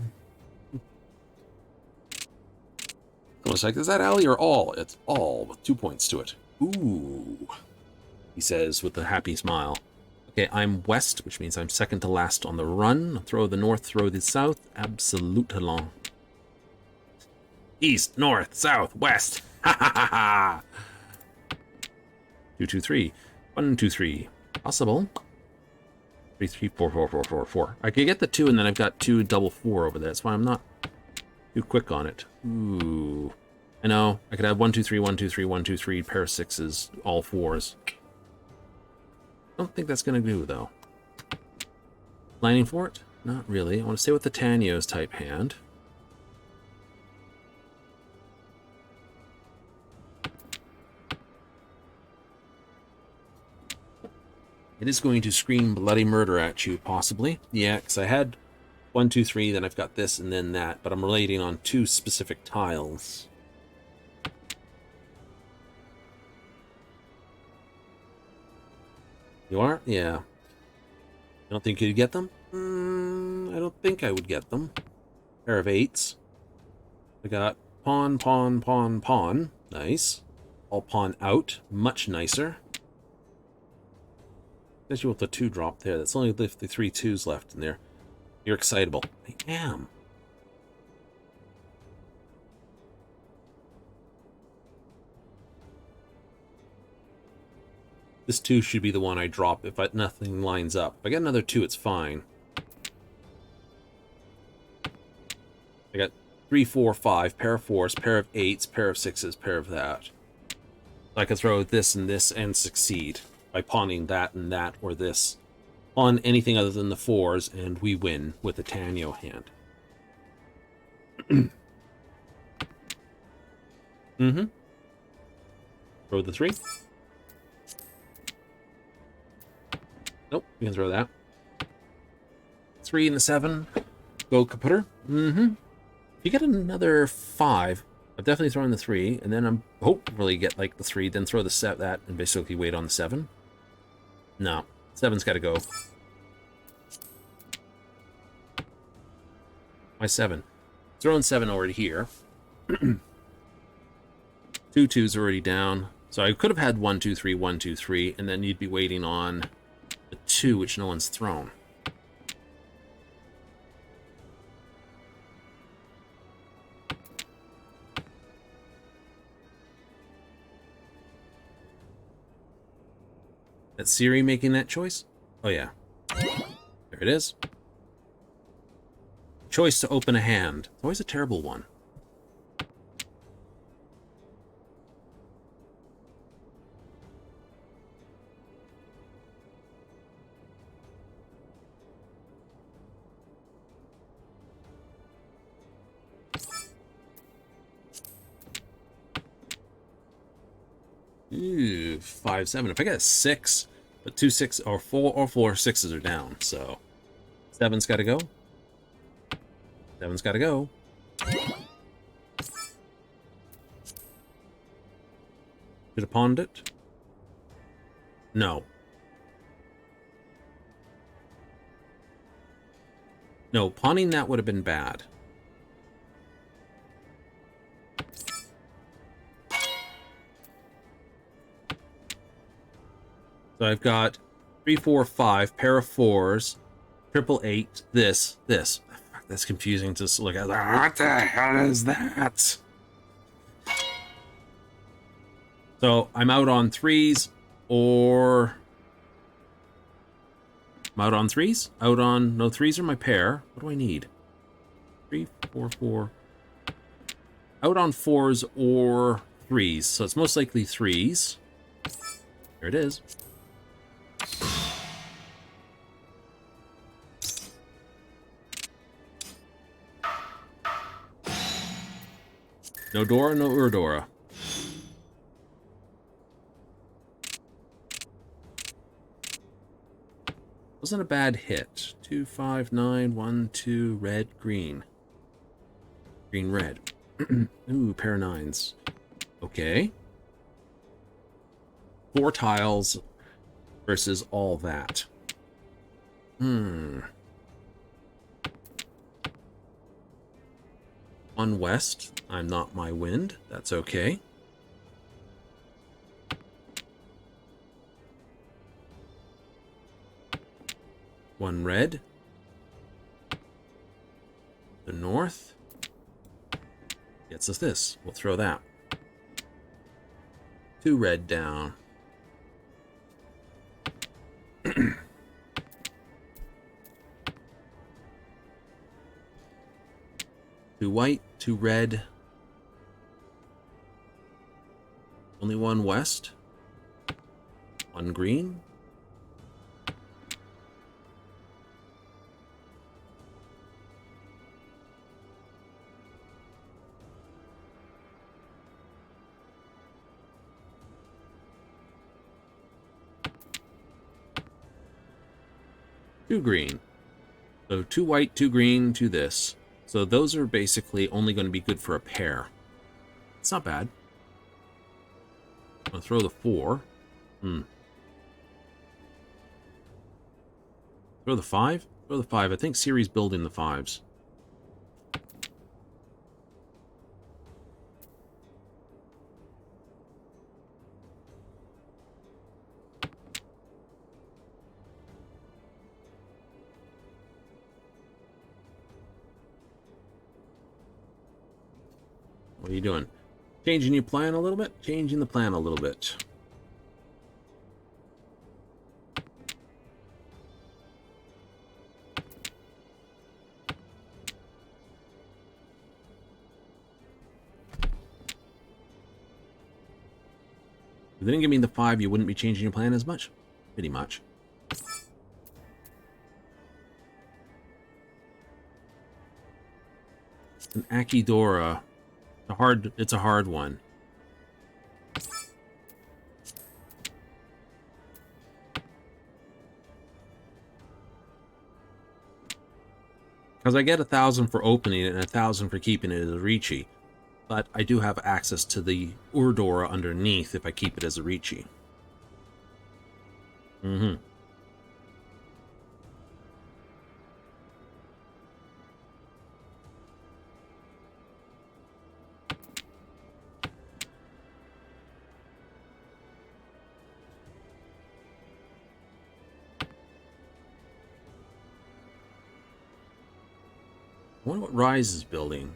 I was like, is that alley or all? It's all with 2 points to it. Ooh, he says with a happy smile. Okay, I'm west, which means I'm second to last on the run. Throw the north, throw the south. Absolutement. East, north, south, west. Ha ha ha ha. 2, 2, 3. 1, 2, 3. Possible. 3, 3, 4, 4, 4, 4, 4. I could get the 2, and then I've got 2 double 4 over there. That's why I'm not too quick on it. Ooh. I know. I could have 1, 2, 3, 1, 2, 3, 1, 2, 3, pair of 6s, all 4s. Don't think that's going to do, though. Lining for it? Not really. I want to stay with the Tanio's type hand. It is going to scream bloody murder at you, possibly. Yeah, because I had 1, 2, 3, then I've got this and then that, but I'm relating on 2 specific tiles. You are? Yeah. I don't think you'd get them? I don't think I would get them. Pair of 8s. I got pawn, pawn, pawn, pawn. Nice. All pawn out. Much nicer. Especially with the 2 drop there. That's only the 3 2s left in there. You're excitable. I am. This 2 should be the one I drop if nothing lines up. If I get another 2, it's fine. I got 3, 4, 5, pair of 4s, pair of 8s, pair of 6s, pair of that. I could throw this and succeed by pawning that and that or this on anything other than the 4s, and we win with a Tanio hand. Throw the 3. Nope, we can throw that. 3 and the 7. Go kaputter. If you get another 5, I'm definitely throwing the 3, and then I'm hopefully get like the 3, then throw the that, and basically wait on the 7. No, 7's got to go. My 7. Throwing 7 already here. 2 2s already down. So I could have had 1 2 3 1 2 3, and then you'd be waiting on the 2, which no one's thrown. That's Siri making that choice? Oh yeah. There it is. Choice to open a hand. It's always a terrible one. Ooh, 5 7. If I get a 6, but 2 6 or 4 6s are down, so 7's got to go. 7's got to go. Should have pawned it. No. No, pawning that would have been bad. So I've got 3 4 5, pair of 4s, triple 8, this. That's confusing to look at. What the hell is that? So I'm out on 3s, or I'm out on 3s? Out on, no, 3s are my pair. What do I need? 3 4 4. Out on 4s or 3s. So it's most likely 3s. There it is. No Dora, no Urdora. Wasn't a bad hit. 2 5 9 1 2 red green. Green red. Ooh, pair of 9s. Okay. 4 tiles versus all that. On west, I'm not my wind. That's okay. One red. The north gets us this. We'll throw that. 2 red down. 2 white, 2 red. Only 1 west. 1 green. Two green. So 2 white, 2 green, 2 this. So those are basically only going to be good for a pair. It's not bad. I'll throw the 4. Throw the 5? Throw the 5. I think Siri's building the 5s. What are you doing? Changing your plan a little bit? Changing the plan a little bit. If they didn't give me the 5, you wouldn't be changing your plan as much? Pretty much. An Akidora. It's a hard one. Because I get 1,000 for opening it and 1,000 for keeping it as a Ricci. But I do have access to the Urdora underneath if I keep it as a Ricci. I wonder what Rise is building.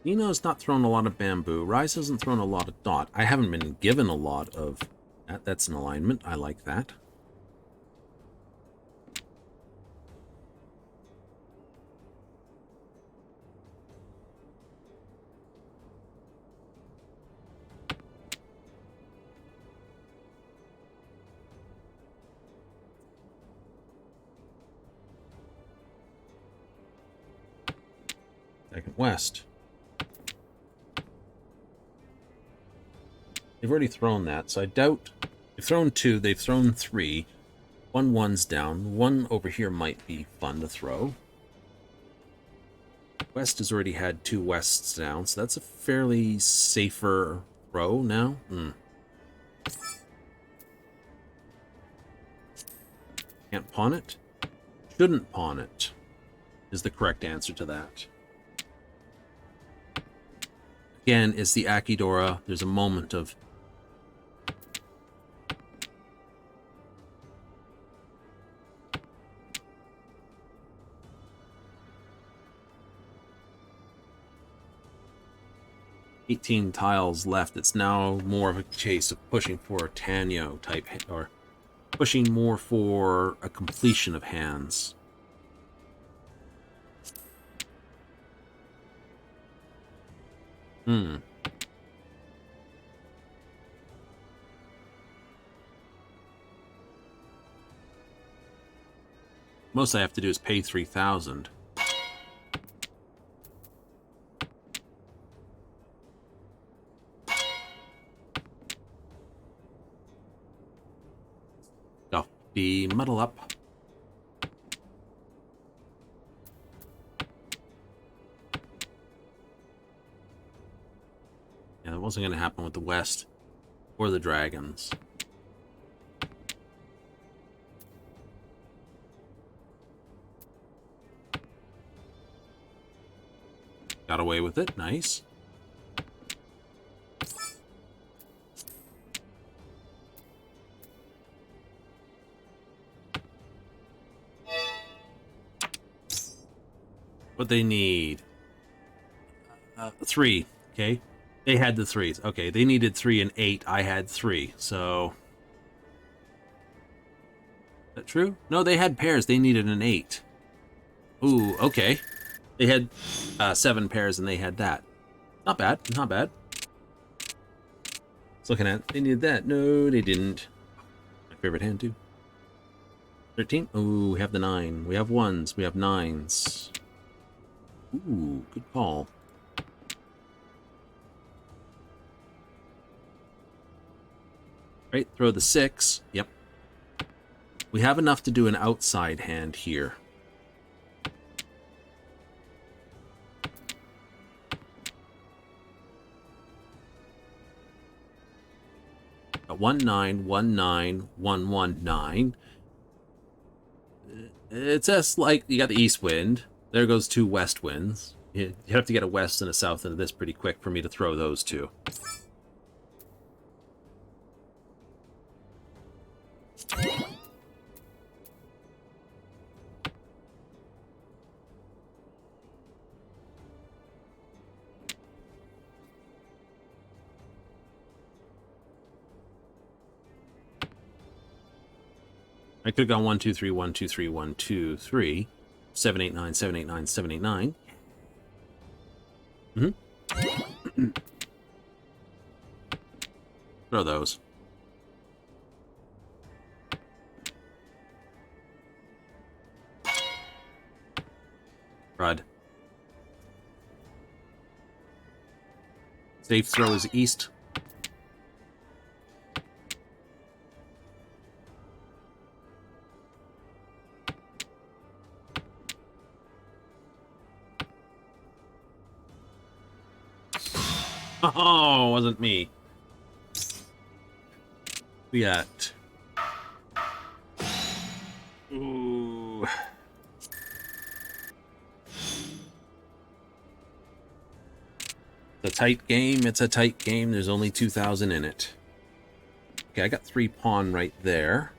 Nino's not thrown a lot of bamboo. Rise hasn't thrown a lot of dot. I haven't been given a lot of that. That's an alignment. I like that. Second west. They've already thrown that, so I doubt... They've thrown 2, they've thrown 3. 1's down. 1 over here might be fun to throw. West has already had 2 wests down, so that's a fairly safer throw now. Can't pawn it? Shouldn't pawn it, is the correct answer to that. Again, it's the Akidora. There's a moment of... ...18 tiles left. It's now more of a case of pushing for a Tanyo type, or pushing more for a completion of hands. Most I have to do is pay 3,000. Be muddle up. Yeah, that wasn't going to happen with the West or the Dragons. Got away with it. Nice. What they need? 3. Okay. They had the 3s. Okay, they needed 3 and 8. I had 3. So... Is that true? No, they had pairs. They needed an 8. Ooh, okay. They had 7 pairs and they had that. Not bad. Not bad. Just looking at it. They needed that. No, they didn't. My favorite hand, too. 13. Ooh, we have the 9. We have 1s. We have 9s. Ooh, good call. Right, throw the 6. Yep. We have enough to do an outside hand here. A 1-9, 1-9, 1-1-9. It's just like you got the east wind. There goes 2 west winds. You have to get a west and a south into this pretty quick for me to throw those 2. I could have gone 1, 2, 3, 1, 2, 3, 1, 2, 3. 7, 8, 9, 7, 8, 9, 7, 8, 9. Throw those. Rud. Safe throw is east. Oh, wasn't me. We got... Ooh. It's a tight game. It's a tight game. There's only 2,000 in it. Okay, I got 3 pawn right there.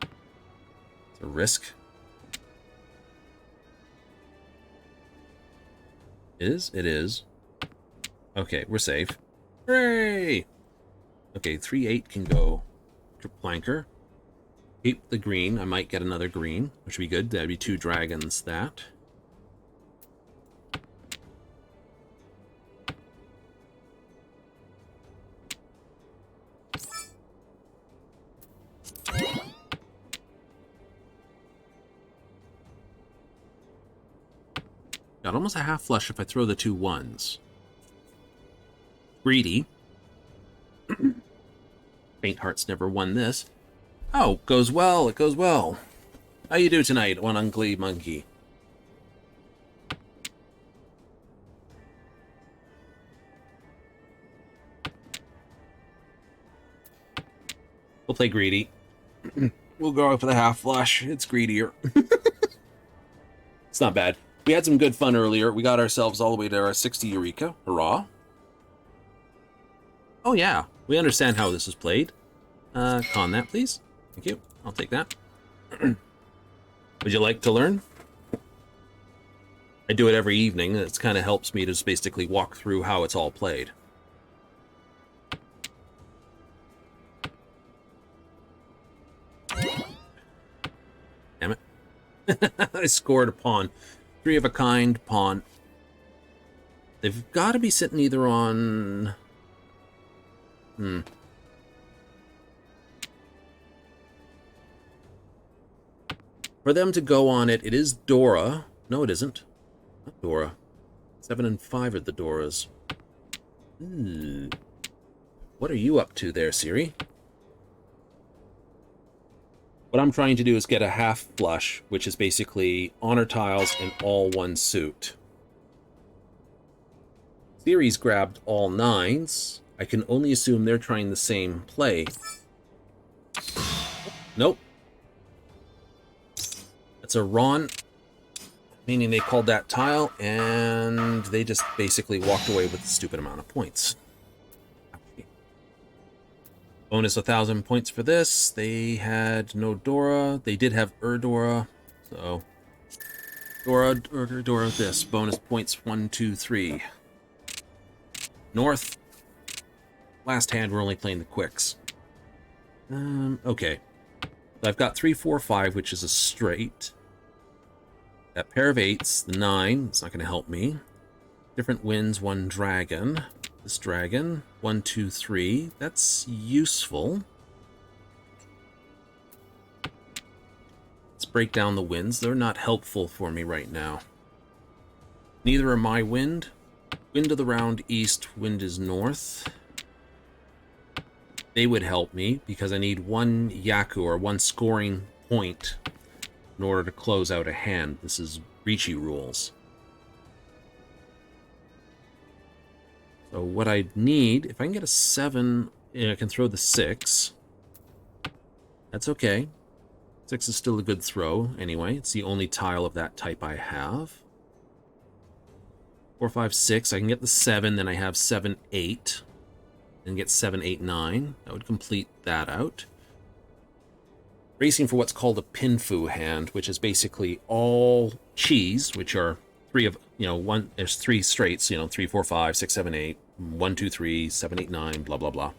It's a risk. It is. Okay, we're safe. Hooray! Okay, 3/8 can go to Planker. Keep the green. I might get another green, which would be good. That'd be 2 dragons, that. Got almost a half flush if I throw the 2 1s. Greedy. Faint Hearts never won this. Oh, goes well. It goes well. How you do tonight, one ugly monkey? We'll play greedy. We'll go for the half flush. It's greedier. It's not bad. We had some good fun earlier. We got ourselves all the way to our 60 Eureka. Hurrah. Oh yeah, we understand how this is played. Con that, please. Thank you. I'll take that. Would you like to learn? I do it every evening. It kind of helps me to just basically walk through how it's all played. Damn it. I scored a pawn. 3 of a kind pawn. They've got to be sitting either on... For them to go on it, it is Dora. No, it isn't. Not Dora. 7 and 5 are the Doras. Ooh. What are you up to there, Siri? What I'm trying to do is get a half flush, which is basically honor tiles and all 1 suit. Siri's grabbed all 9s. I can only assume they're trying the same play. Nope. That's a Ron, meaning they called that tile, and they just basically walked away with a stupid amount of points. Bonus 1,000 points for this. They had no Dora. They did have Erdora. So, Dora, this. Bonus points 1, 2, 3. North. Last hand, we're only playing the quicks. Okay. So I've got 3, 4, 5, which is a straight. That pair of 8s, the 9. It's not going to help me. Different wins, 1 dragon. This dragon, 1, 2, 3. That's useful. Let's break down the winds. They're not helpful for me right now. Neither are my wind. Wind of the round east, wind is north. They would help me because I need 1 Yaku or 1 scoring point in order to close out a hand. This is Ricci rules. So what I need, if I can get a 7, I can throw the 6. That's okay. 6 is still a good throw anyway. It's the only tile of that type I have. 4, 5, 6. I can get the 7, then I have 7, 8. And get 7, 8, 9. That would complete that out. Racing for what's called a pinfu hand, which is basically all cheese, which are 3 of, there's 3 straights, 3, 4, 5, 6, 7, 8, 1, 2, 3, 7, 8, 9, blah, blah, blah.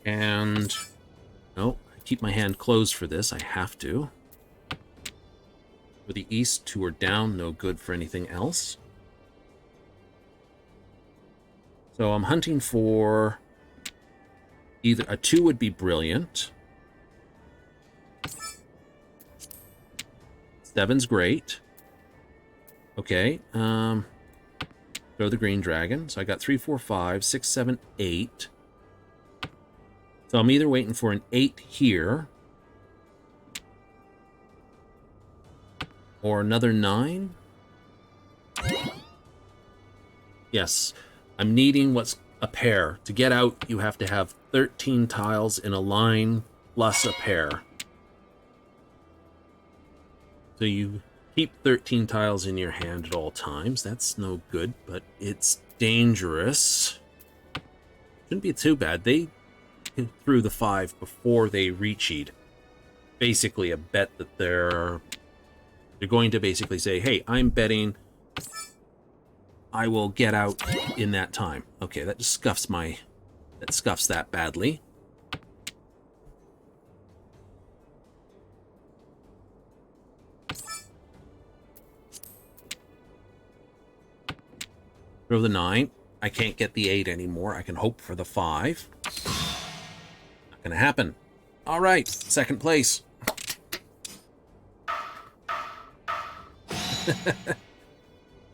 And, no, I keep my hand closed for this. I have to. For the east, 2 are down, no good for anything else. So I'm hunting for either a 2 would be brilliant. 7's great. Okay. Throw the green dragon. So I got 3, 4, 5, 6, 7, 8. So I'm either waiting for an 8 here or another 9. Yes. I'm needing what's a pair. To get out, you have to have 13 tiles in a line plus a pair. So you keep 13 tiles in your hand at all times. That's no good, but it's dangerous. Shouldn't be too bad. They threw the 5 before they reached. Basically a bet that they're going to basically say, hey, I'm betting I will get out in that time. Okay, that just scuffs that badly. Throw the 9. I can't get the 8 anymore. I can hope for the 5. Not gonna happen. All right, second place.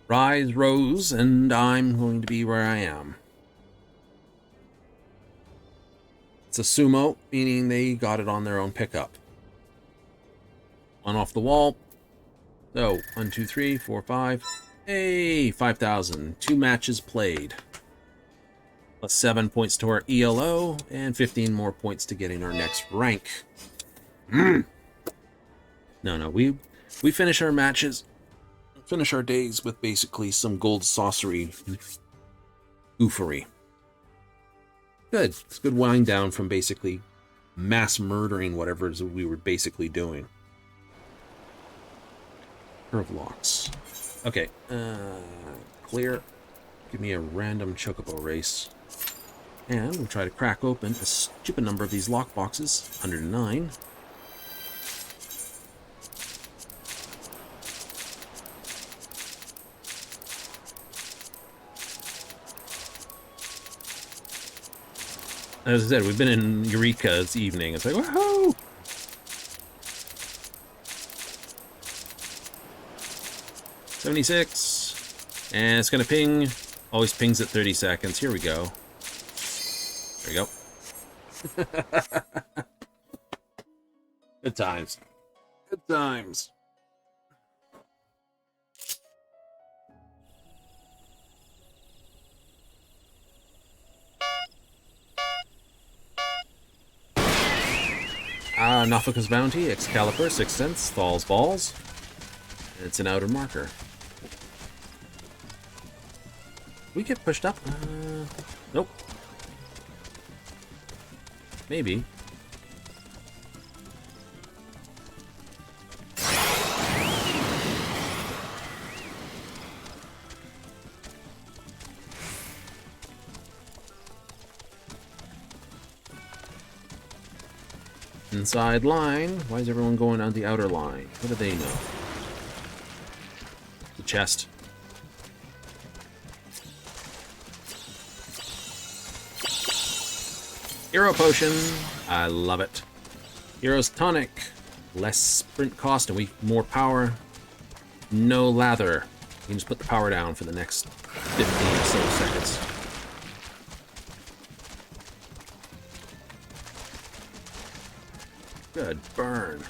Rise, Rose, and I'm going to be where I am. It's a sumo, meaning they got it on their own pickup. One off the wall. So, 1, 2, 3, 4, 5. Hey, 5,000. 2 matches played. Plus 7 points to our ELO, and 15 more points to getting our next rank. No, we finish our matches, finish our days with basically some gold sorcery goofery. Good. It's a good wind down from basically mass murdering whatever we were basically doing. Curve locks. Okay, clear. Give me a random chocobo race. And we'll try to crack open a stupid number of these lock boxes. 109. As I said, we've been in Eureka this evening. It's like, woohoo! $76. And it's going to ping. Always pings at 30 seconds. Here we go. There we go. Good times. Good times. Nafaka's Bounty, Excalibur, 6 cents, Thal's Balls. And it's an outer marker. We get pushed up? Nope. Maybe. Inside line. Why is everyone going on the outer line? What do they know? The chest. Hero Potion. I love it. Hero's Tonic. Less sprint cost and more power. No lather. You can just put the power down for the next 15 or so seconds. Good burn.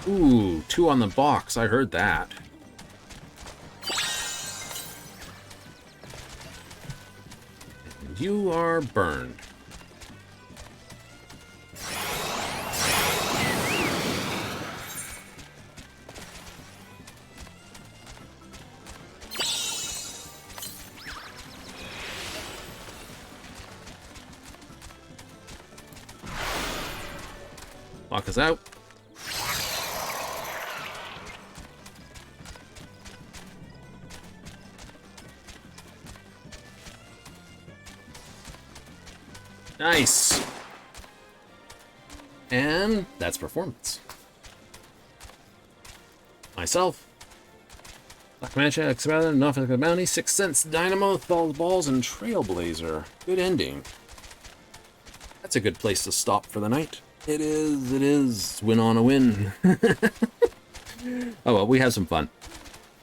Ooh, 2 on the box. I heard that. And you are burned. Lock us out. Nice. And that's performance. Myself. Black Mancha, Excalibur, Nafaka's Bounty, 6 cents, Dynamo, Thal's Balls, and Trailblazer. Good ending. That's a good place to stop for the night. It is. Win on a win. Oh well, we have some fun.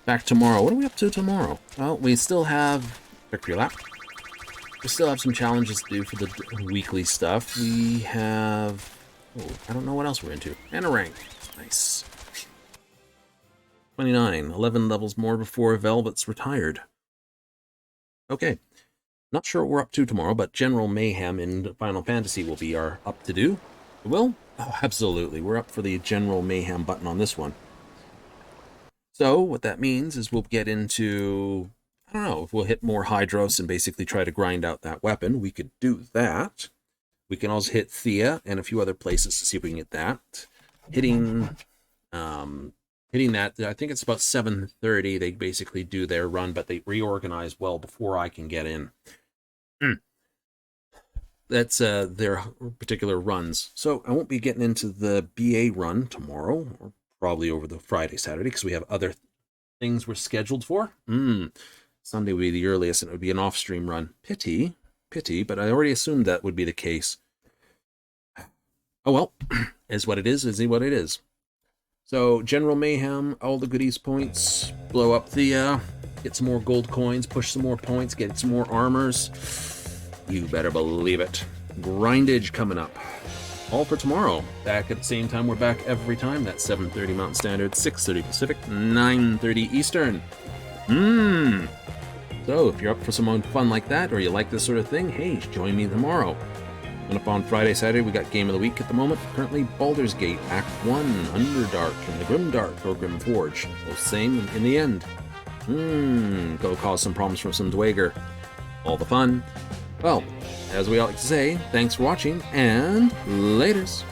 Back tomorrow. What are we up to tomorrow? Well, we still have Victory Lap. We still have some challenges to do for the weekly stuff. We have... Oh, I don't know what else we're into. And a rank. Nice. 29. 11 levels more before Velvet's retired. Okay. Not sure what we're up to tomorrow, but General Mayhem in Final Fantasy will be our up to do. Will? Oh, absolutely. We're up for the General Mayhem button on this one. So, what that means is we'll get into... I don't know, if we'll hit more Hydros and basically try to grind out that weapon. We could do that. We can also hit Thea and a few other places to see if we can get that. Hitting that, I think it's about 7:30. They basically do their run, but they reorganize well before I can get in. That's their particular runs. So I won't be getting into the BA run tomorrow, or probably over the Friday, Saturday, because we have other things we're scheduled for. Sunday would be the earliest, and it would be an off-stream run. Pity, but I already assumed that would be the case. Oh well, is what it is what it is. So, General Mayhem, all the goodies points, blow up the, get some more gold coins, push some more points, get some more armors. You better believe it. Grindage coming up. All for tomorrow. Back at the same time. We're back every time. That's 7:30 Mountain Standard, 6:30 Pacific, 9:30 Eastern. So if you're up for some fun like that, or you like this sort of thing, hey, join me tomorrow. And up on Friday, Saturday, we got Game of the Week at the moment. Currently, Baldur's Gate, Act 1, Underdark, and the Grimdark, or Grimforge. Both same in the end. Go cause some problems from some Dwager. All the fun. Well, as we like to say, thanks for watching, and laters.